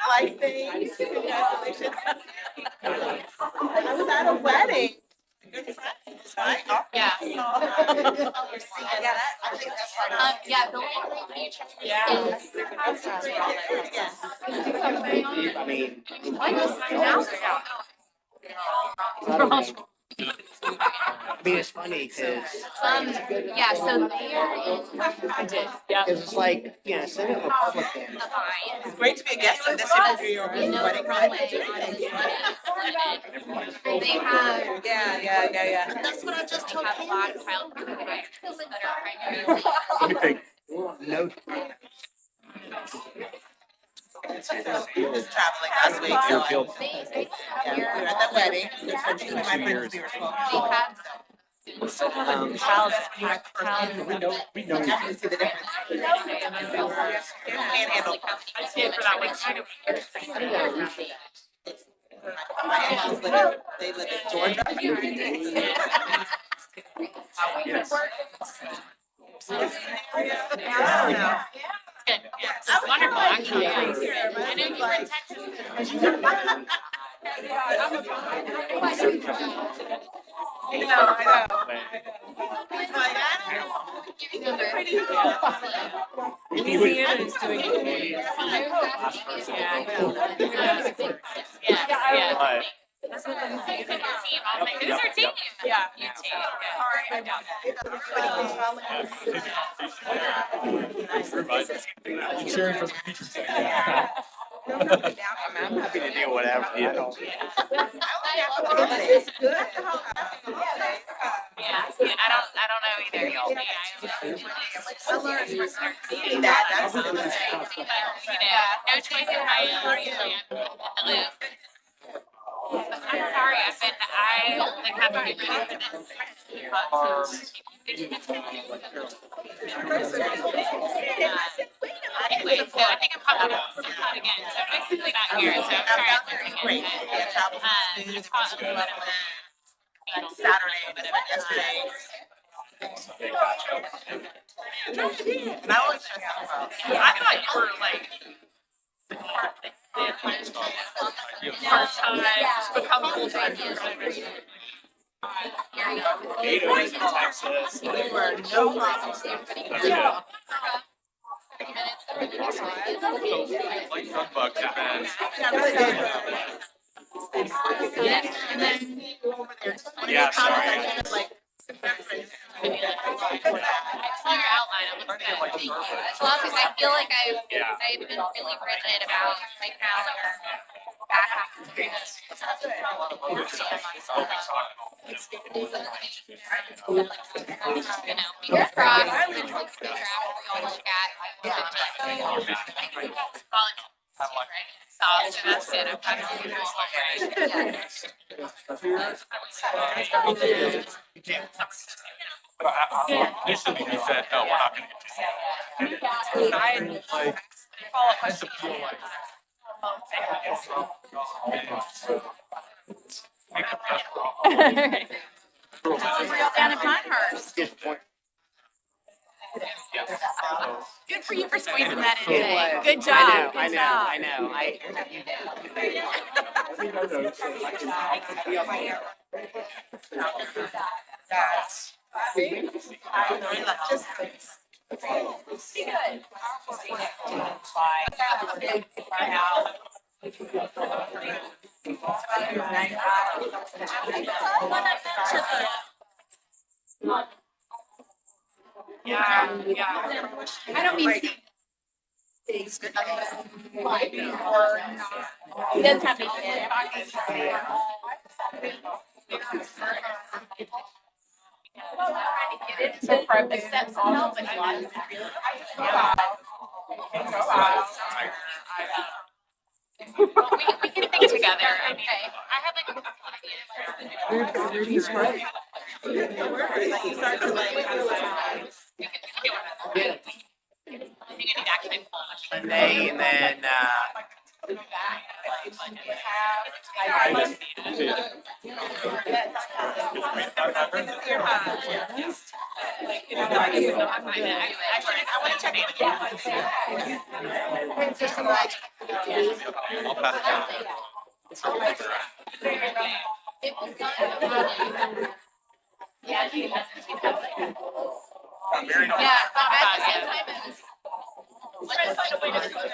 Like things. Congratulations. I was at a wedding. Yeah. Yeah, building future. I mean. I mean, it's funny because. Yeah, so there is. I did. Yeah. Because it's like, you know, Senate Republican. It's great to be a guest on this interview. We know Wedding from like they have. Yeah. That's what I just told you. Have a lot of child providers that are primarily. Let me think. No. Traveling last week, so we were at the wedding. So she and my friends, we were smoking. We still have a child. We know. You can see the difference. Panhandle. I stayed for that one too. My in-laws they live in Georgia. I don't know. Good. It's wonderful, actually. I know you were in Texas. I know. It's like, Louisiana is doing it. Yeah. That's what I'm saying. Your team. I was like, who's your team? Yeah. You team. All right. Sharing from the teachers. I'm happy to do whatever. I don't. Yeah, I don't know either, y'all. I learned from seeing that. That's the thing. No choice in my own loop. I'm sorry, I like haven't been ready for this. Anyway, so I think I'm probably not again, so I'm basically not here, so I'm sorry. Great. Yeah, travel smooth. It was a lot of Saturday, but yesterday. And I was just, I thought you were like. Part-time, just become full-time. Gatorade, Texas. They were no problem. Yeah. Like Sunbucks have been. Yeah, sorry. I saw your outline, it looks good. Thank you. As long as I feel like I've Yeah. been really rigid about my calendar back after this. You know, fingers crossed, it's like the draft we all look at. Sauce, and that's it, I'm kind of Initially, we said, no, we're not gonna get to that. Like, just to feel like. Real down in Pinehurst. Good for you for squeezing that in today. Good job. Good job. I know. Yeah, yeah. I don't mean. He doesn't have any kids. So for the steps on help and a lot of we can think together, I mean, I have like a couple ideas. He's great. I think I need action. Monday and then, I want to check in with you. I'll pass it down. It was done. Yeah, Yeah, not but bad. at the same time, it was. Let's try to find a way to do it.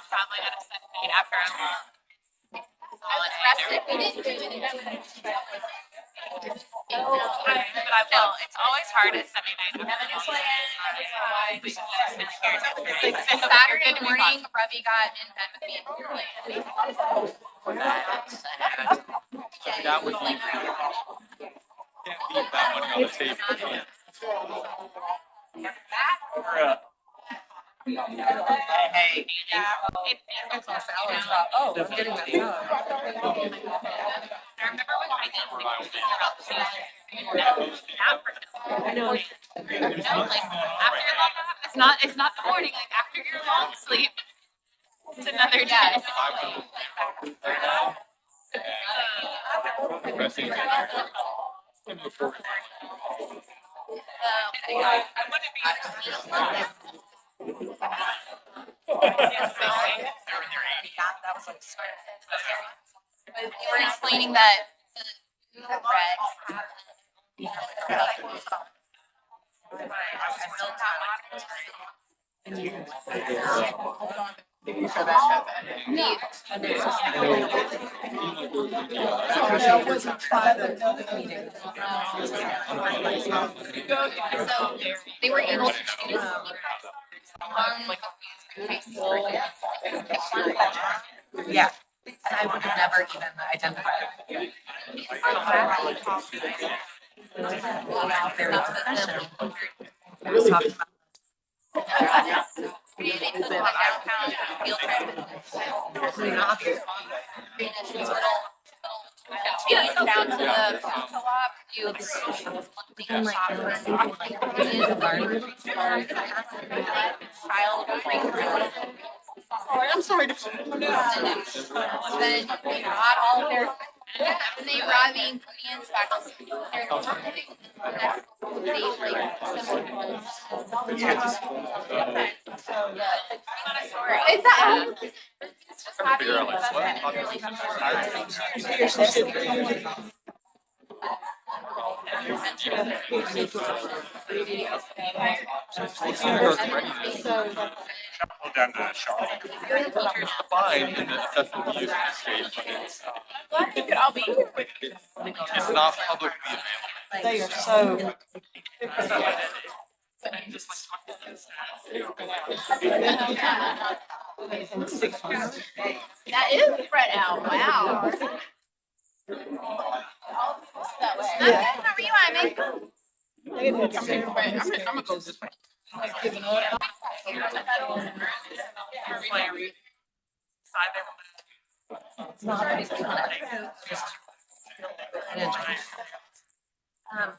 Probably at a set date after I'm. I was rested. We didn't do anything. But I will, it's always hard at Sunday night. Saturday morning, Ravi got in bed with me and That would be. Can't leave that money on the table. hey. Oh, I'm getting that. I remember when I did about I know. No, like after your long, it's not the morning, like after your long sleep. It's another day. you were explaining that the regs. So they were able to choose Yeah, I would have never even identified. Really talking about. creating some like downtown field trip. Down to the co-op, you have I'm sorry to. then they got all of their, and they driving Koreans back to school. It's just having investment in relationships. Down to Charlotte. Fine in the assessment we use in the state, but it's, Glad you could all be here. it's not publicly available. They are so. That is spread out, wow. Yeah. How are you, Amy? I'm gonna go this way. Like giving up.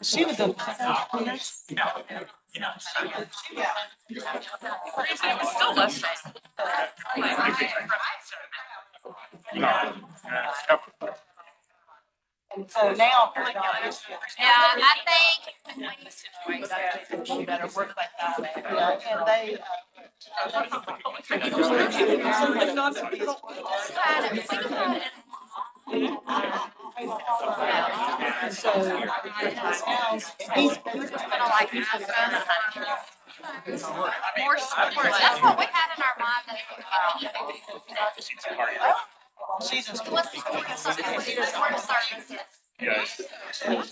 She was a. It was still less stressful. And so now. Yeah, I think. She better work like that. Yeah, and they. So he's Kind of like more support. That's what we had in our mind. she's in school. What's the support services? Yes. Well.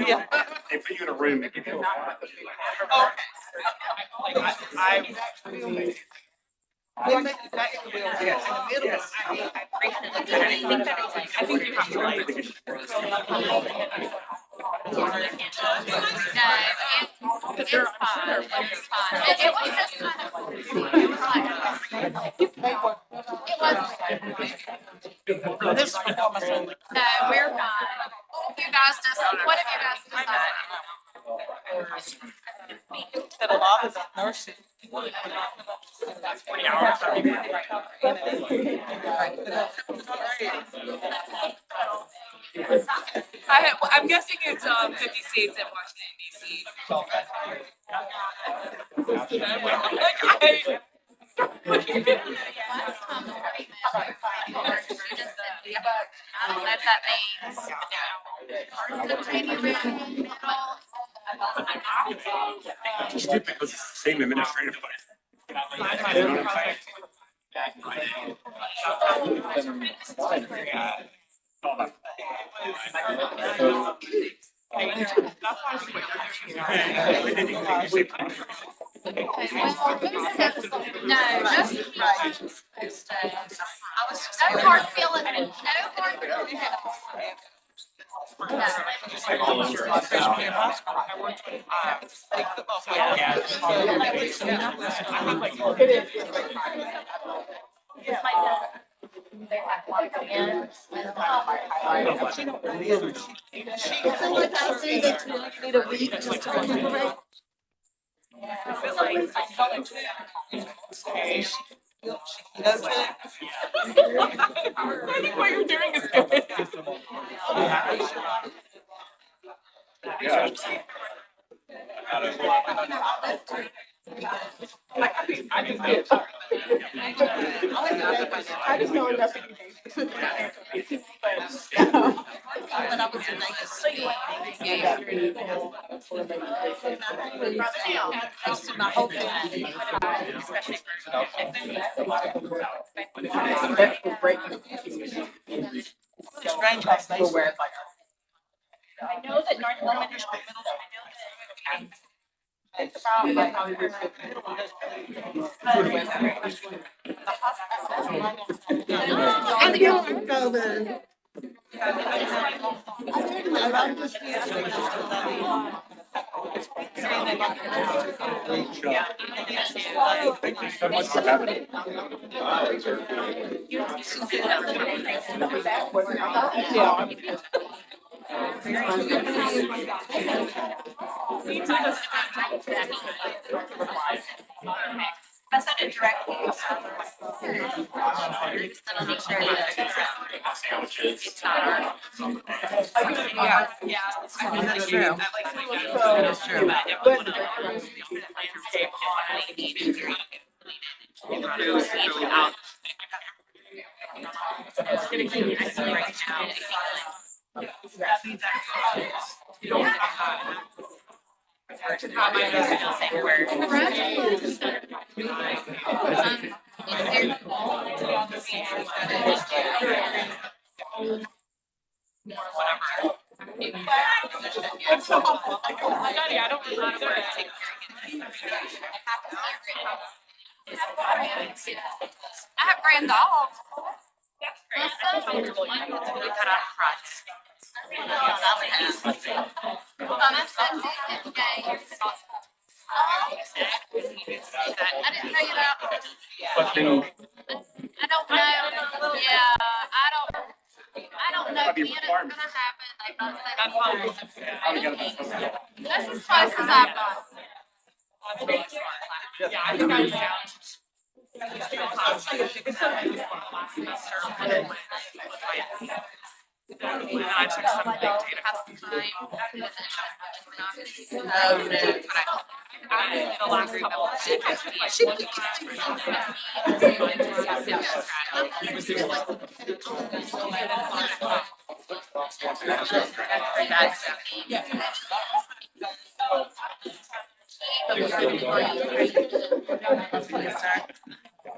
Yeah. They put you in a room. and you can- I think you have to like. It's fine. It's fine. It was just kind of. It was like. It was. This performance only. No, we're fine. You guys just, what have you guys decided? That a lot of the nurses. I'm guessing it's 50 states and Washington DC. I don't know if that means. Stupid because it's the same administrative place. You know what I'm No, no hard feeling, no hard feeling. I think what you're doing is good. I just know enough to Strange how they wear it like. I know that North Elementary School, middle school, It's probably like how you're. you for coming. I'm just. Thank you so much for having me. I sent it directly. That'll make sure it's not our. Yeah. I mean, that's true. That's true, but I didn't want to landscape on the need to out. It's gonna keep me right now. You don't have I don't I have grand dogs. That's great. We cut out front. I didn't tell you that. What thing? I don't know. Yeah, I don't know. It's gonna happen. Like, that's as close as I've got. Yeah, I think I'm down. I took some big data. Oh, no. The last couple of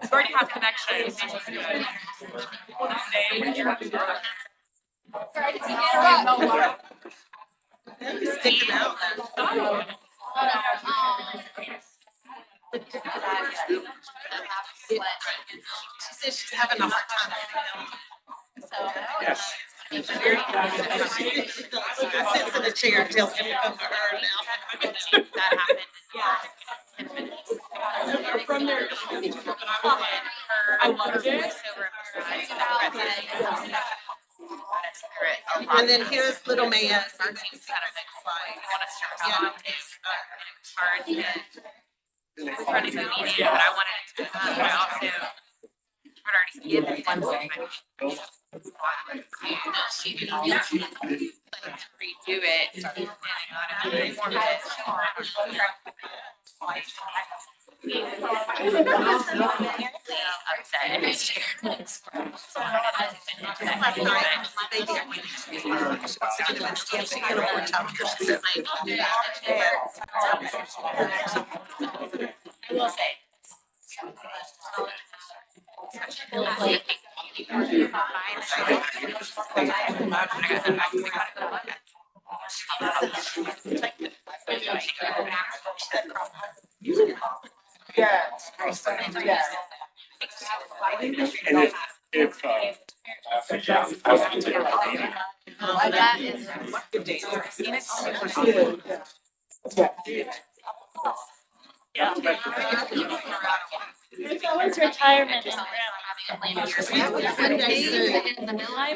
we already have connections. Sorry to interrupt. Sticking out. She says she's having a hard time. So. Yes. I sit in the chair and tell him to come to her now. That happened. Yeah. From there. I love it. And then here's little man. Our team's kind of like, I want to start on is hard to run a media, but I wanted to, but I also would already give one thing. She didn't need to redo it. I will say. That is. Yeah. It's always retirement in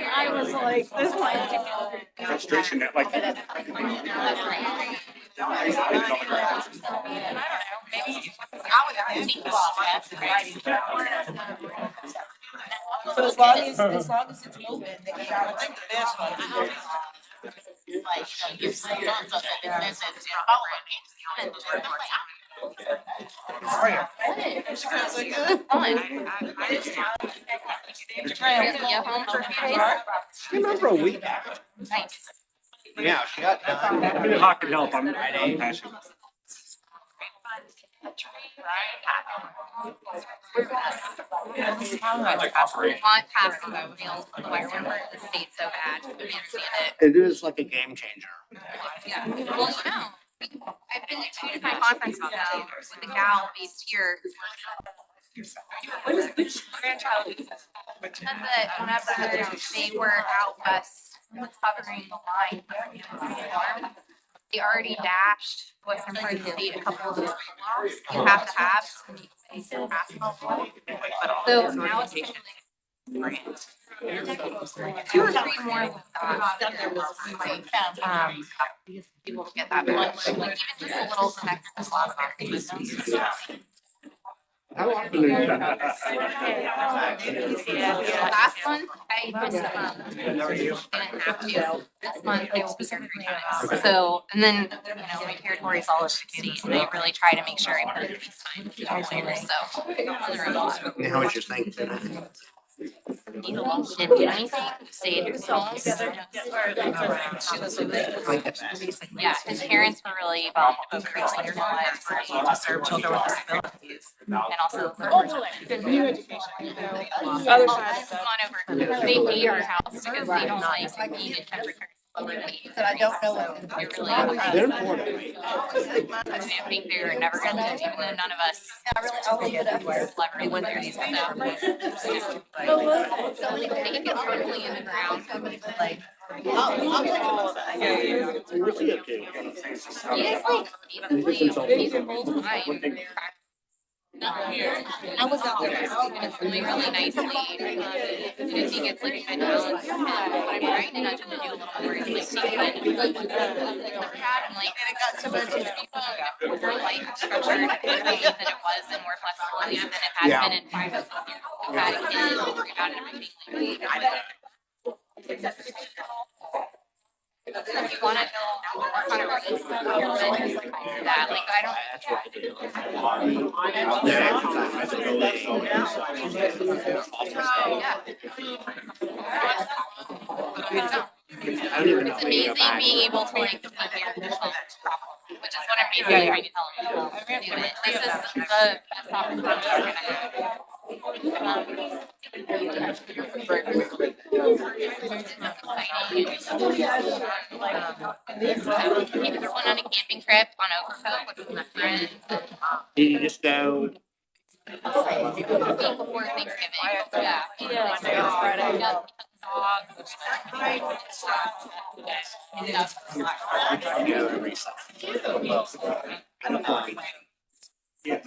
I was like, this might. Frustration that like. So as long as it's moving, they can, I think the best one. Like, your son's up at business and Remember a week after. Nice. Yeah, she got done. If I could help, I'm passionate. Want testimonials, otherwise we're hurt the state so bad, we can't stand it. It is like a game changer. Yeah, well, I've been to 2 different conferences now with the gal based here. Which grandchild is this? that whenever they were out west covering the line, they already dashed Western part of the state a couple of those blocks you have to have to make space for basketball. So now it's taking two or three more with that. People get that much, like even just a little connected How often are you? Last month, I missed a month. Didn't have to. This month, I will be here 3 times. So, and then, my territory's all over the city, and I really try to make sure I put in these times to all players, so. On the road a lot. And how much you're thinking? Didn't get anything, stayed at home. Yeah, his parents were really involved with increasing their lives to serve children with disabilities. And also. New education. Other side of that. They hate our house because they don't like being in temporary. That I don't know what. They're really. They're important. I think they're never gonna do, even though none of us. I'll look it up. Clever went through these with them. So they can get firmly in the ground, like. It's really okay. He is like, he's a whole time. I was out there, and it's doing really nicely. And I think it's like a good balance. But I'm trying to nudge him to do a little more. It's like taking like what never had, and like it got so much more like structured than it was, and more flexibility than it has been in 5 years. We've had a kid, we've had everything like if you wanna go on a race, that, like, I don't. It's amazing being able to like defend your conditional problem, which is what I'm basically trying to tell them to do it. This is the best opportunity we're gonna have. He was going on a camping trip on Okotoks with my friends. Did you just go? Before Thanksgiving, yeah. Friday. Yeah,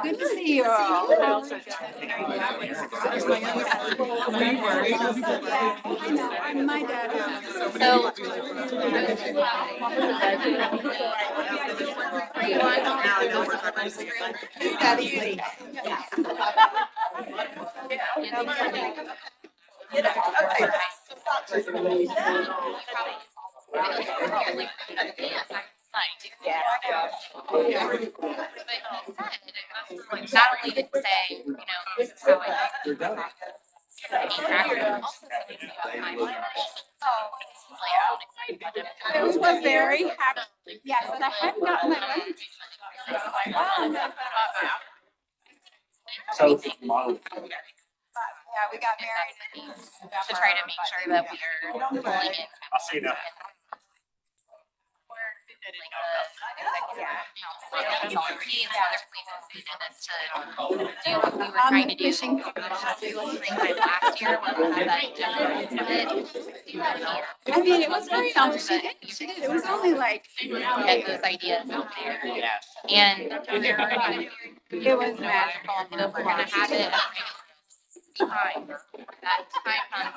good to see you all. I'm my dad. So. Not only did he say, this is how I do it. I was very happy. Yes, and I hadn't gotten my wedding. So model. Yeah, we got married to try to make sure that we are pulling in. I'll see you now. What we were trying to do last year when we had that. I mean, it was very helpful. It was only like. Get those ideas out there. Yeah. And it was magical. And we're gonna have it time. That time comes.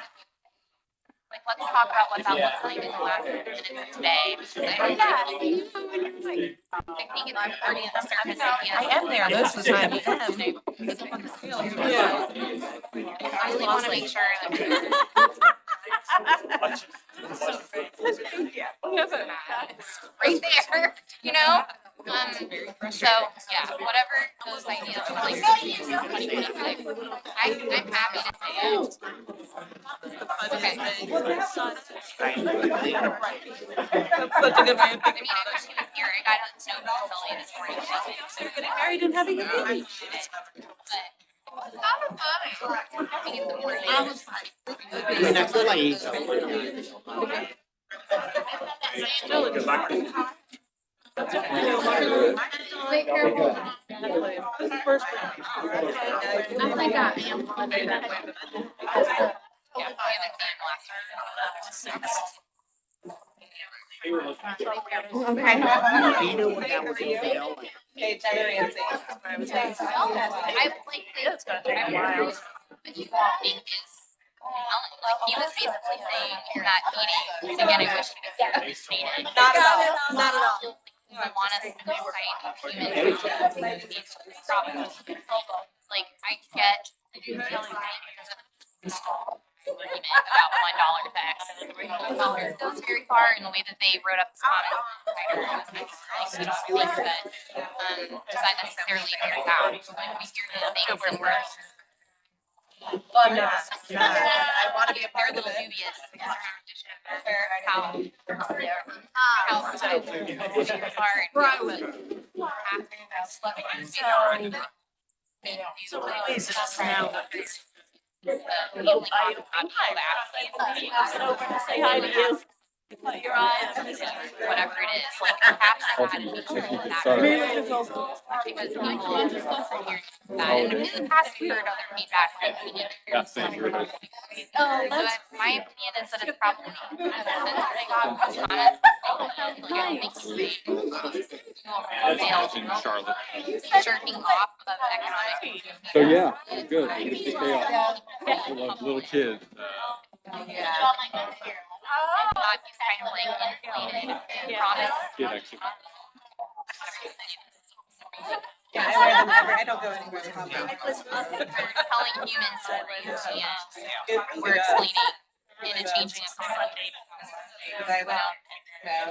Like, let's talk about what that looks like in the last minutes of today. Because I think it's already in the surface idea. I am there most of the time. I really want to make sure that. Right there, so, yeah, whatever those ideas are like, I'm happy to say it. Okay. Such a good way of I mean, I wish he was here. I got to know Philly this morning. So you're getting married and having a baby. But it's kind of funny. I think it's important. Good luck. Take care. first. Oh my God, I am wondering that. Yeah, we haven't seen him last year. Do you know what that was about? Hey, Jenna Ramsey. I was like, but you think is, like, he was basically saying in that meeting, again, I wish we could have stated. Not at all, not at all. I want us to fight human problems. Like, I get about $1 tax. It goes very far in the way that they wrote up this comment. It's really good. Does that necessarily hear out? Like, we hear the things and we're. Well, I'm not. I want to be a part of it. They're a little dubious. How So many ways it's now. Say hi to you. Your eyes. Whatever it is, like perhaps I had to be that. Because people are hearing that. And in the past, we heard other feedback from community. So my opinion is that it's probably since they got comments, like I don't think In Charlotte. jerking off of economic. So yeah, good. It's chaos. Little kids. Not these kind of like inflated promise. Kid actually. Yeah, I don't go anywhere without them. Telling humans stories and we're explaining in a changing economy. Because I went out,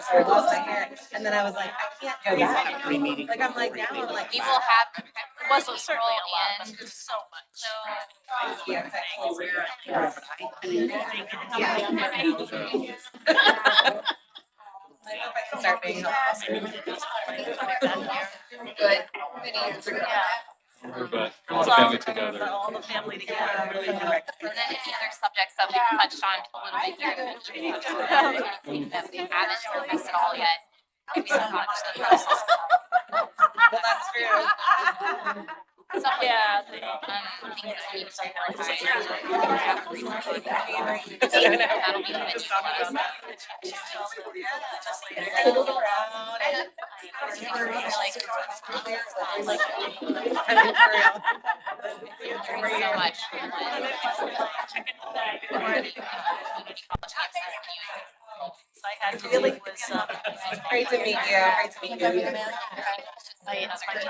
so I lost my hair, and then I was like, I can't go back. Like, I'm like, now I'm like. We will have, It wasn't certainly a lot, but there's so much. So. Yeah, I hope I can start being helpful. Good. But all the family together. All the family together. And then any other subjects that we've touched on a little bit here that we haven't surfaced at all yet. Maybe some touch the personal. Well, that's true. Some Yeah. things that we need to prioritize. That'll be the So much. I had to really was Great to meet you. Great to meet you. it's my time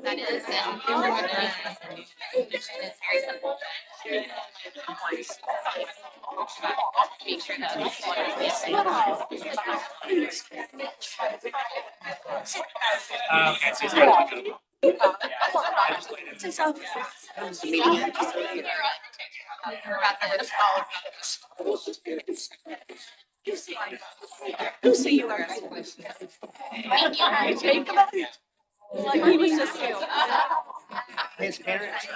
That is, and it's very simple. Make sure that Lucy, you are. Like he was just. His parents.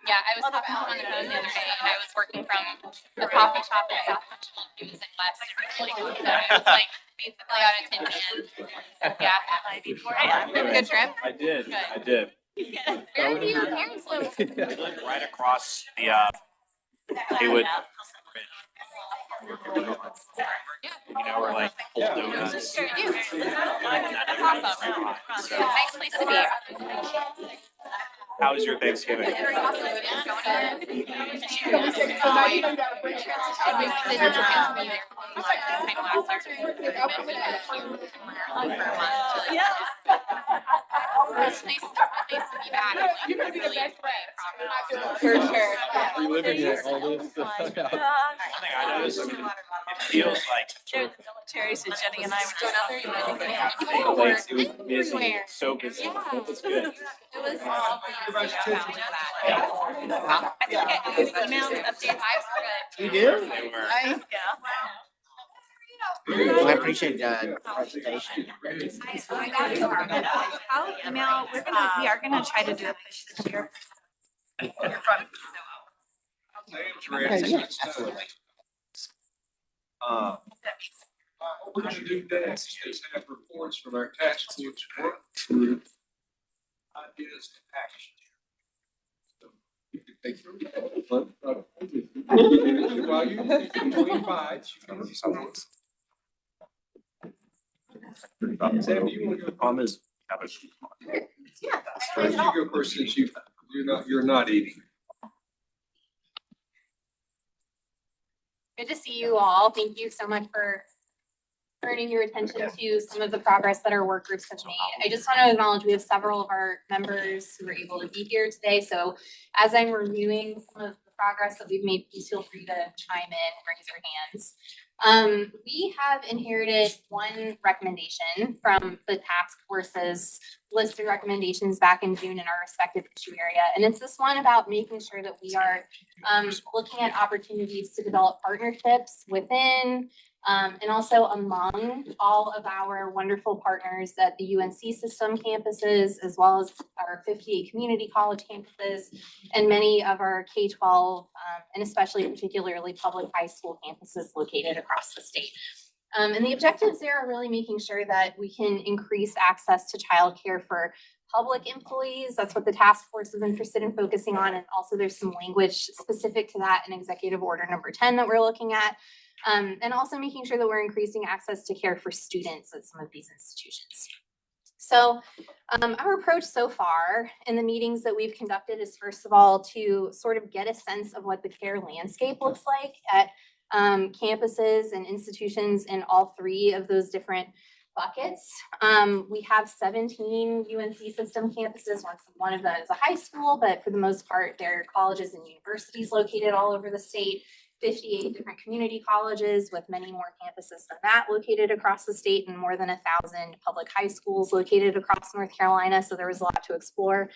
Yeah, I was talking to him on the phone the other day, and I was working from the coffee shop in South Mitchell. He was in West. I was like, basically out of Tin Man. Yeah. Good trip? I did, Good. I did. Where do your parents live? Right across the, they would, you know, we're like old donuts. We do. That's awesome. Nice place to be. How was your Thanksgiving? Very awesome. Yeah, it's nice to be back. You're gonna be the best friend. For sure. Reliving it, all this. One thing I noticed, I mean, it feels like. Terry said Jenny and I were Going out there, It was busy, so busy. Yeah. It's good. It was lovely. I feel like I got those emails, updates, vibes were good. You do? They were. Well, I appreciate the presentation. I'll email, we are gonna try to do a push this year. Okay, yeah, absolutely. What we're gonna do next is have reports from our task force work group, ideas and action. So you can take your. While you between bites, you can. Sam, do you wanna go? Problem is, Yeah. Why don't you go first since you're not eating? Good to see you all. Thank you so much for turning your attention to some of the progress that our work groups have made. I just want to acknowledge we have several of our members who are able to be here today. So as I'm reviewing some of the progress that we've made, please feel free to chime in, raise your hands. We have inherited one recommendation from the task force's list of recommendations back in June in our respective issue area. And it's this one about making sure that we are looking at opportunities to develop partnerships within and also among all of our wonderful partners at the UNC system campuses, as well as our 58 community college campuses and many of our K-12 and especially particularly public high school campuses located across the state. And the objectives there are really making sure that we can increase access to childcare for public employees. That's what the task force is interested in focusing on. And also there's some language specific to that in Executive Order number 10 that we're looking at. And also making sure that we're increasing access to care for students at some of these institutions. So our approach so far in the meetings that we've conducted is first of all to sort of get a sense of what the care landscape looks like at campuses and institutions in all three of those different buckets. We have 17 UNC system campuses. One of them is a high school, but for the most part, there are colleges and universities located all over the state. 58 different community colleges with many more campuses than that located across the state and more than 1,000 public high schools located across North Carolina. So there was a lot to explore.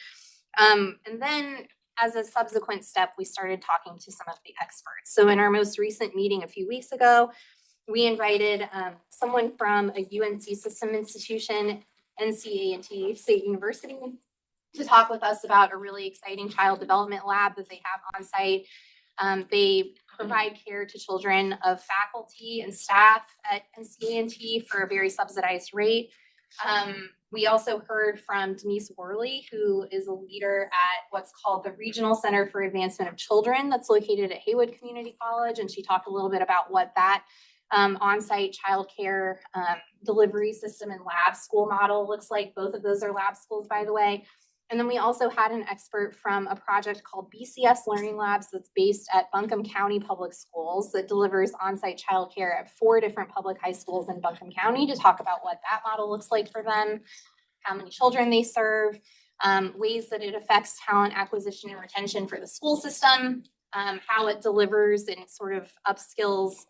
And then as a subsequent step, we started talking to some of the experts. So in our most recent meeting a few weeks ago, we invited someone from a UNC system institution, NCA&T State University, to talk with us about a really exciting child development lab that they have on site. They provide care to children of faculty and staff at NCA&T for a very subsidized rate. We also heard from Denise Worley, who is a leader at what's called the Regional Center for Advancement of Children that's located at Haywood Community College. And she talked a little bit about what that on-site childcare delivery system and lab school model looks like. Both of those are lab schools, by the way. And then we also had an expert from a project called BCS Learning Labs that's based at Buncombe County Public Schools that delivers on-site childcare at 4 different public high schools in Buncombe County to talk about what that model looks like for them, how many children they serve, ways that it affects talent acquisition and retention for the school system, how it delivers and sort of upskills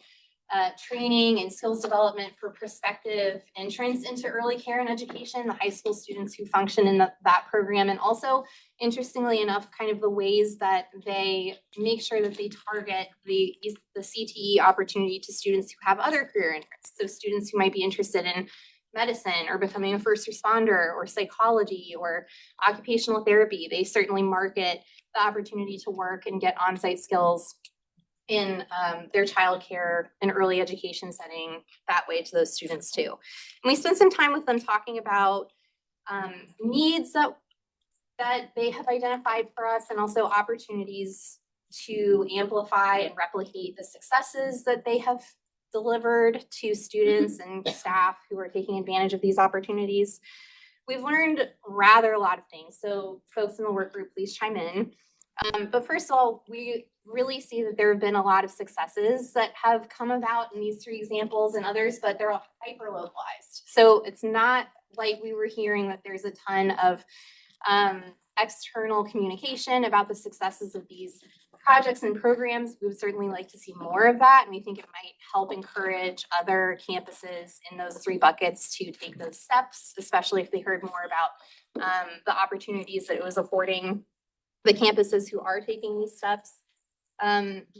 training and skills development for prospective entrants into early care and education, the high school students who function in that program, and also, interestingly enough, kind of the ways that they make sure that they target the CTE opportunity to students who have other career interests. So students who might be interested in medicine or becoming a first responder or psychology or occupational therapy. They certainly market the opportunity to work and get on-site skills in their childcare and early education setting that way to those students too. And we spent some time with them talking about needs that they have identified for us and also opportunities to amplify and replicate the successes that they have delivered to students and staff who are taking advantage of these opportunities. We've learned rather a lot of things. So folks in the work group, please chime in. But first of all, we really see that there have been a lot of successes that have come about in these 3 examples and others, but they're all hyper localized. So it's not like we were hearing that there's a ton of external communication about the successes of these projects and programs. We would certainly like to see more of that. And we think it might help encourage other campuses in those 3 buckets to take those steps, especially if they heard more about the opportunities that it was affording the campuses who are taking these steps.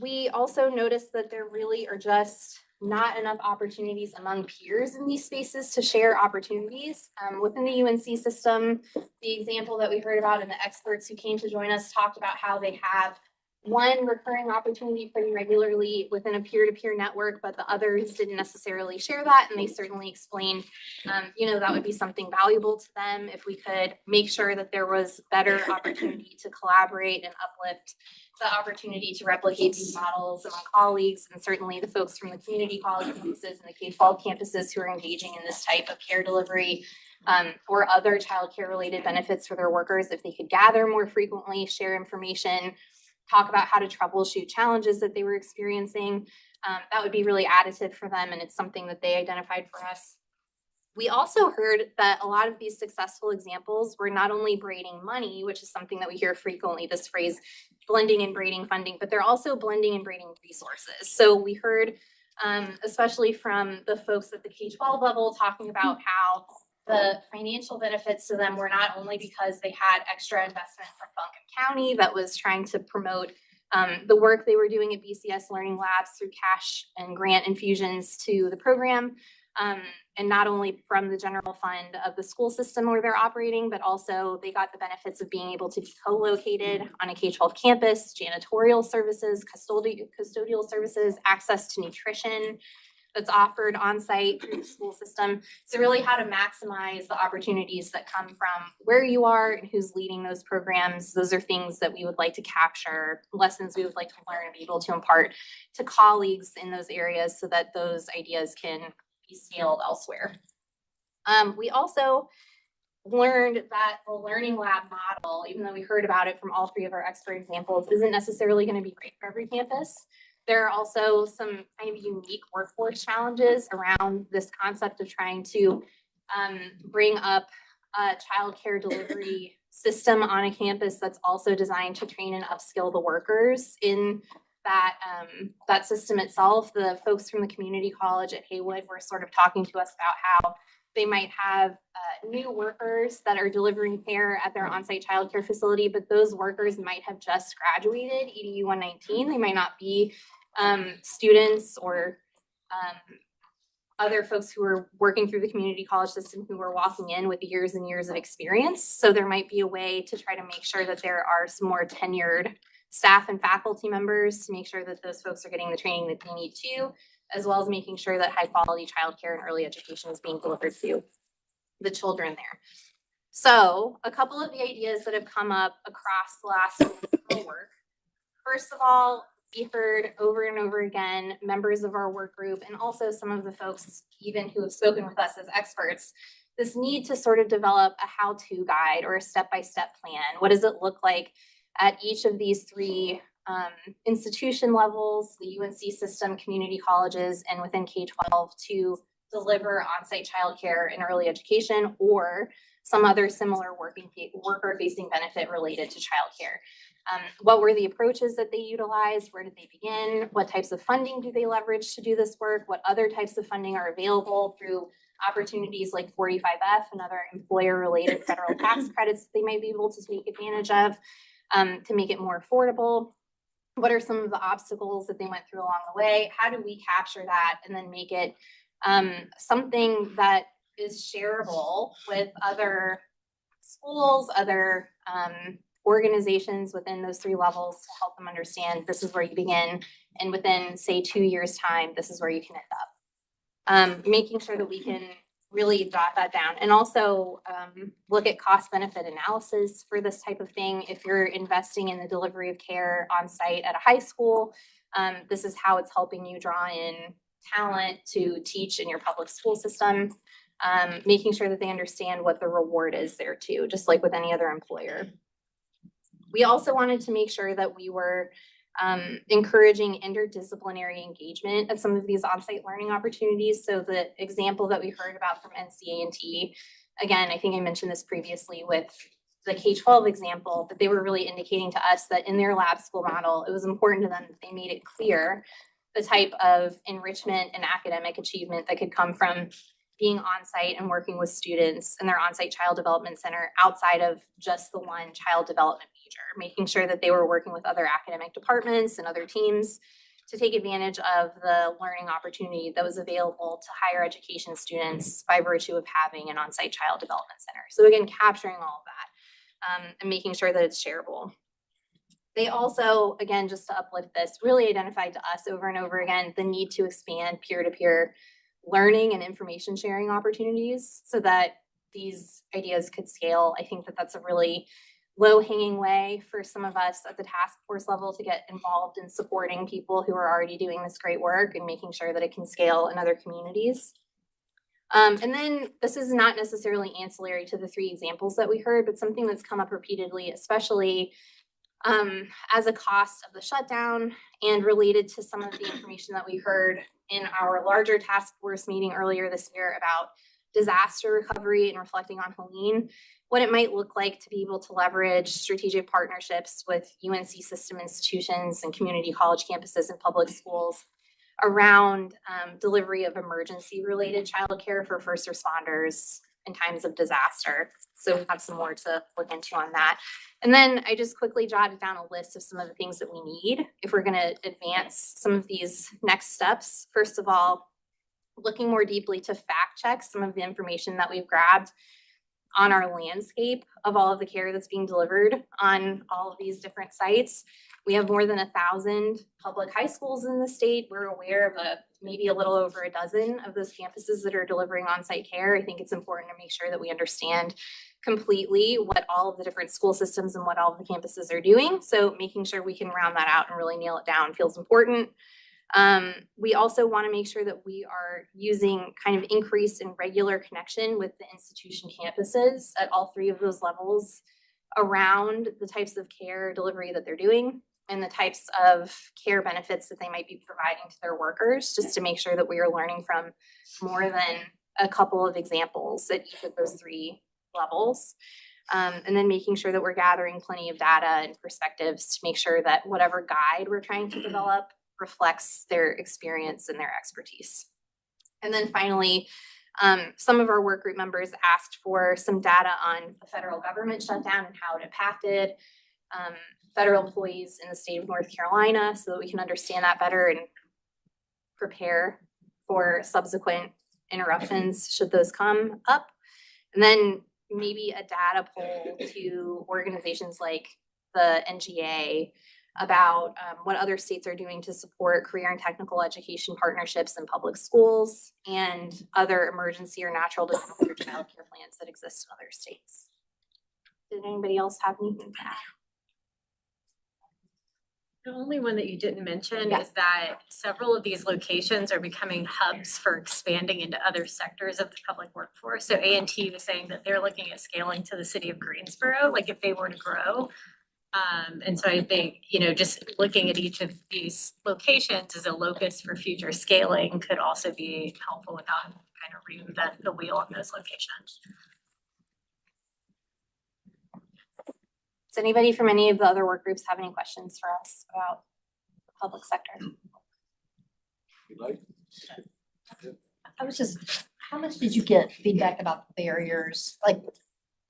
We also noticed that there really are just not enough opportunities among peers in these spaces to share opportunities. Within the UNC system, the example that we heard about and the experts who came to join us talked about how they have one recurring opportunity pretty regularly within a peer-to-peer network, but the others didn't necessarily share that. And they certainly explained, that would be something valuable to them if we could make sure that there was better opportunity to collaborate and uplift the opportunity to replicate these models among colleagues, and certainly the folks from the community college campuses and the K-12 campuses who are engaging in this type of care delivery or other childcare related benefits for their workers. If they could gather more frequently, share information, talk about how to troubleshoot challenges that they were experiencing, that would be really additive for them, and it's something that they identified for us. We also heard that a lot of these successful examples were not only braiding money, which is something that we hear frequently, this phrase blending and braiding funding, but they're also blending and braiding resources. So we heard, especially from the folks at the K-12 level, talking about how the financial benefits to them were not only because they had extra investment from Buncombe County that was trying to promote the work they were doing at BCS Learning Labs through cash and grant infusions to the program, and not only from the general fund of the school system where they're operating, but also they got the benefits of being able to be co-located on a K-12 campus, janitorial services, custodial services, access to nutrition that's offered on site through the school system. So really how to maximize the opportunities that come from where you are and who's leading those programs. Those are things that we would like to capture, lessons we would like to learn and be able to impart to colleagues in those areas so that those ideas can be scaled elsewhere. We also learned that the learning lab model, even though we heard about it from all three of our expert examples, isn't necessarily going to be great for every campus. There are also some kind of unique workforce challenges around this concept of trying to bring up a childcare delivery system on a campus that's also designed to train and upskill the workers in that system itself. The folks from the community college at Haywood were sort of talking to us about how they might have new workers that are delivering care at their on-site childcare facility, but those workers might have just graduated EDU 119. They might not be students or other folks who are working through the community college system who are walking in with years and years of experience. So there might be a way to try to make sure that there are some more tenured staff and faculty members to make sure that those folks are getting the training that they need to, as well as making sure that high quality childcare and early education is being delivered to the children there. So a couple of the ideas that have come up across the last work. First of all, we heard over and over again, members of our work group and also some of the folks even who have spoken with us as experts, this need to sort of develop a how-to guide or a step-by-step plan. What does it look like at each of these three institution levels, the UNC system, community colleges, and within K-12 to deliver on-site childcare and early education or some other similar worker-facing benefit related to childcare. What were the approaches that they utilized? Where did they begin? What types of funding do they leverage to do this work? What other types of funding are available through opportunities like 45F and other employer-related federal tax credits that they might be able to take advantage of to make it more affordable? What are some of the obstacles that they went through along the way? How do we capture that and then make it something that is shareable with other schools, other organizations within those three levels to help them understand this is where you begin, and within say 2 years time, this is where you can end up. Making sure that we can really jot that down and also look at cost benefit analysis for this type of thing. If you're investing in the delivery of care on site at a high school, this is how it's helping you draw in talent to teach in your public school system. Making sure that they understand what the reward is there too, just like with any other employer. We also wanted to make sure that we were encouraging interdisciplinary engagement at some of these on-site learning opportunities. So the example that we heard about from NCA&T, again, I think I mentioned this previously with the K-12 example, but they were really indicating to us that in their lab school model, it was important to them that they made it clear the type of enrichment and academic achievement that could come from being on site and working with students in their on-site child development center outside of just the one child development major, making sure that they were working with other academic departments and other teams to take advantage of the learning opportunity that was available to higher education students by virtue of having an on-site child development center. So again, capturing all of that and making sure that it's shareable. They also, again, just to uplift this, really identified to us over and over again, the need to expand peer-to-peer learning and information sharing opportunities so that these ideas could scale. I think that that's a really low-hanging way for some of us at the task force level to get involved in supporting people who are already doing this great work and making sure that it can scale in other communities. And then this is not necessarily ancillary to the 3 examples that we heard, but something that's come up repeatedly, especially as a cost of the shutdown and related to some of the information that we heard in our larger task force meeting earlier this year about disaster recovery and reflecting on Helene, what it might look like to be able to leverage strategic partnerships with UNC system institutions and community college campuses and public schools around delivery of emergency related childcare for first responders in times of disaster. So we have some more to look into on that. And then I just quickly jotted down a list of some of the things that we need if we're gonna advance some of these next steps. First of all, looking more deeply to fact check some of the information that we've grabbed on our landscape of all of the care that's being delivered on all of these different sites. We have more than 1,000 public high schools in the state. We're aware of maybe a little over a dozen of those campuses that are delivering on-site care. I think it's important to make sure that we understand completely what all of the different school systems and what all of the campuses are doing. So making sure we can round that out and really nail it down feels important. We also want to make sure that we are using kind of increased and regular connection with the institution campuses at all 3 of those levels around the types of care delivery that they're doing and the types of care benefits that they might be providing to their workers, just to make sure that we are learning from more than a couple of examples at each of those 3 levels. And then making sure that we're gathering plenty of data and perspectives to make sure that whatever guide we're trying to develop reflects their experience and their expertise. And then finally, some of our work group members asked for some data on the federal government shutdown and how it impacted federal employees in the state of North Carolina so that we can understand that better and prepare for subsequent interruptions should those come up. And then maybe a data poll to organizations like the NGA about what other states are doing to support career and technical education partnerships in public schools and other emergency or natural disaster childcare plans that exist in other states. Did anybody else have anything to add? The only one that you didn't mention Yeah. is that several of these locations are becoming hubs for expanding into other sectors of the public workforce. So A&T was saying that they're looking at scaling to the city of Greensboro, like if they were to grow. And so I think, you know, just looking at each of these locations as a locus for future scaling could also be helpful without kind of reinvent the wheel in those locations. Does anybody from any of the other work groups have any questions for us about the public sector? I was just, how much did you get feedback about the barriers, like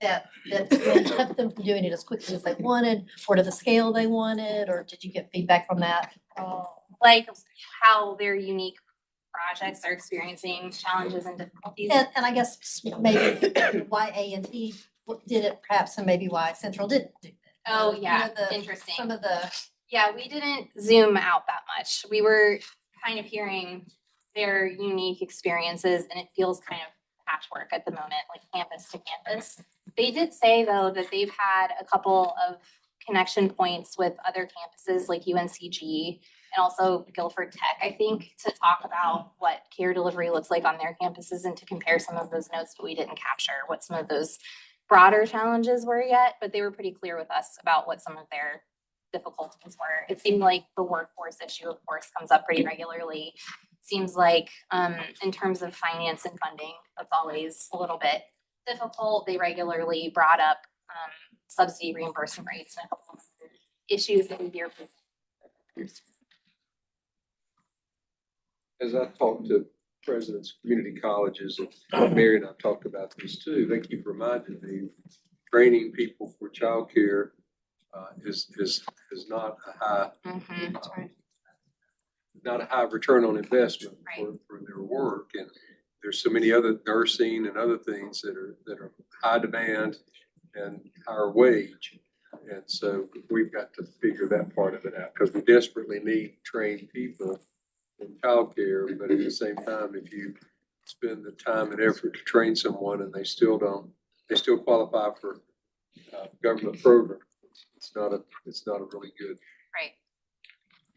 that really kept them from doing it as quickly as they wanted, or to the scale they wanted, or did you get feedback from that? Like how their unique projects are experiencing challenges and difficulties? And I guess maybe why A&T did it perhaps, and maybe why Central didn't do it. Oh, You yeah, know, the- interesting. Some of the, Yeah, we didn't zoom out that much. We were kind of hearing their unique experiences and it feels kind of patchwork at the moment, like campus to campus. They did say though that they've had a couple of connection points with other campuses like UNCG and also Guilford Tech, I think, to talk about what care delivery looks like on their campuses and to compare some of those notes, but we didn't capture what some of those broader challenges were yet, but they were pretty clear with us about what some of their difficulties were. It seemed like the workforce issue, of course, comes up pretty regularly. Seems like in terms of finance and funding, that's always a little bit difficult. They regularly brought up subsidy reimbursement rates and a couple of issues that we hear from. As I talked to presidents of community colleges, and Mary and I talked about this too, they keep reminding me, training people for childcare is not a high, not a high return on investment for their work. And there's so many other nursing and other things that are high demand and higher wage. And so we've got to figure that part of it out, because we desperately need trained people in childcare, but at the same time, if you spend the time and effort to train someone and they still qualify for government program, it's not a really good. Right.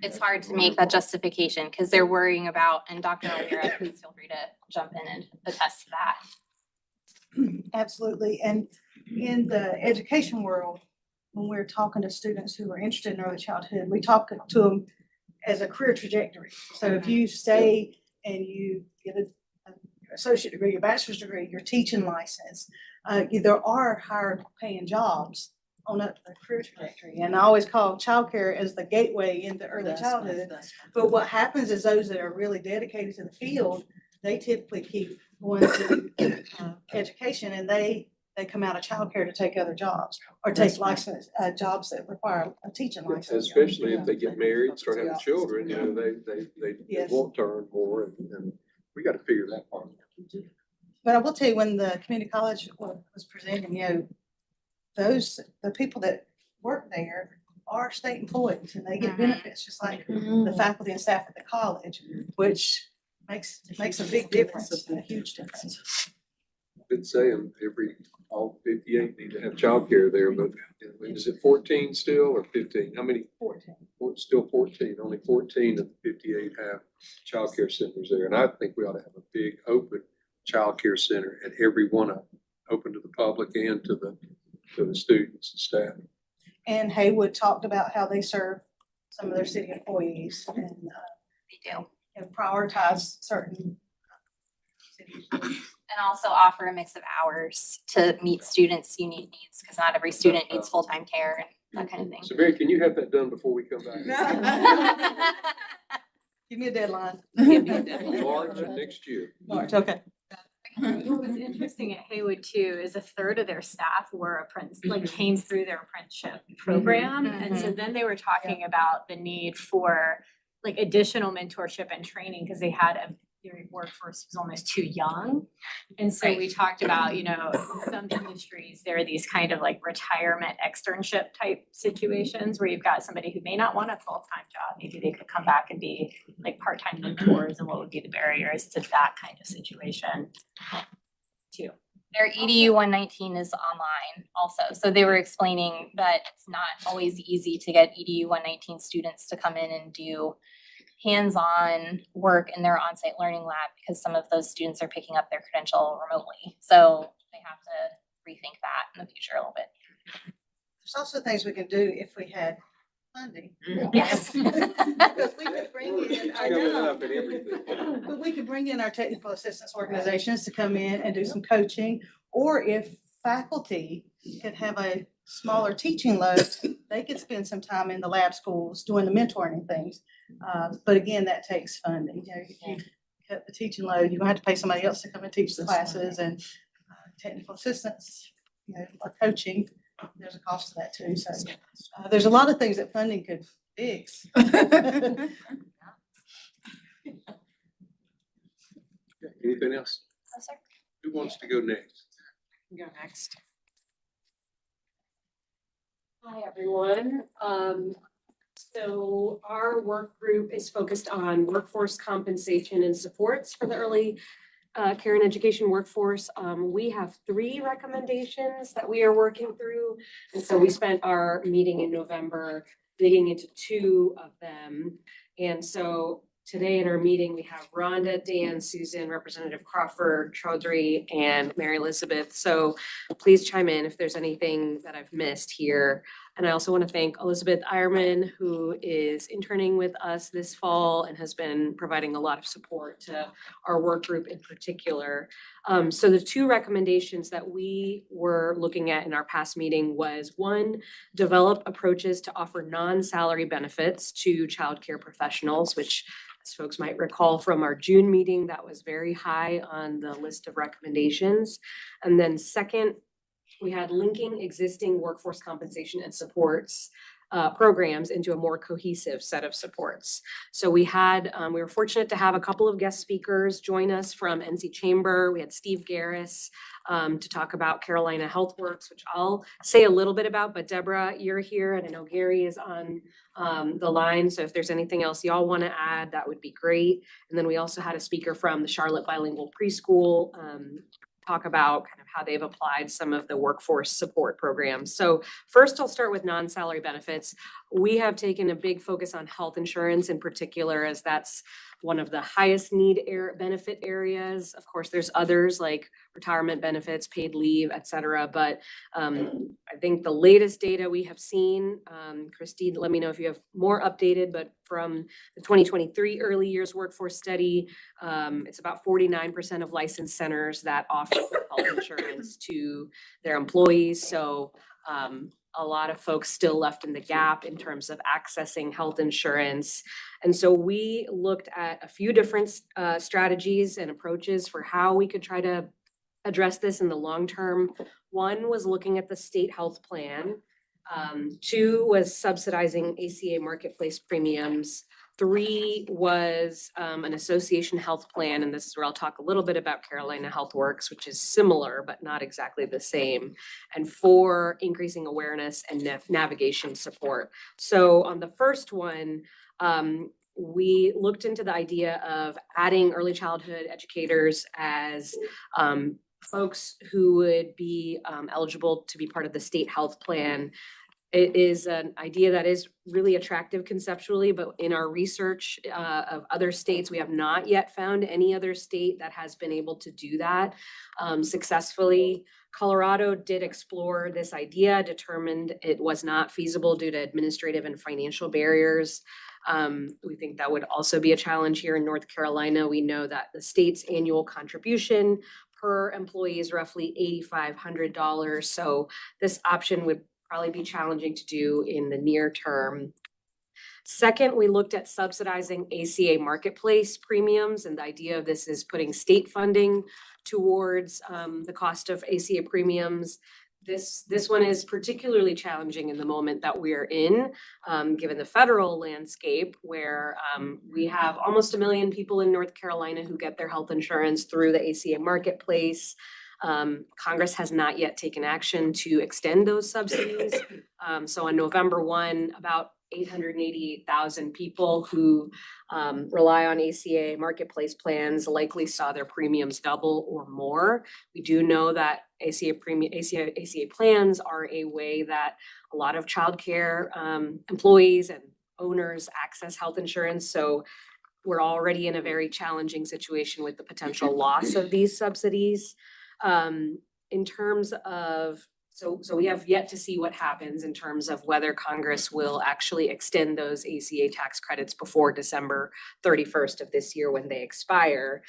It's hard to make that justification because they're worrying about, and Dr. O'Meara, please feel free to jump in and attest to that. Absolutely. And in the education world, when we're talking to students who are interested in early childhood, we talk to them as a career trajectory. So if you stay and you get an associate degree, a bachelor's degree, your teaching license, there are higher paying jobs on a career trajectory. And I always call childcare as the gateway into early childhood. But what happens is those that are really dedicated to the field, they typically keep going to education, and they come out of childcare to take other jobs or take license jobs that require a teaching license. Especially if they get married, start having children, you know, they Yes. want to earn more, and we got to figure that part out. But I will tell you, when the community college was presenting, you know, the people that work there are state employees, and they get benefits just like the faculty and staff at the college, which makes a big difference, a huge difference. Been saying all 58 need to have childcare there, but is it 14 still or 15? How many? 14. Still 14. Only 14 of the 58 have childcare centers there. And I think we ought to have a big open childcare center at every one of them, open to the public and to the students and staff. And Haywood talked about how they serve some of their city employees and They do. and prioritize certain city employees. And also offer a mix of hours to meet students' unique needs, because not every student needs full-time care and that kind of thing. So Mary, can you have that done before we come back? Give me a deadline. March of next year. March, okay. What was interesting at Haywood too is a third of their staff were came through their apprenticeship program. And so then they were talking about the need for like additional mentorship and training because they had their workforce was almost too young. And so we talked about, you know, some industries, there are these kind of like retirement externship type situations where you've got somebody who may not want a full-time job. Maybe they could come back and be like part-time mentors, and what would be the barriers to that kind of situation too. Their EDU 119 is online also. So they were explaining that it's not always easy to get EDU 119 students to come in and do hands-on work in their on-site learning lab because some of those students are picking up their credential remotely. So they have to rethink that in the future a little bit. There's also things we can do if we had funding. Yes. Because we could bring in, I Coming know, up and everything. but we could bring in our technical assistance organizations to come in and do some coaching. Or if faculty could have a smaller teaching load, they could spend some time in the lab schools doing the mentoring and things. But again, that takes funding. You know, if you cut the teaching load, you're gonna have to pay somebody else to come and teach the classes, and technical assistance, you know, or coaching. There's a cost to that too. So there's a lot of things that funding could fix. Anything else? No, sir. Who wants to go next? Go next. Hi, everyone. So our work group is focused on workforce compensation and supports for the early care and education workforce. We have 3 recommendations that we are working through. And so we spent our meeting in November digging into 2 of them. And so today in our meeting, we have Rhonda, Dan, Susan, Representative Crawford, Chaudhry, and Mary Elizabeth. So please chime in if there's anything that I've missed here. And I also want to thank Elizabeth Eierman, who is interning with us this fall and has been providing a lot of support to our work group in particular. So the 2 recommendations that we were looking at in our past meeting was 1, develop approaches to offer non-salary benefits to childcare professionals, which, as folks might recall from our June meeting, that was very high on the list of recommendations. And then 2nd, we had linking existing workforce compensation and supports programs into a more cohesive set of supports. So we were fortunate to have a couple of guest speakers join us from NC Chamber. We had Steve Garris to talk about Carolina HealthWorks, which I'll say a little bit about, but Deborah, you're here, and I know Gary is on the line. So if there's anything else y'all want to add, that would be great. And then we also had a speaker from the Charlotte Bilingual Preschool talk about kind of how they've applied some of the workforce support programs. So first, I'll start with non-salary benefits. We have taken a big focus on health insurance in particular, as that's one of the highest need benefit areas. Of course, there's others like retirement benefits, paid leave, et cetera. But I think the latest data we have seen, Christine, let me know if you have more updated, but from the 2023 early years workforce study, it's about 49% of licensed centers that offer health insurance to their employees. So a lot of folks still left in the gap in terms of accessing health insurance. And so we looked at a few different strategies and approaches for how we could try to address this in the long term. One was looking at the state health plan. Two was subsidizing ACA marketplace premiums. Three was an association health plan, and this is where I'll talk a little bit about Carolina HealthWorks, which is similar but not exactly the same. And four, increasing awareness and navigation support. So on the first one, we looked into the idea of adding early childhood educators as folks who would be eligible to be part of the state health plan. It is an idea that is really attractive conceptually, but in our research of other states, we have not yet found any other state that has been able to do that successfully. Colorado did explore this idea, determined it was not feasible due to administrative and financial barriers. We think that would also be a challenge here in North Carolina. We know that the state's annual contribution per employee is roughly $8,500. So this option would probably be challenging to do in the near term. Second, we looked at subsidizing ACA marketplace premiums, and the idea of this is putting state funding towards the cost of ACA premiums. This one is particularly challenging in the moment that we're in, given the federal landscape where we have almost 1 million people in North Carolina who get their health insurance through the ACA marketplace. Congress has not yet taken action to extend those subsidies. So on November 1, about 888,000 people who rely on ACA marketplace plans likely saw their premiums double or more. We do know that ACA plans are a way that a lot of childcare employees and owners access health insurance. So we're already in a very challenging situation with the potential loss of these subsidies. In terms of, so we have yet to see what happens in terms of whether Congress will actually extend those ACA tax credits before December 31st of this year when they expire.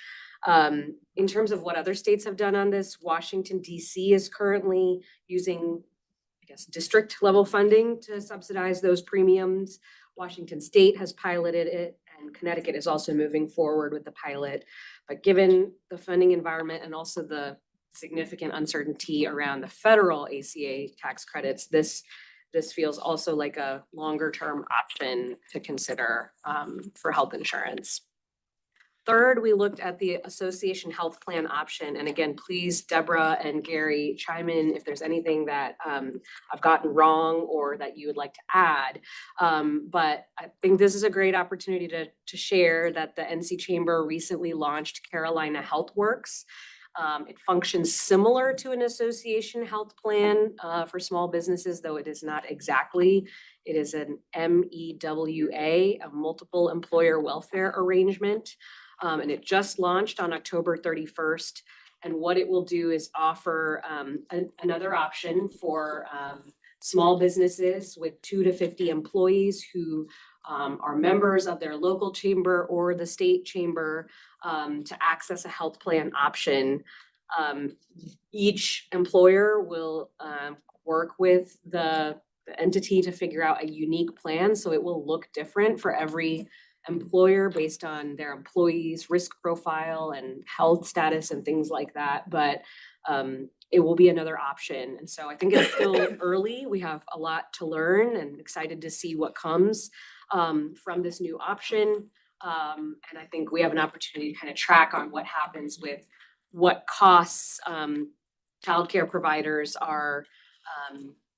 In terms of what other states have done on this, Washington, DC is currently using, I guess, district level funding to subsidize those premiums. Washington State has piloted it, and Connecticut is also moving forward with the pilot. But given the funding environment and also the significant uncertainty around the federal ACA tax credits, this feels also like a longer term option to consider for health insurance. Third, we looked at the association health plan option. And again, please, Deborah and Gary, chime in if there's anything that I've gotten wrong or that you would like to add. But I think this is a great opportunity to share that the NC Chamber recently launched Carolina HealthWorks. It functions similar to an association health plan for small businesses, though it is not exactly. It is an MEWA, a multiple employer welfare arrangement. And it just launched on October 31st. And what it will do is offer another option for small businesses with 2 to 50 employees who are members of their local chamber or the state chamber to access a health plan option. Each employer will work with the entity to figure out a unique plan. So it will look different for every employer based on their employees' risk profile and health status and things like that, but it will be another option. And so I think it's still early. We have a lot to learn and excited to see what comes from this new option. And I think we have an opportunity to kind of track on what happens with what costs childcare providers are,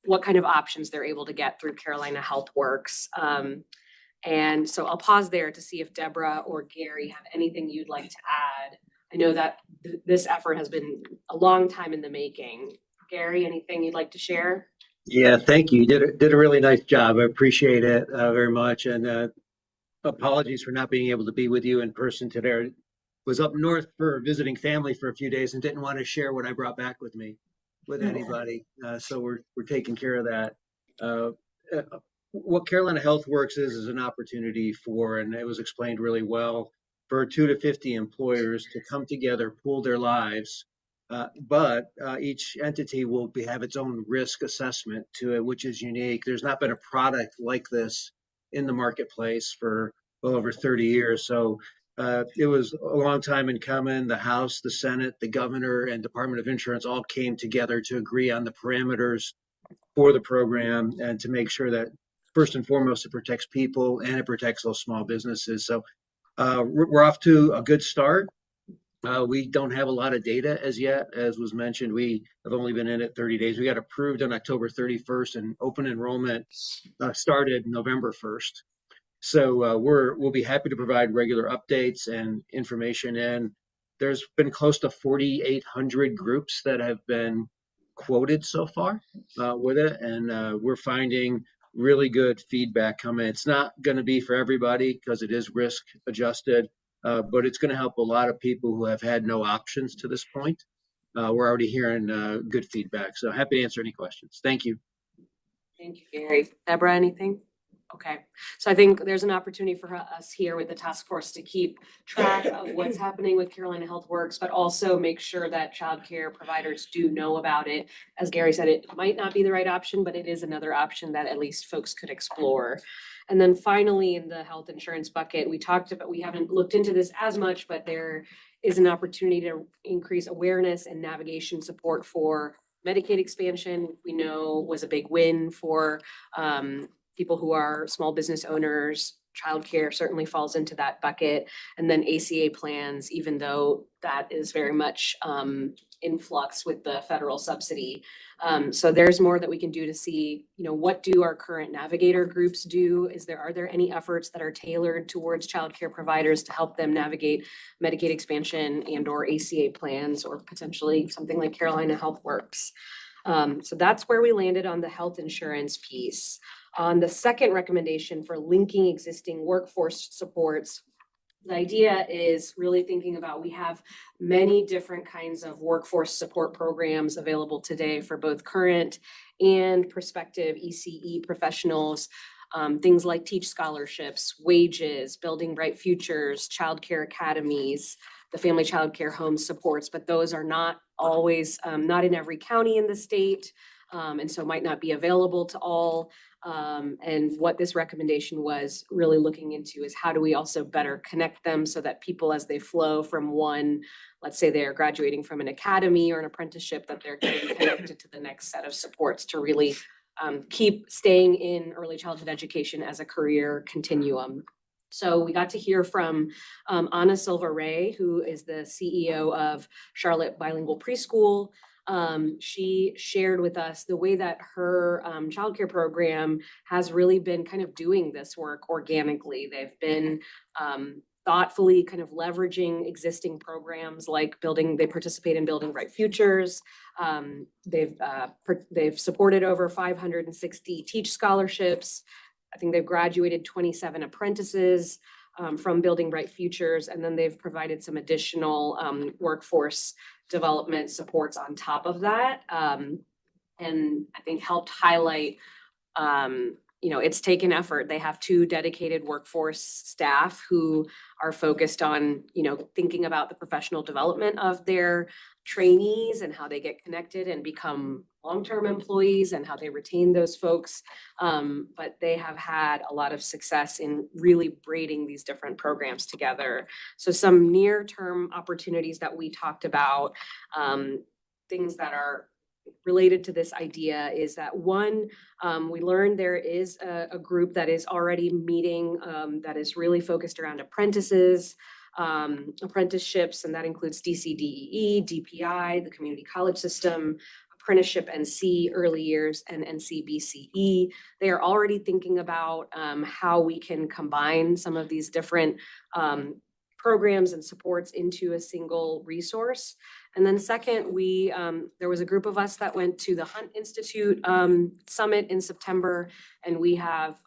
what kind of options they're able to get through Carolina Health Works. And so I'll pause there to see if Deborah or Gary have anything you'd like to add. I know that this effort has been a long time in the making. Gary, anything you'd like to share? Yeah, thank you. You did a really nice job. I appreciate it very much. And apologies for not being able to be with you in person today. Was up north for visiting family for a few days and didn't want to share what I brought back with me with anybody. So we're taking care of that. What Carolina Health Works is an opportunity for, and it was explained really well, for 2 to 50 employers to come together, pool their lives. But each entity will have its own risk assessment to it, which is unique. There's not been a product like this in the marketplace for well over 30 years. So it was a long time in coming. The House, the Senate, the governor, and Department of Insurance all came together to agree on the parameters for the program and to make sure that first and foremost, it protects people and it protects those small businesses. So we're off to a good start. We don't have a lot of data as yet. As was mentioned, we have only been in it 30 days. We got approved on October 31st and open enrollment started November 1st. So we'll be happy to provide regular updates and information. And there's been close to 4,800 groups that have been quoted so far with it. And we're finding really good feedback coming. It's not going to be for everybody because it is risk adjusted. But it's going to help a lot of people who have had no options to this point. We're already hearing good feedback. So happy to answer any questions. Thank you. Thank you, Gary. Deborah, anything? Okay, so I think there's an opportunity for us here with the task force to keep track of what's happening with Carolina Health Works, but also make sure that childcare providers do know about it. As Gary said, it might not be the right option, but it is another option that at least folks could explore. And then finally, in the health insurance bucket, we talked about, we haven't looked into this as much, but there is an opportunity to increase awareness and navigation support for Medicaid expansion. We know was a big win for people who are small business owners. Childcare certainly falls into that bucket. And then ACA plans, even though that is very much in flux with the federal subsidy. So there's more that we can do to see, what do our current navigator groups do? Are there any efforts that are tailored towards childcare providers to help them navigate Medicaid expansion and or ACA plans, or potentially something like Carolina Health Works? So that's where we landed on the health insurance piece. On the second recommendation for linking existing workforce supports, the idea is really thinking about, we have many different kinds of workforce support programs available today for both current and prospective ECE professionals. Things like Teach scholarships, wages, Building Bright Futures, childcare academies, the family childcare home supports, but those are not always, not in every county in the state, and so might not be available to all. And what this recommendation was really looking into is how do we also better connect them so that people, as they flow from one, let's say they're graduating from an academy or an apprenticeship, that they're getting connected to the next set of supports to really keep staying in early childhood education as a career continuum. So we got to hear from Ana Silva Ray, who is the CEO of Charlotte Bilingual Preschool. She shared with us the way that her childcare program has really been kind of doing this work organically. They've been thoughtfully kind of leveraging existing programs like they participate in Building Bright Futures. They've supported over 560 Teach scholarships. I think they've graduated 27 apprentices from Building Bright Futures, and then they've provided some additional workforce development supports on top of that, and I think helped highlight you know, it's taken effort. They have 2 dedicated workforce staff who are focused on, you know, thinking about the professional development of their trainees and how they get connected and become long-term employees and how they retain those folks. But they have had a lot of success in really braiding these different programs together. So some near-term opportunities that we talked about, things that are related to this idea is that one, we learned there is a group that is already meeting that is really focused around apprentices, apprenticeships, and that includes DCDEE, DPI, the community college system, apprenticeship NC, early years, and NCBCE. They are already thinking about how we can combine some of these different programs and supports into a single resource. And then second, there was a group of us that went to the Hunt Institute Summit in September, and we have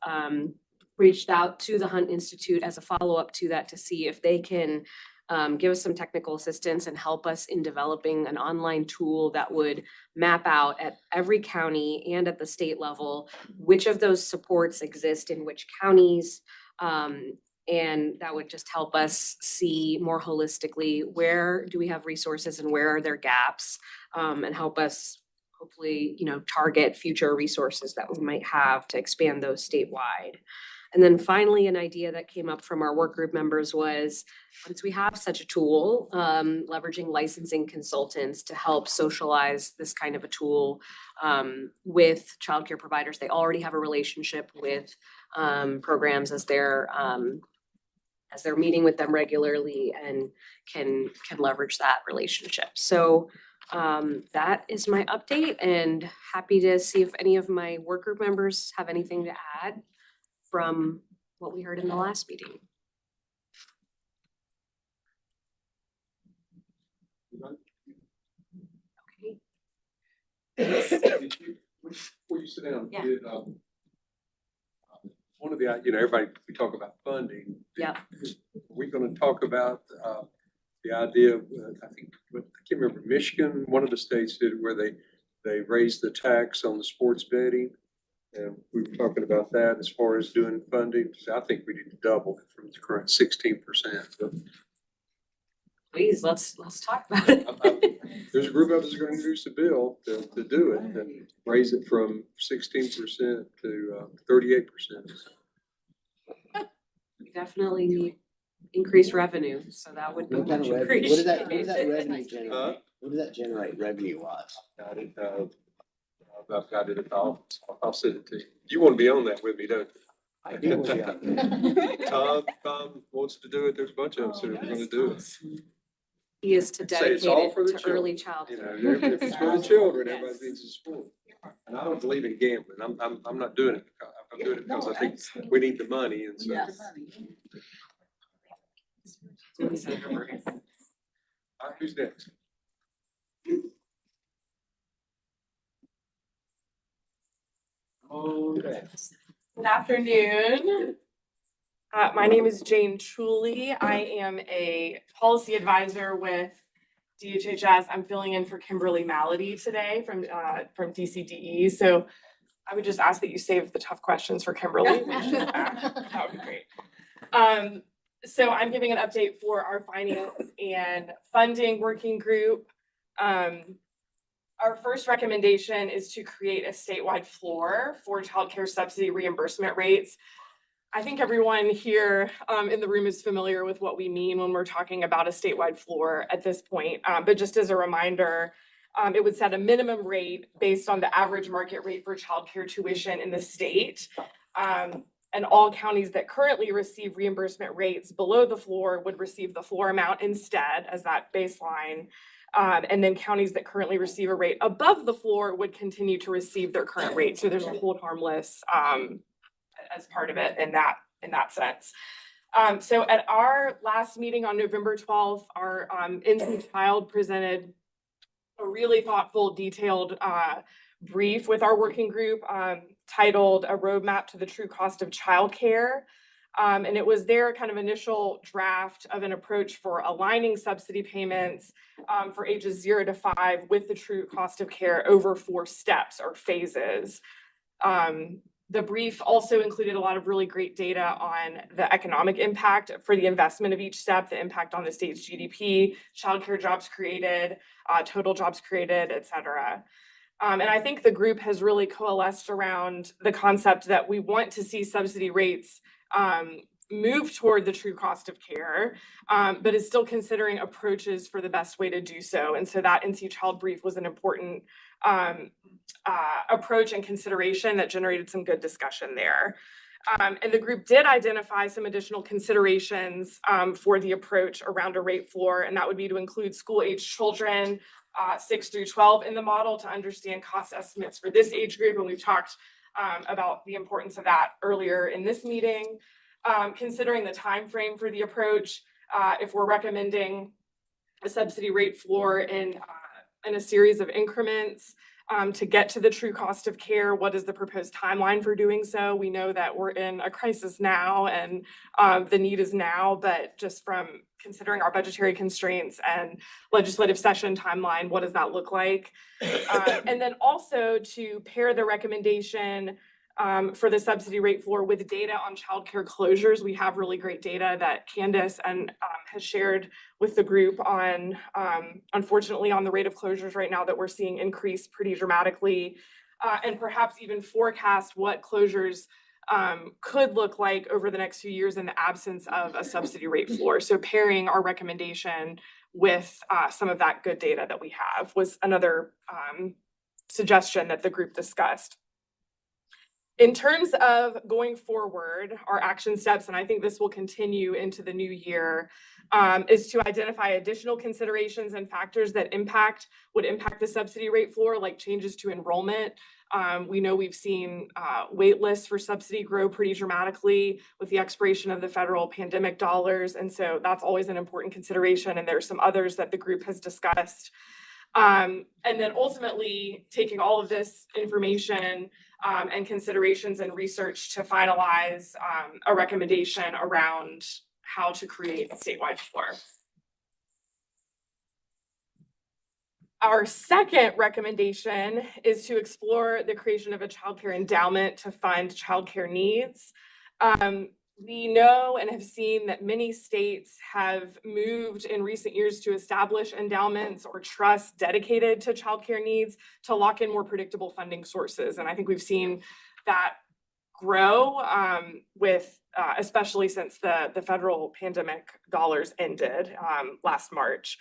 reached out to the Hunt Institute as a follow-up to that to see if they can give us some technical assistance and help us in developing an online tool that would map out at every county and at the state level which of those supports exist in which counties. And that would just help us see more holistically where do we have resources and where are there gaps, and help us hopefully, you know, target future resources that we might have to expand those statewide. And then finally, an idea that came up from our work group members was, once we have such a tool, leveraging licensing consultants to help socialize this kind of a tool with childcare providers. They already have a relationship with programs as they're meeting with them regularly and can leverage that relationship. So that is my update, and happy to see if any of my work group members have anything to add from what we heard in the last meeting. Before you sit down, Yeah. did, one of the, you know, everybody, we talk about funding. Yeah. We're gonna talk about the idea of, I think, I can't remember, Michigan, one of the states did it where they raised the tax on the sports betting. And we were talking about that as far as doing funding. So I think we need to double it from the current 16%. Please, let's talk about it. There's a group of us who are gonna introduce a bill to do it, and raise it from 16% to 38%. We definitely need increased revenue, so that would be What kind much of revenue, appreciated. what does that revenue generate? What does that generate revenue wise? Got it, I've got it at the office. I'll send it to you. You wanna be on that with me, don't you? I do wanna be on Tom wants to do it. There's a bunch of us that are gonna do it. He is to Say dedicate it's all for the it to early children. childhood. You know, if it's for the children, everybody thinks it's sport. And I don't believe in gambling. I'm not doing it. I'm doing it because I think we need the money and so. Yes. All right, who's next? Okay. Good afternoon. My name is Jane Chuley. I am a policy advisor with DHHS. I'm filling in for Kimberly Malady today from DCDE. So I would just ask that you save the tough questions for Kimberly when she's back. That would be great. So I'm giving an update for our finance and funding working group. Our first recommendation is to create a statewide floor for childcare subsidy reimbursement rates. I think everyone here in the room is familiar with what we mean when we're talking about a statewide floor at this point. But just as a reminder, it would set a minimum rate based on the average market rate for childcare tuition in the state. And all counties that currently receive reimbursement rates below the floor would receive the floor amount instead as that baseline. And then counties that currently receive a rate above the floor would continue to receive their current rate. So there's a hold harmless as part of it in that sense. So at our last meeting on November 12th, our NC Child presented a really thoughtful, detailed brief with our working group titled A Roadmap to the True Cost of Childcare. And it was their kind of initial draft of an approach for aligning subsidy payments for ages 0 to 5 with the true cost of care over 4 steps or phases. The brief also included a lot of really great data on the economic impact for the investment of each step, the impact on the state's GDP, childcare jobs created, total jobs created, et cetera. And I think the group has really coalesced around the concept that we want to see subsidy rates move toward the true cost of care, but is still considering approaches for the best way to do so. And so that NC Child brief was an important approach and consideration that generated some good discussion there. And the group did identify some additional considerations for the approach around a rate floor, and that would be to include school-age children 6 through 12 in the model to understand cost estimates for this age group. And we've talked about the importance of that earlier in this meeting. Considering the time frame for the approach, if we're recommending a subsidy rate floor in a series of increments to get to the true cost of care, what is the proposed timeline for doing so? We know that we're in a crisis now and the need is now, but just from considering our budgetary constraints and legislative session timeline, what does that look like? And then also to pair the recommendation for the subsidy rate floor with data on childcare closures. We have really great data that Candace has shared with the group on, unfortunately, on the rate of closures right now that we're seeing increase pretty dramatically, and perhaps even forecast what closures could look like over the next few years in the absence of a subsidy rate floor. So pairing our recommendation with some of that good data that we have was another suggestion that the group discussed. In terms of going forward, our action steps, and I think this will continue into the new year, is to identify additional considerations and factors that would impact the subsidy rate floor, like changes to enrollment. We know we've seen wait lists for subsidy grow pretty dramatically with the expiration of the federal pandemic dollars. And so that's always an important consideration. And there's some others that the group has discussed. And then ultimately taking all of this information and considerations and research to finalize a recommendation around how to create a statewide floor. Our second recommendation is to explore the creation of a childcare endowment to fund childcare needs. We know and have seen that many states have moved in recent years to establish endowments or trusts dedicated to childcare needs to lock in more predictable funding sources. And I think we've seen that grow with, especially since the federal pandemic dollars ended last March.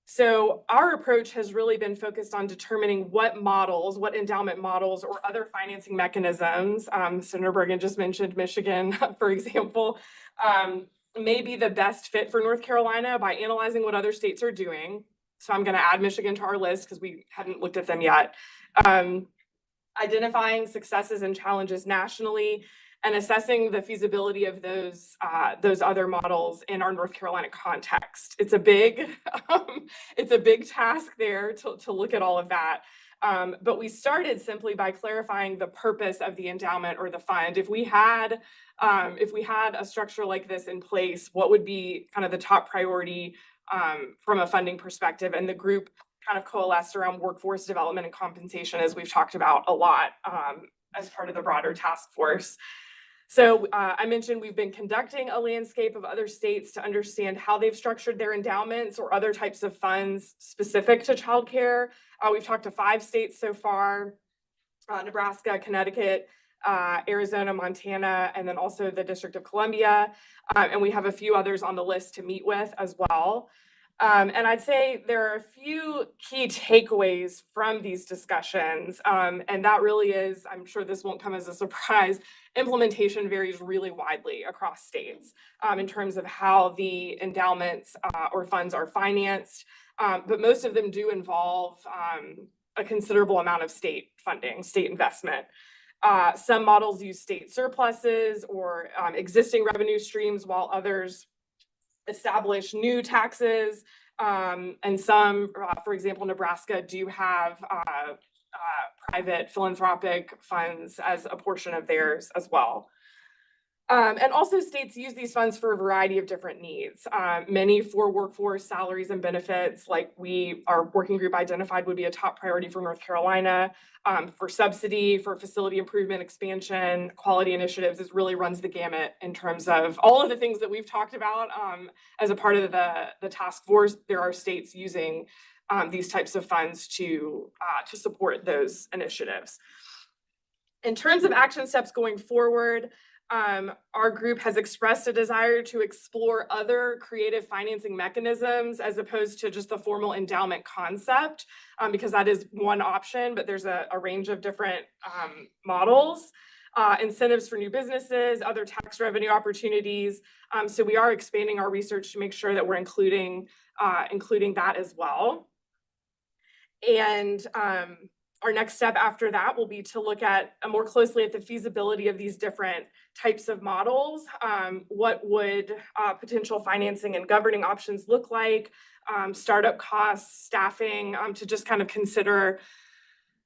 So our approach has really been focused on determining what endowment models or other financing mechanisms, Senator Bergen just mentioned Michigan, for example, may be the best fit for North Carolina by analyzing what other states are doing. So I'm going to add Michigan to our list because we hadn't looked at them yet. Identifying successes and challenges nationally, and assessing the feasibility of those other models in our North Carolina context. It's a big task there to look at all of that. But we started simply by clarifying the purpose of the endowment or the fund. If we had a structure like this in place, what would be kind of the top priority from a funding perspective? And the group kind of coalesced around workforce development and compensation, as we've talked about a lot as part of the broader task force. So I mentioned we've been conducting a landscape of other states to understand how they've structured their endowments or other types of funds specific to childcare. We've talked to 5 states so far, Nebraska, Connecticut, Arizona, Montana, and then also the District of Columbia. And we have a few others on the list to meet with as well. And I'd say there are a few key takeaways from these discussions. And that really is, I'm sure this won't come as a surprise, implementation varies really widely across states in terms of how the endowments or funds are financed. But most of them do involve a considerable amount of state funding, state investment. Some models use state surpluses or existing revenue streams, while others establish new taxes, and some, for example, Nebraska do have private philanthropic funds as a portion of theirs as well. And also states use these funds for a variety of different needs. Many for workforce salaries and benefits, like our working group identified would be a top priority for North Carolina. For subsidy, for facility improvement, expansion, quality initiatives, it really runs the gamut in terms of all of the things that we've talked about. As a part of the task force, there are states using these types of funds to support those initiatives. In terms of action steps going forward, our group has expressed a desire to explore other creative financing mechanisms as opposed to just the formal endowment concept, because that is one option, but there's a range of different models, incentives for new businesses, other tax revenue opportunities. So we are expanding our research to make sure that we're including that as well. And our next step after that will be to look at more closely at the feasibility of these different types of models. What would potential financing and governing options look like? Startup costs, staffing, to just kind of consider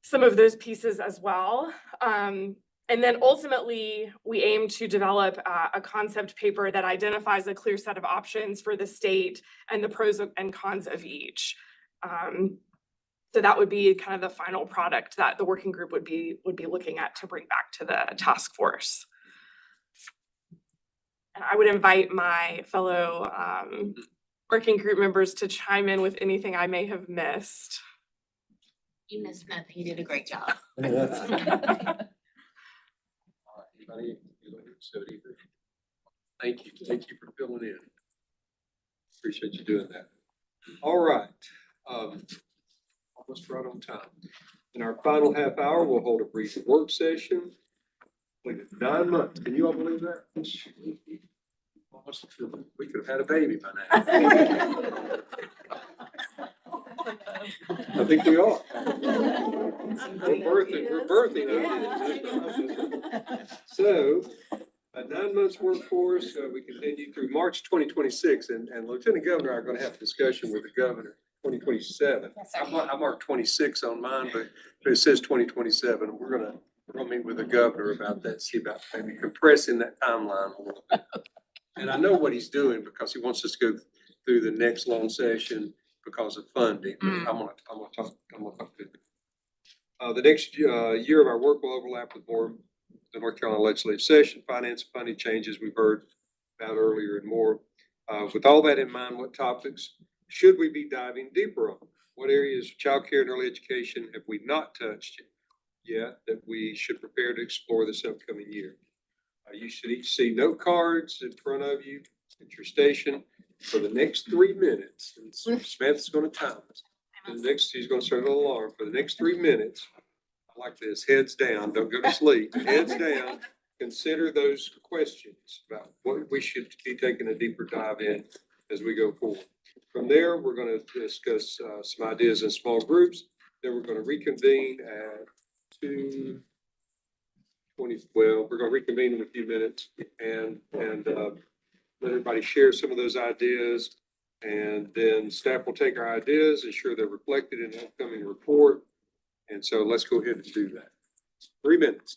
some of those pieces as well. And then ultimately, we aim to develop a concept paper that identifies a clear set of options for the state and the pros and cons of each. So that would be kind of the final product that the working group would be looking at to bring back to the task force. And I would invite my fellow working group members to chime in with anything I may have missed. You missed nothing. You did a great job. Anybody? Thank you. Thank you for filling in. Appreciate you doing that. All right. Almost right on time. In our final half hour, we'll hold a brief work session. Completed 9 months. Can you all believe that? Almost, we could have had a baby by now. I think we are. We're birthing. So, a 9 months workforce, we continue through March 2026, and Lieutenant Governor and I are going to have a discussion with the governor. 2027. Yes, sir. I marked 26 on mine, but it says 2027. We're gonna meet with the governor about that, see about maybe compressing that timeline a little bit. And I know what he's doing because he wants us to go through the next long session because of funding. I'm gonna talk to him. The next year of our work will overlap with more the North Carolina legislative session, finance, funding changes we've heard about earlier, and more. With all that in mind, what topics should we be diving deeper on? What areas of childcare and early education have we not touched yet that we should prepare to explore this upcoming year? You should each see note cards in front of you at your station for the next 3 minutes. And Samantha's going to time us. She's going to start an alarm for the next 3 minutes. I like this, heads down, don't go to sleep, heads down. Consider those questions about what we should be taking a deeper dive in as we go forward. From there, we're going to discuss some ideas in small groups. Then we're going to reconvene at 2:20. Well, we're going to reconvene in a few minutes and let everybody share some of those ideas. And then staff will take our ideas, ensure they're reflected in the upcoming report. And so let's go ahead and do that. 3 minutes.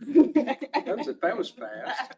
That was fast.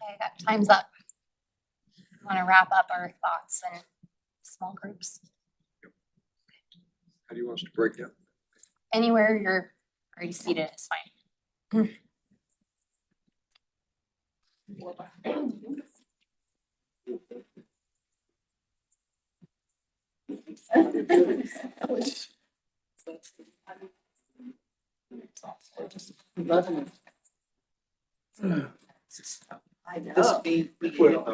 Okay, that time's up. Want to wrap up our thoughts and small groups? How do you want us to break down? Anywhere you're already seated is fine. I know. Well,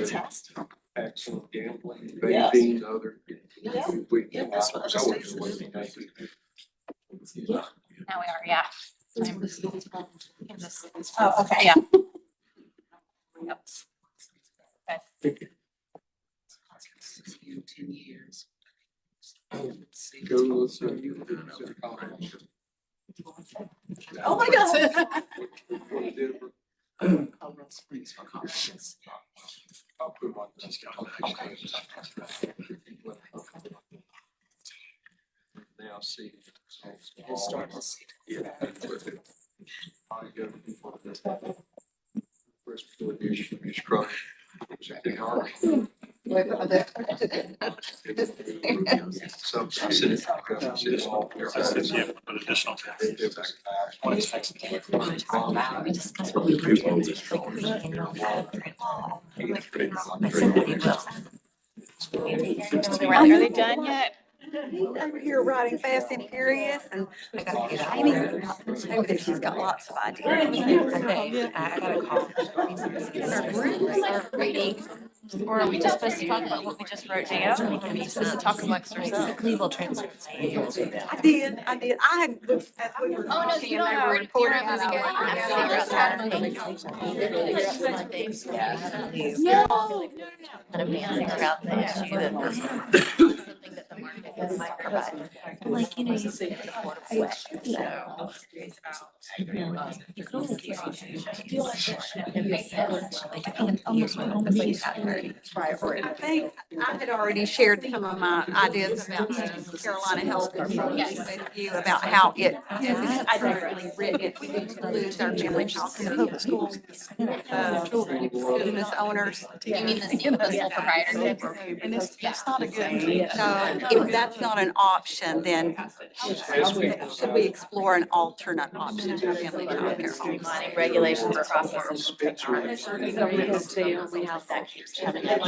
that's excellent gambling, vaping, other. Yeah. Now we are, yeah. You can just- Oh, okay, yeah. Yep. Okay. 10 years. Go listen to you. Oh my Now see. You'll start to see. Yeah. First, before you scrub. Some citizens. Additional Are they done yet? Over here writing Fast and Furious, and I gotta get Amy. Over there, she's got lots of ideas. Okay, I gotta call. Reading, or are we just supposed to talk about what we just wrote down? Are we supposed to talk amongst ourselves? Legal transfer. I did, I had. Oh, no, you don't have. Reporting No. But I'm answering about the issue that this something that the market is providing. Like, you know, you say it's affordable way, so. I think I had already shared some of my ideas about the Carolina Health with you about how it is currently written. We need to lose our family childcare school business owners. You mean the sole proprietorship? And it's not a good, so if that's not an option, then should we explore an alternate option for family childcare? Streamlining regulations across the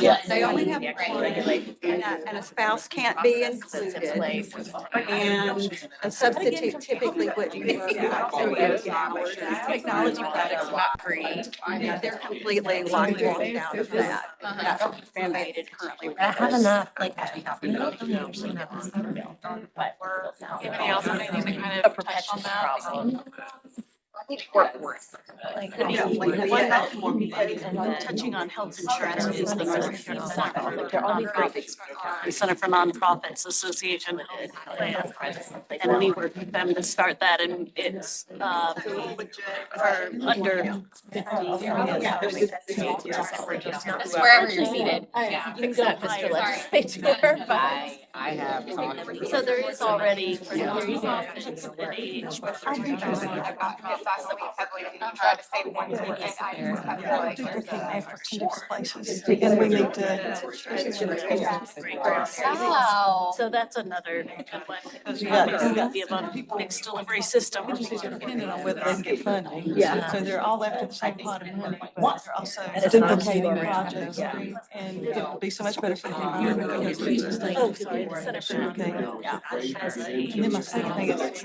Yeah, they only have one, and a spouse can't be included. And a substitute typically wouldn't work like 38 hours. Technology products are not free. They're completely locked out of that. That's mandated currently. I have enough, like. But we're. Anybody else have anything to kind of touch on that? Touching on health insurance is the Center for Nonprofits Association. And we work with them to start that, and it's for under 50. Just wherever you're seated. You can go higher. I have talked. So there is already for Yeah. the And we need to. Wow. So that's another good one. Because you got The about mixed delivery system. depending on whether they get funding. Yeah. So they're all after the same pot of money, but they're also duplicating projects. And it would be so much better for them. Oh, sorry, the Center for Okay. Nonprofits. And then my second thing is.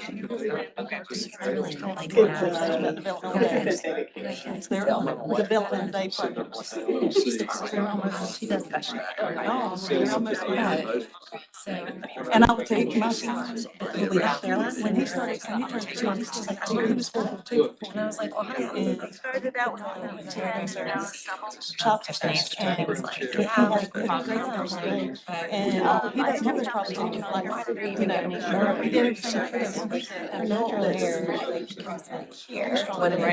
It's their development day program. They're almost. They're almost. And I will tell you, my son, when he started, he turned 2, he's just like, he was 2. And I was like, well, honey, and Started out with 10, now it's double. chopsticks and he like put great things in. And he doesn't have this problem, like, you know, he did everything for them.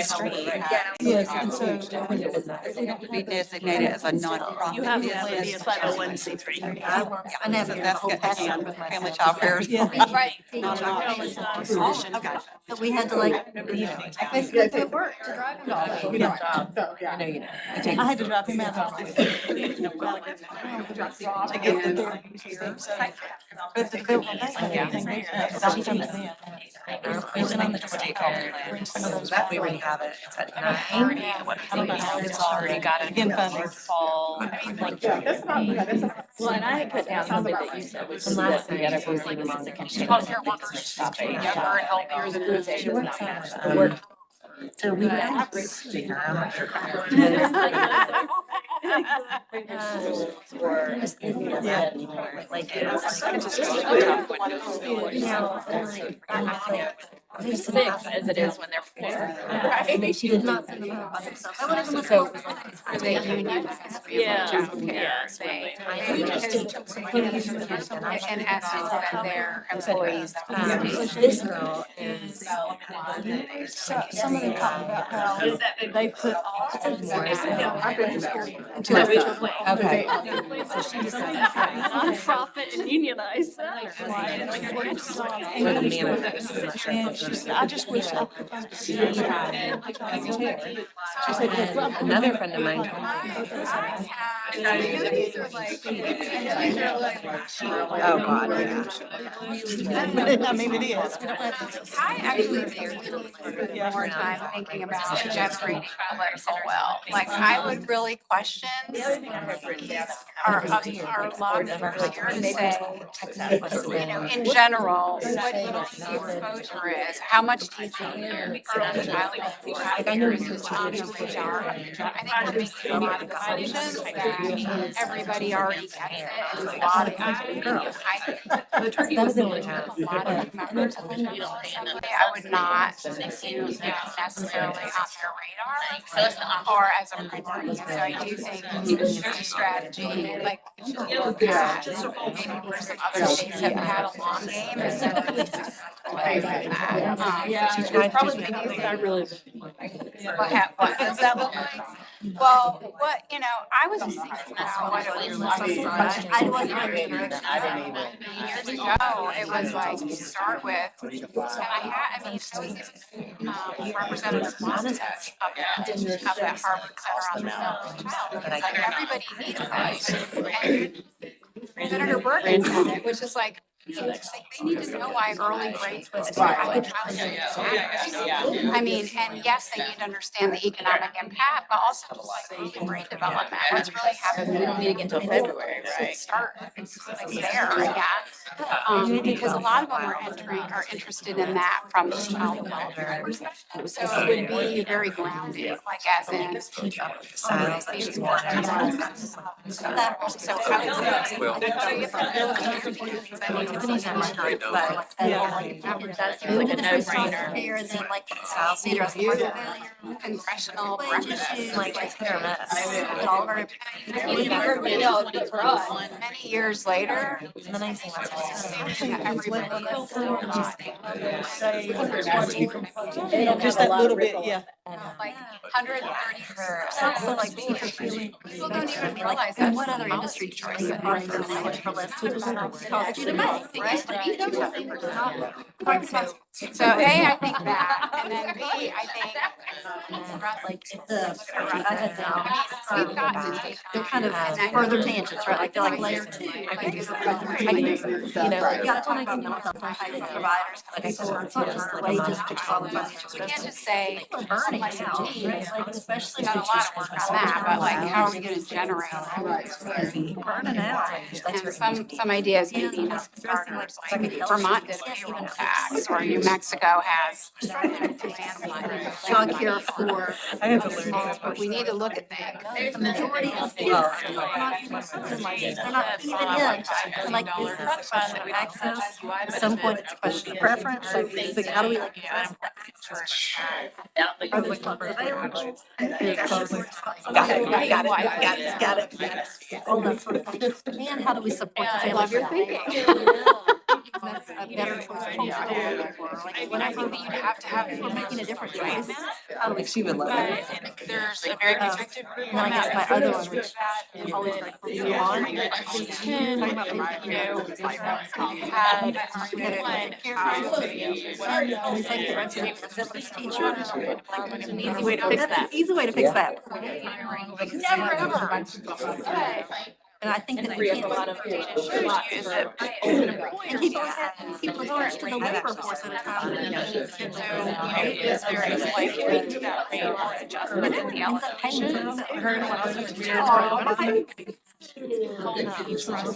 Yes, and so. Be designated as a nonprofit. You have to be a 501c3. I know, but that's good, that's family child care. Right. Okay. But we had to like, I basically did work to drive it all. Yeah. I had to drop him out. To get the therapy here, so. But the bill, they have everything there. She comes in. We already have it, it's at 9. It's already got it. Again, funding. Fall. Well, and I had put down something that you said was that together for Healthcare workers, younger and healthier than those days. So we have. As big as it is when they're 4. Right. She did not send them home by themselves. I would have so for the union. In essence, that their employees. This girl is. Some of them talk about how they put all. Okay. nonprofit and unionized. And she said, I just wish I could find a. Another friend of mine told me. Oh, God, I mean, it is. I actually spend more time thinking about Jeff reading Butler so well. Like, I would really question our law here to say, you know, in general, what do you think the exposure is? How much do you think early childhood is on the radar? I think we're making a lot of assumptions that everybody already gets it. And a lot of a lot of members of the General Assembly, I would not assume that necessarily on their radar or as a priority. So I do think there's a strategy, like, look at maybe where some other states have had a long game and so what does that look like? Well, what, you know, I was just thinking about what it was like. I wasn't years ago, it was like, you start with, and I mean, Representative Moskowitz of that Harvard Center on the Child. It's like, everybody needs this. And Senator Bergen said it, which is like, they need to know why early grades was early childhood matters. I mean, and yes, they need to understand the economic impact, but also just like early brain development. It's really happening. We don't meet again until February, right? Start, it's like there, I guess. Because a lot of them are interested in that from the child welfare perspective. So it would be very grounded, like as in. These so I would say, so if I'm building institutions, I need to companies that might not provide like that. Moving to the first foster care and then like see the rest of the market failure. Congressional Wage breakfast. issues, Like, like, it's hit or miss. and all of our. Many years later. And then I see what's Just that little bit, yeah. Like 130. So like people don't even realize that. What other industry choice are on the list? Which is called student bank, right? So A, I think that, and then B, I think. Like we've got they're kind of further tangents, right? Like they're like layer two. I can do something. You know, like you gotta talk about mental health providers. Like I said, it's not just the wages, but it's all the financial. We can't just say burning like, out, geez, right? Like especially got a lot of work on that, but like how are we gonna generate? burning out. And some ideas may be not started, like Vermont did a payroll tax, or New Mexico has. Child care for. But we need to look at things. The majority of kids are not even subsidized. They're not even in. Like this is a question of access. At some point, it's a question of preference. Like how do we like address that access? Are the clubs available? Got it. All that sort of thing. And how do we support the family? I love your thinking. That's a better choice culturally, or like whatever. You have to have. We're making a different choice. How do we? She would love it. There's a very protected group. And I guess my other one, which is always like from you on, talking about people, You know, had and we say parents and siblings, teachers. It's an easy way to fix That's that. an easy way to fix that. Never ever. And I think that Free we up a lot can't. of data shows you is that And people attached to the labor force at a time. is there is like to that rate or adjustment in the allocation.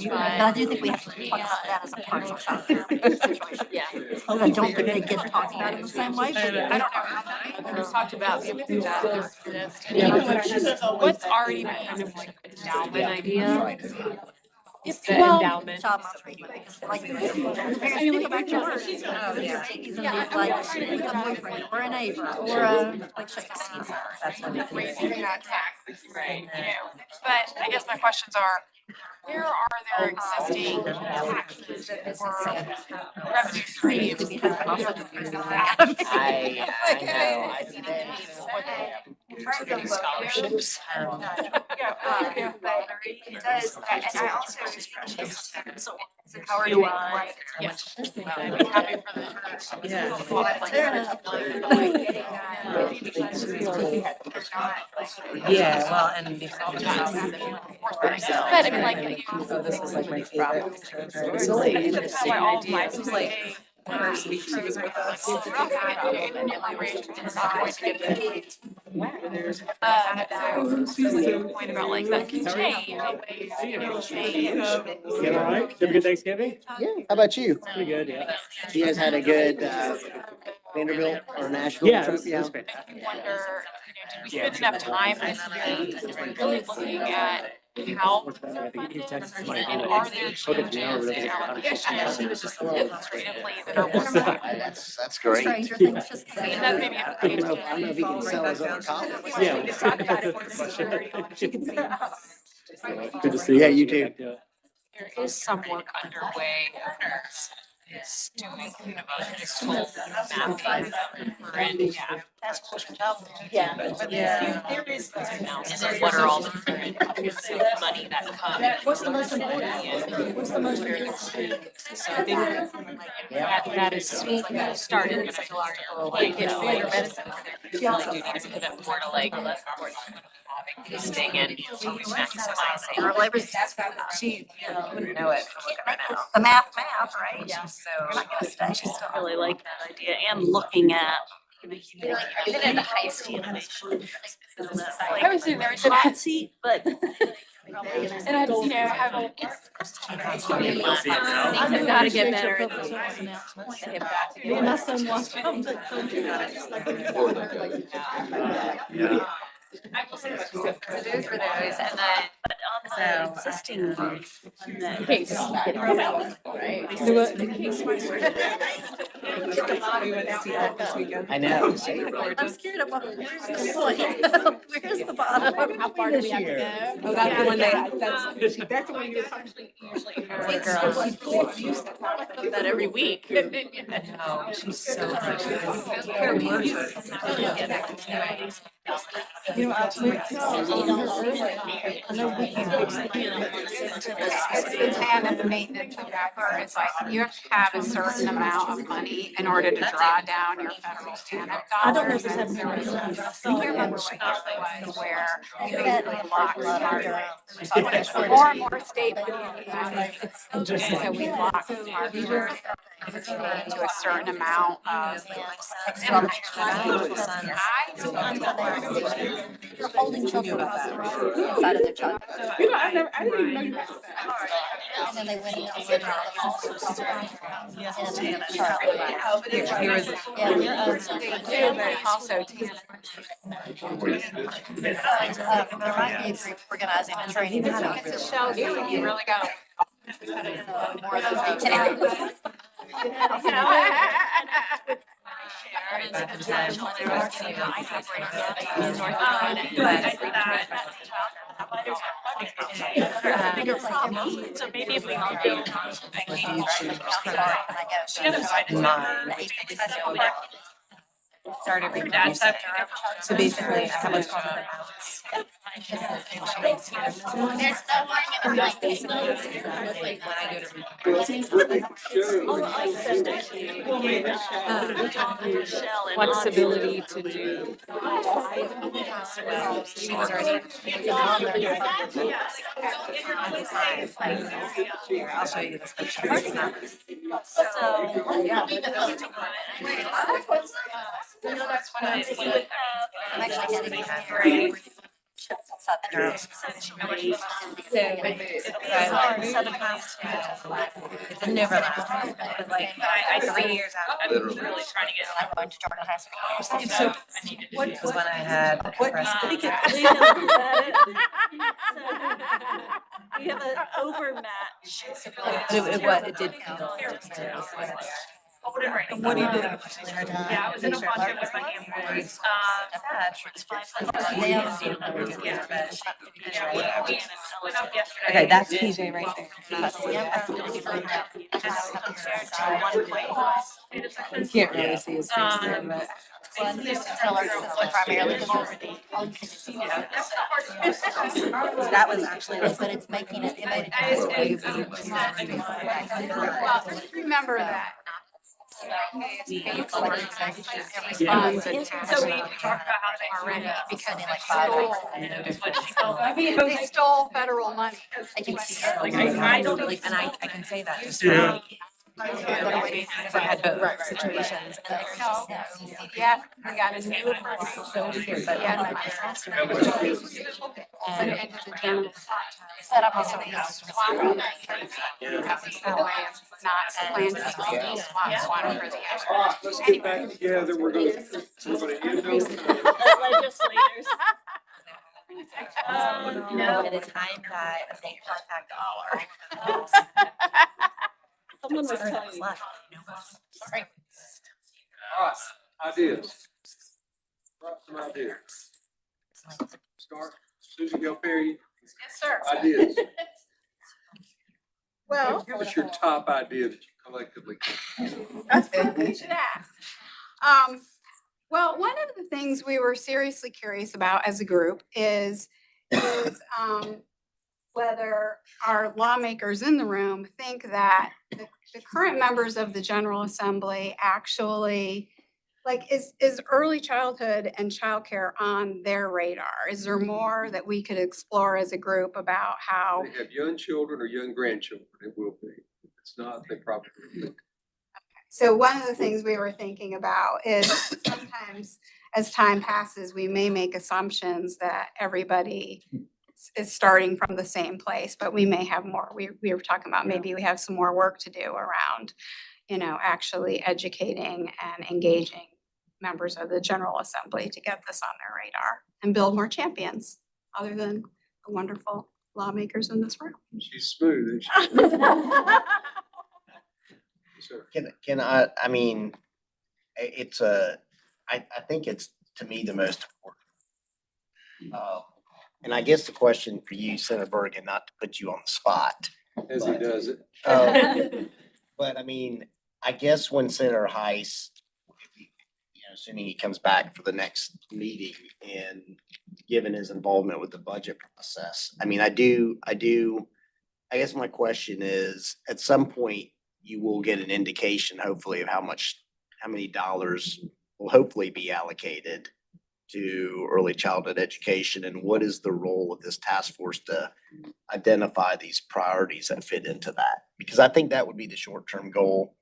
But I do think we have to talk about that as a partial child care situation. Yeah. I don't think they get talked about in the same way. I don't know how that talked about what's already been kind of like endowment idea. Is the endowment. Child maltreatment, because like, the parents do go back to work. These babies and these like, with a boyfriend or a neighbor or a, like, that's what it is. Raising that tax, right, you know, but I guess my questions are, where are there existing taxes or revenue streams? Targeting scholarships. It does, and I also so how are you like? Yes. I'd be happy for Yeah, well, and but I mean, like, so this was like my favorite picture. It's like interesting idea. It was like first week she was with us. Point about like that can change. You all right? Have a good Thanksgiving? Yeah. How about you? Pretty good, yeah. You guys had a good Vanderbilt or Nashville trip? Yeah, it was fantastic. I wonder, did we spend enough time this year really looking at how funded and are there changes in allocations administratively that are working? That's great. Stranger Things just. I mean, that maybe I don't know if he can sell his other copies. Yeah. Good to see you. Yeah, you too. There is some work underway is doing kind of a school mapping for it, yeah. Yeah. But there is this analysis of what are all the different buckets of money that come. What's the most important? What's the most important? So I think that is started with a large like better medicine. You really do need to pivot more to like less more having tasting and maximizing. Or labor, she wouldn't know it. The math, right? Yeah. So You're not gonna stay. I just really like that idea and looking at. Even in the high school. I was in there, it's a hot seat, but. And I, you know, have a. I've got to get better. My son watched. I will say it is for those, and then, but on existing Case. Right. We went to see that this weekend. I know. I'm scared of what, where's the point? Where's the bottom? How far do we have to go? Oh, that's the one that's the one you're usually. That every week. No, she's so precious. You know, And the maintenance of that is like, you have to have a certain amount of money in order to draw down your federal TANF dollars. I don't know if it's And there was, I can't remember what it was, where you basically locked more and more state money. So we locked marketers to a certain amount of. You're holding children inside of their child. You know, I didn't even know you had And then they went and said, Here is. Also, there might be a group organizing a training. it's a show, you really go. More of those So maybe if we could do Started reproducing. So basically, how much called the balance? Flexibility to do. I'll show you this picture. It's not. I'm actually heading to inside the girls. It's a never last. But like, I 3 years out. I'm really trying to get. I'm going to Jordan High School. So, what was when I had breast cancer. We have an overmatch. It did feel. What do you do? Yeah, I was in a project with my ambulance. Okay, that's PJ right there. You can't really see his face there, but. Primarily That was actually. but it's making it. Remember that. Responds and So we talked about how they already, because they stole federal money. I don't really, and I can say that just. I've had both situations. Yeah, we got a new. So weird, but Yeah. and Set up a Not planned to swap water for the All right, let's get back together. We're gonna end those. Legislators. no, at a time that they contact all. Someone was telling me. Sorry. All right, ideas. Some ideas. Start, Susan Gale Perry, Yes, sir. ideas. Well. Give us your top idea that you collectively. That's what we should ask. Well, one of the things we were seriously curious about as a group is whether our lawmakers in the room think that the current members of the General Assembly actually, like, is early childhood and childcare on their radar? Is there more that we could explore as a group about how? They have young children or young grandchildren, it will be. If it's not, they probably will. So one of the things we were thinking about is sometimes as time passes, we may make assumptions that everybody is starting from the same place, but we may have more. We were talking about maybe we have some more work to do around, actually educating and engaging members of the General Assembly to get this on their radar and build more champions other than the wonderful lawmakers in this room. She's smooth, isn't she? Sir. I mean, it's I think it's, to me, the most important. And I guess the question for you, Senator Bergen, not to put you on the spot. As he does it. But I mean, I guess when Senator Heiss, assuming he comes back for the next meeting and given his involvement with the budget process, I mean, I guess my question is, at some point, you will get an indication, hopefully, of how many dollars will hopefully be allocated to early childhood education, and what is the role of this task force to identify these priorities that fit into that? Because I think that would be the short-term goal.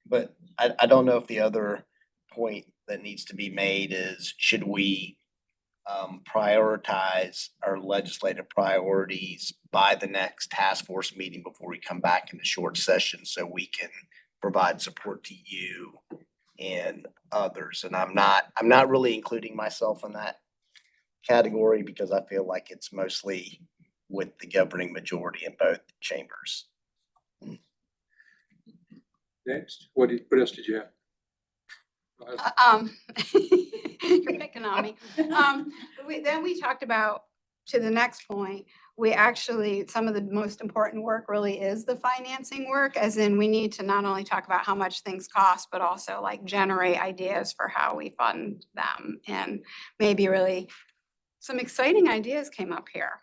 But I don't know if the other point that needs to be made is, should we prioritize our legislative priorities by the next task force meeting before we come back in the short session, so we can provide support to you and others? And I'm not really including myself in that category, because I feel like it's mostly with the governing majority in both chambers. Next, what else did you have? You're picking on me. Then we talked about, to the next point, we actually, some of the most important work really is the financing work, as in we need to not only talk about how much things cost, but also like generate ideas for how we fund them. And maybe really some exciting ideas came up here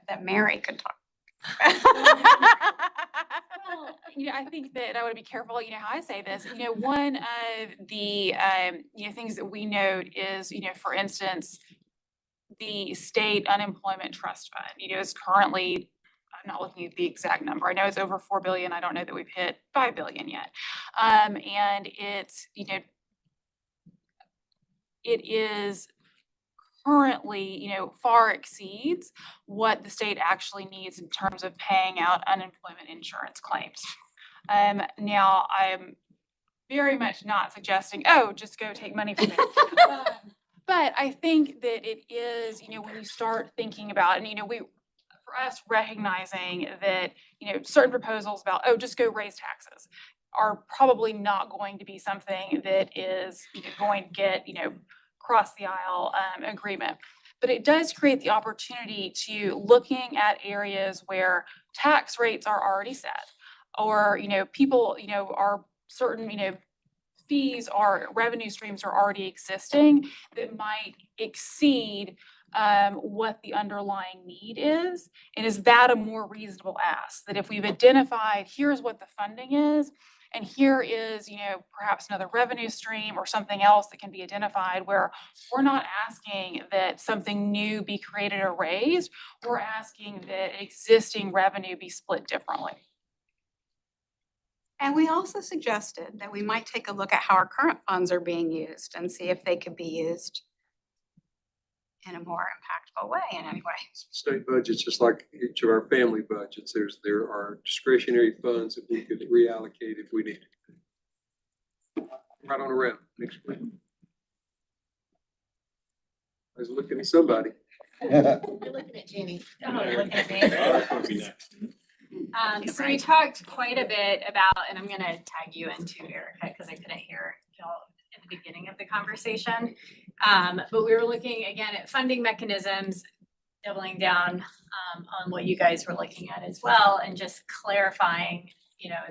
that Mary could talk. Well, I think that I want to be careful, how I say this. One of the, things that we note is, for instance, the state unemployment trust fund, is currently, I'm not looking at the exact number. I know it's over 4 billion. I don't know that we've hit 5 billion yet. And it's, it is currently, far exceeds what the state actually needs in terms of paying out unemployment insurance claims. Now, I'm very much not suggesting, oh, just go take money from it. But I think that it is, when you start thinking about, and, for us recognizing that, certain proposals about, oh, just go raise taxes are probably not going to be something that is going to get, cross the aisle agreement. But it does create the opportunity to looking at areas where tax rates are already set, or, people, are certain, fees or revenue streams are already existing that might exceed what the underlying need is. And is that a more reasonable ask? That if we've identified, here's what the funding is, and here is, perhaps another revenue stream or something else that can be identified, where we're not asking that something new be created or raised, we're asking that existing revenue be split differently. And we also suggested that we might take a look at how our current funds are being used and see if they could be used in a more impactful way in any way. State budgets, just like each of our family budgets, there are discretionary funds that we could reallocate if we needed. Right on around. Next one. I was looking at somebody. You're looking at Jeannie. Oh, you're looking at me. So we talked quite a bit about, and I'm gonna tag you in too, Erica, because I couldn't hear y'all at the beginning of the conversation. But we were looking again at funding mechanisms, doubling down on what you guys were looking at as well, and just clarifying,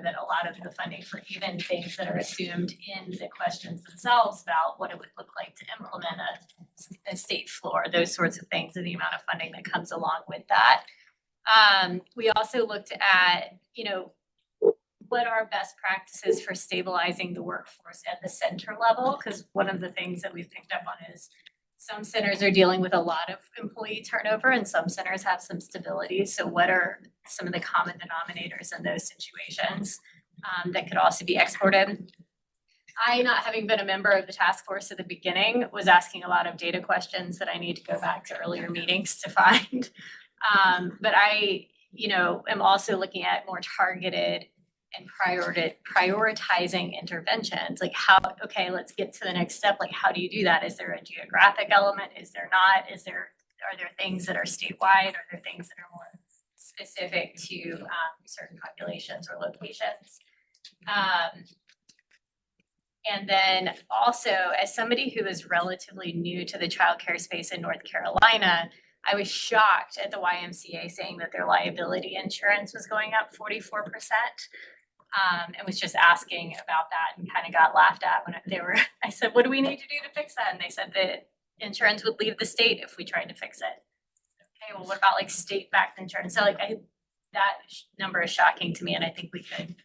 that a lot of the funding for even things that are assumed in the questions themselves about what it would look like to implement a state floor, those sorts of things, and the amount of funding that comes along with that. We also looked at, what are best practices for stabilizing the workforce at the center level? Because one of the things that we've picked up on is some centers are dealing with a lot of employee turnover and some centers have some stability. So what are some of the common denominators in those situations that could also be exported? I, not having been a member of the task force at the beginning, was asking a lot of data questions that I need to go back to earlier meetings to find. But I, am also looking at more targeted and prioritizing interventions. Like okay, let's get to the next step. Like, how do you do that? Is there a geographic element? Is there not? Is there are there things that are statewide? Are there things that are more specific to certain populations or locations? And then also, as somebody who is relatively new to the childcare space in North Carolina, I was shocked at the YMCA saying that their liability insurance was going up 44%. And was just asking about that and kind of got laughed at when I said, what do we need to do to fix that? And they said that insurance would leave the state if we tried to fix it. Okay, well, what about like state-backed insurance? So like that number is shocking to me, and I think we could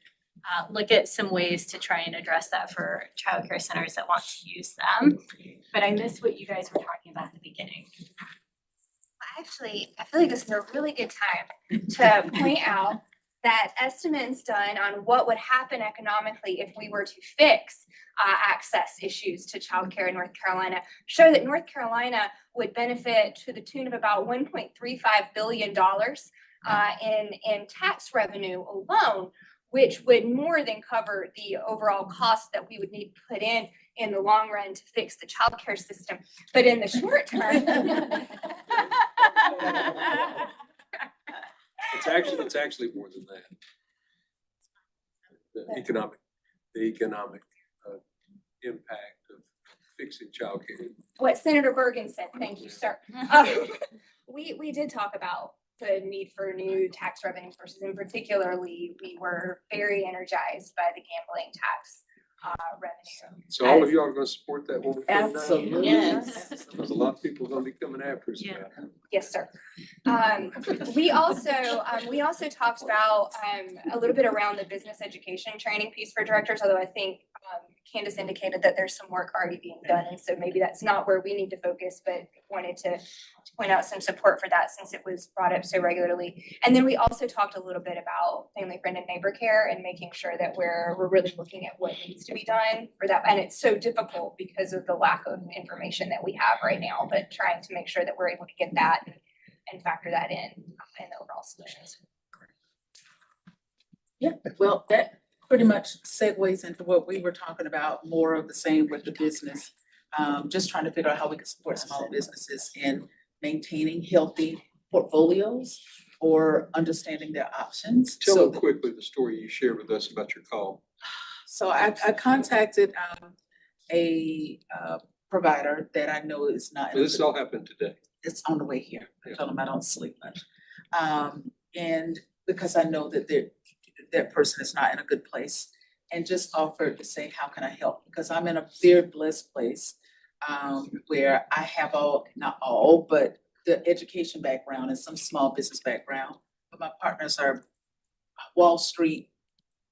look at some ways to try and address that for childcare centers that want to use them. But I missed what you guys were talking about at the beginning. Actually, I feel like this is a really good time to point out that estimates done on what would happen economically if we were to fix access issues to childcare in North Carolina show that North Carolina would benefit to the tune of about $1.35 billion in tax revenue alone, which would more than cover the overall cost that we would need to put in the long run to fix the childcare system. But in the short term, It's actually more than that. The economic impact of fixing childcare. what Senator Bergen said, thank you, sir. We did talk about the need for new tax revenue sources, and particularly, we were very energized by the gambling tax revenue. So all of you are gonna support that when we come down? Absolutely. Yes. Because a lot of people are gonna be coming after us about it. Yes, sir. We also talked about a little bit around the business education training piece for directors, although I think Candace indicated that there's some work already being done, and so maybe that's not where we need to focus, but wanted to point out some support for that since it was brought up so regularly. And then we also talked a little bit about family, friend, and neighbor care and making sure that we're really looking at what needs to be done for that. And it's so difficult because of the lack of information that we have right now, but trying to make sure that we're able to get that and factor that in the overall solutions. Yeah, well, that pretty much segues into what we were talking about, more of the same with the business. Just trying to figure out how we can support small businesses in maintaining healthy portfolios or understanding their options. Tell them quickly the story you shared with us about your call. So I contacted a provider that I know is not. So this all happened today. It's on the way here. I told them I don't sleep much. And because I know that that person is not in a good place, and just offered to say, how can I help? Because I'm in a very blessed place where I have not all, but the education background and some small business background. But my partners are Wall Street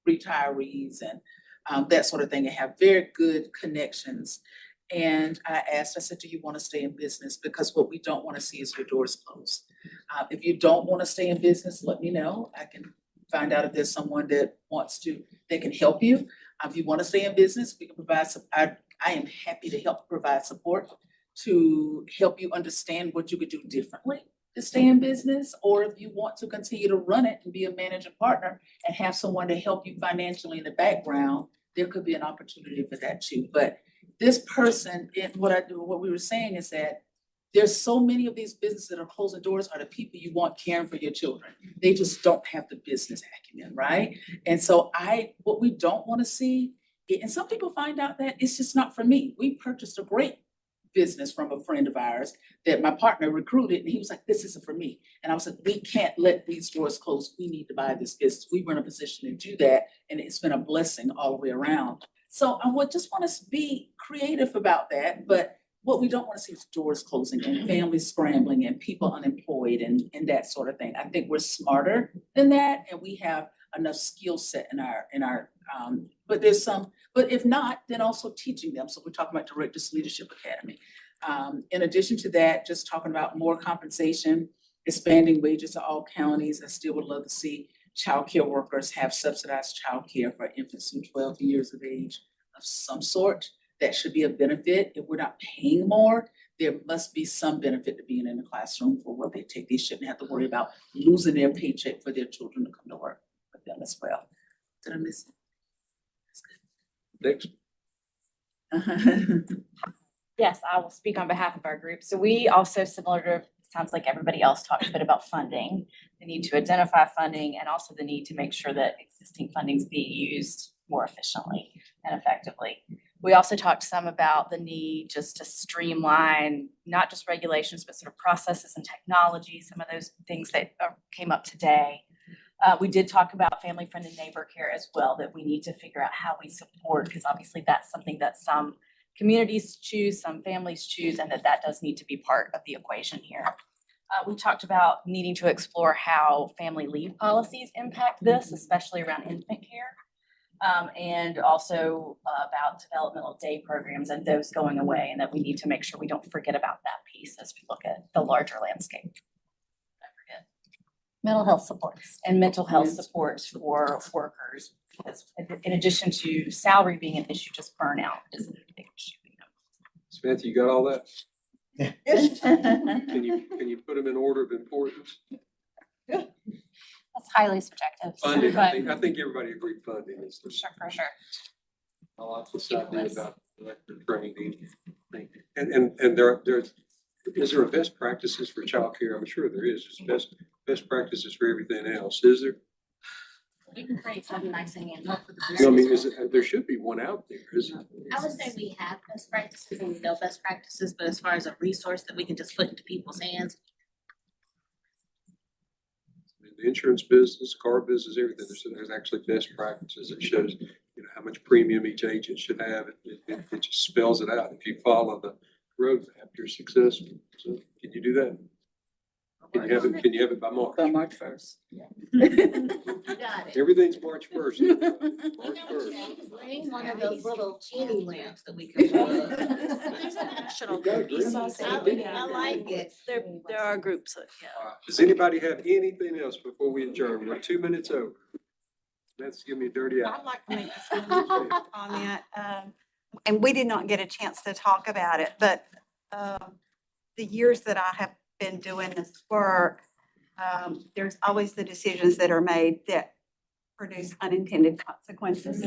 retirees and that sort of thing, and have very good connections. And I said, do you want to stay in business? Because what we don't want to see is your doors closed. If you don't want to stay in business, let me know. I can find out if there's someone that can help you. If you want to stay in business, we can provide I am happy to help provide support to help you understand what you could do differently to stay in business, or if you want to continue to run it and be a managing partner and have someone to help you financially in the background, there could be an opportunity for that too. But this person, what we were saying is that there's so many of these businesses that are closing doors are the people you want caring for your children. They just don't have the business acumen, right? And so what we don't want to see, and some people find out that it's just not for me. We purchased a great business from a friend of ours that my partner recruited, and he was like, this isn't for me. And I was like, we can't let these doors close. We need to buy this business. We were in a position to do that, and it's been a blessing all the way around. So I would just want to be creative about that, but what we don't want to see is doors closing and families scrambling and people unemployed and that sort of thing. I think we're smarter than that, and we have enough skill set in our but if not, then also teaching them. So we're talking about Directors Leadership Academy. In addition to that, just talking about more compensation, expanding wages to all counties. I still would love to see childcare workers have subsidized childcare for infants through 12 years of age of some sort. That should be a benefit. If we're not paying more, there must be some benefit to being in the classroom for what they take. They shouldn't have to worry about losing their paycheck for their children to come to work with them as well. Did I miss it? Next. Yes, I will speak on behalf of our group. So we also, similar sounds like everybody else talked a bit about funding, the need to identify funding, and also the need to make sure that existing funding is being used more efficiently and effectively. We also talked some about the need just to streamline, not just regulations, but sort of processes and technology, some of those things that came up today. We did talk about family-friendly neighbor care as well, that we need to figure out how we support, because obviously that's something that some communities choose, some families choose, and that does need to be part of the equation here. We talked about needing to explore how family leave policies impact this, especially around infant care. And also about developmental day programs and those going away, and that we need to make sure we don't forget about that piece as we look at the larger landscape. Mental health supports. And mental health supports for workers, because in addition to salary being an issue, just burnout is a big issue. Samantha, you got all that? Can you put them in order of importance? That's highly subjective. Funding, but- I think everybody agreed funding is the. Sure, for sure. I like this idea about electric training. And there, is there a best practices for childcare? I'm sure there is. There's best practices for everything else, is there? We can create something nice and handy for the You know, I mean, business. there should be one out there, isn't there? I would say we have best practices and we know best practices, but as far as a resource that we can just put into people's hands, The insurance business, car business, everything, there's actually best practices. It shows, you know, how much premium each agent should have. It just spells it out. If you follow the roadmap, you're successful. So can you do that? Can you have it by March? By March 1st. got it. Everything's March 1st. You March know, 1st. bring one of those little genie lamps that we can. There's a national group. I like it. There are groups that, yeah. Does anybody have anything else before we adjourn? We're 2 minutes over. Let's give me a dirty eye. I'd like to make this one comment, and we did not get a chance to talk about it, but the years that I have been doing this work, there's always the decisions that are made that produce unintended consequences.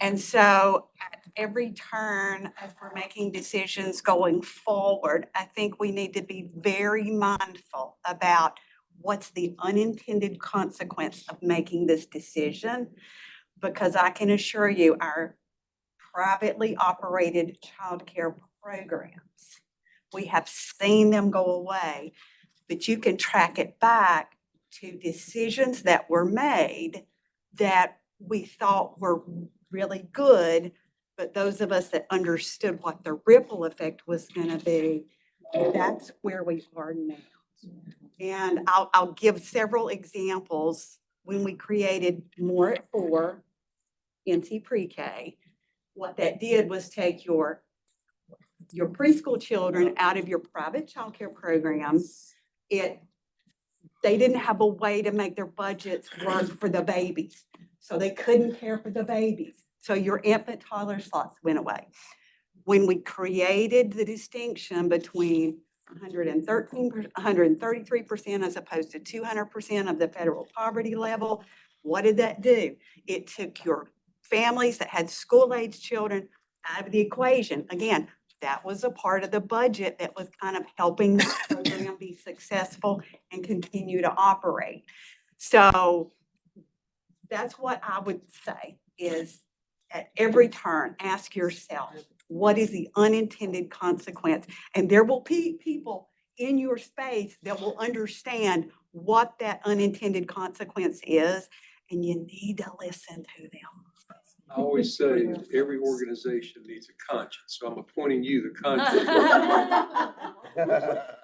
And so at every turn, as we're making decisions going forward, I think we need to be very mindful about what's the unintended consequence of making this decision. Because I can assure you, our privately operated childcare programs, we have seen them go away, but you can track it back to decisions that were made that we thought were really good, but those of us that understood what the ripple effect was gonna be, that's where we are now. And I'll give several examples. When we created More at 4, NC Pre-K, what that did was take your preschool children out of your private childcare programs. They didn't have a way to make their budgets work for the babies. So they couldn't care for the babies. So your infant toddler slots went away. When we created the distinction between 133% as opposed to 200% of the federal poverty level, what did that do? It took your families that had school-age children out of the equation. Again, that was a part of the budget that was kind of helping the program be successful and continue to operate. So that's what I would say is at every turn, ask yourself, what is the unintended consequence? And there will be people in your space that will understand what that unintended consequence is, and you need to listen to them. I always say that every organization needs a conscience, so I'm appointing you the conscience.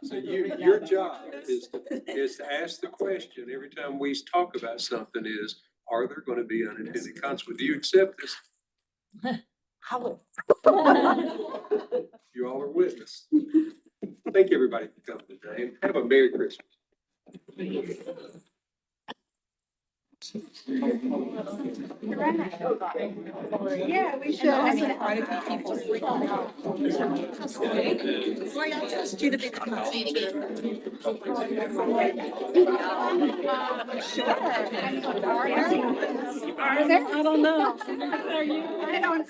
So your job is to ask the question every time we talk about something is, are there going to be unintended consequences? Do you accept this? I will. You all are witness. Thank everybody for coming today and have a Merry Christmas. Yeah, we should. I mean, quite a few people. Well, I trust you to be the I don't know. I don't,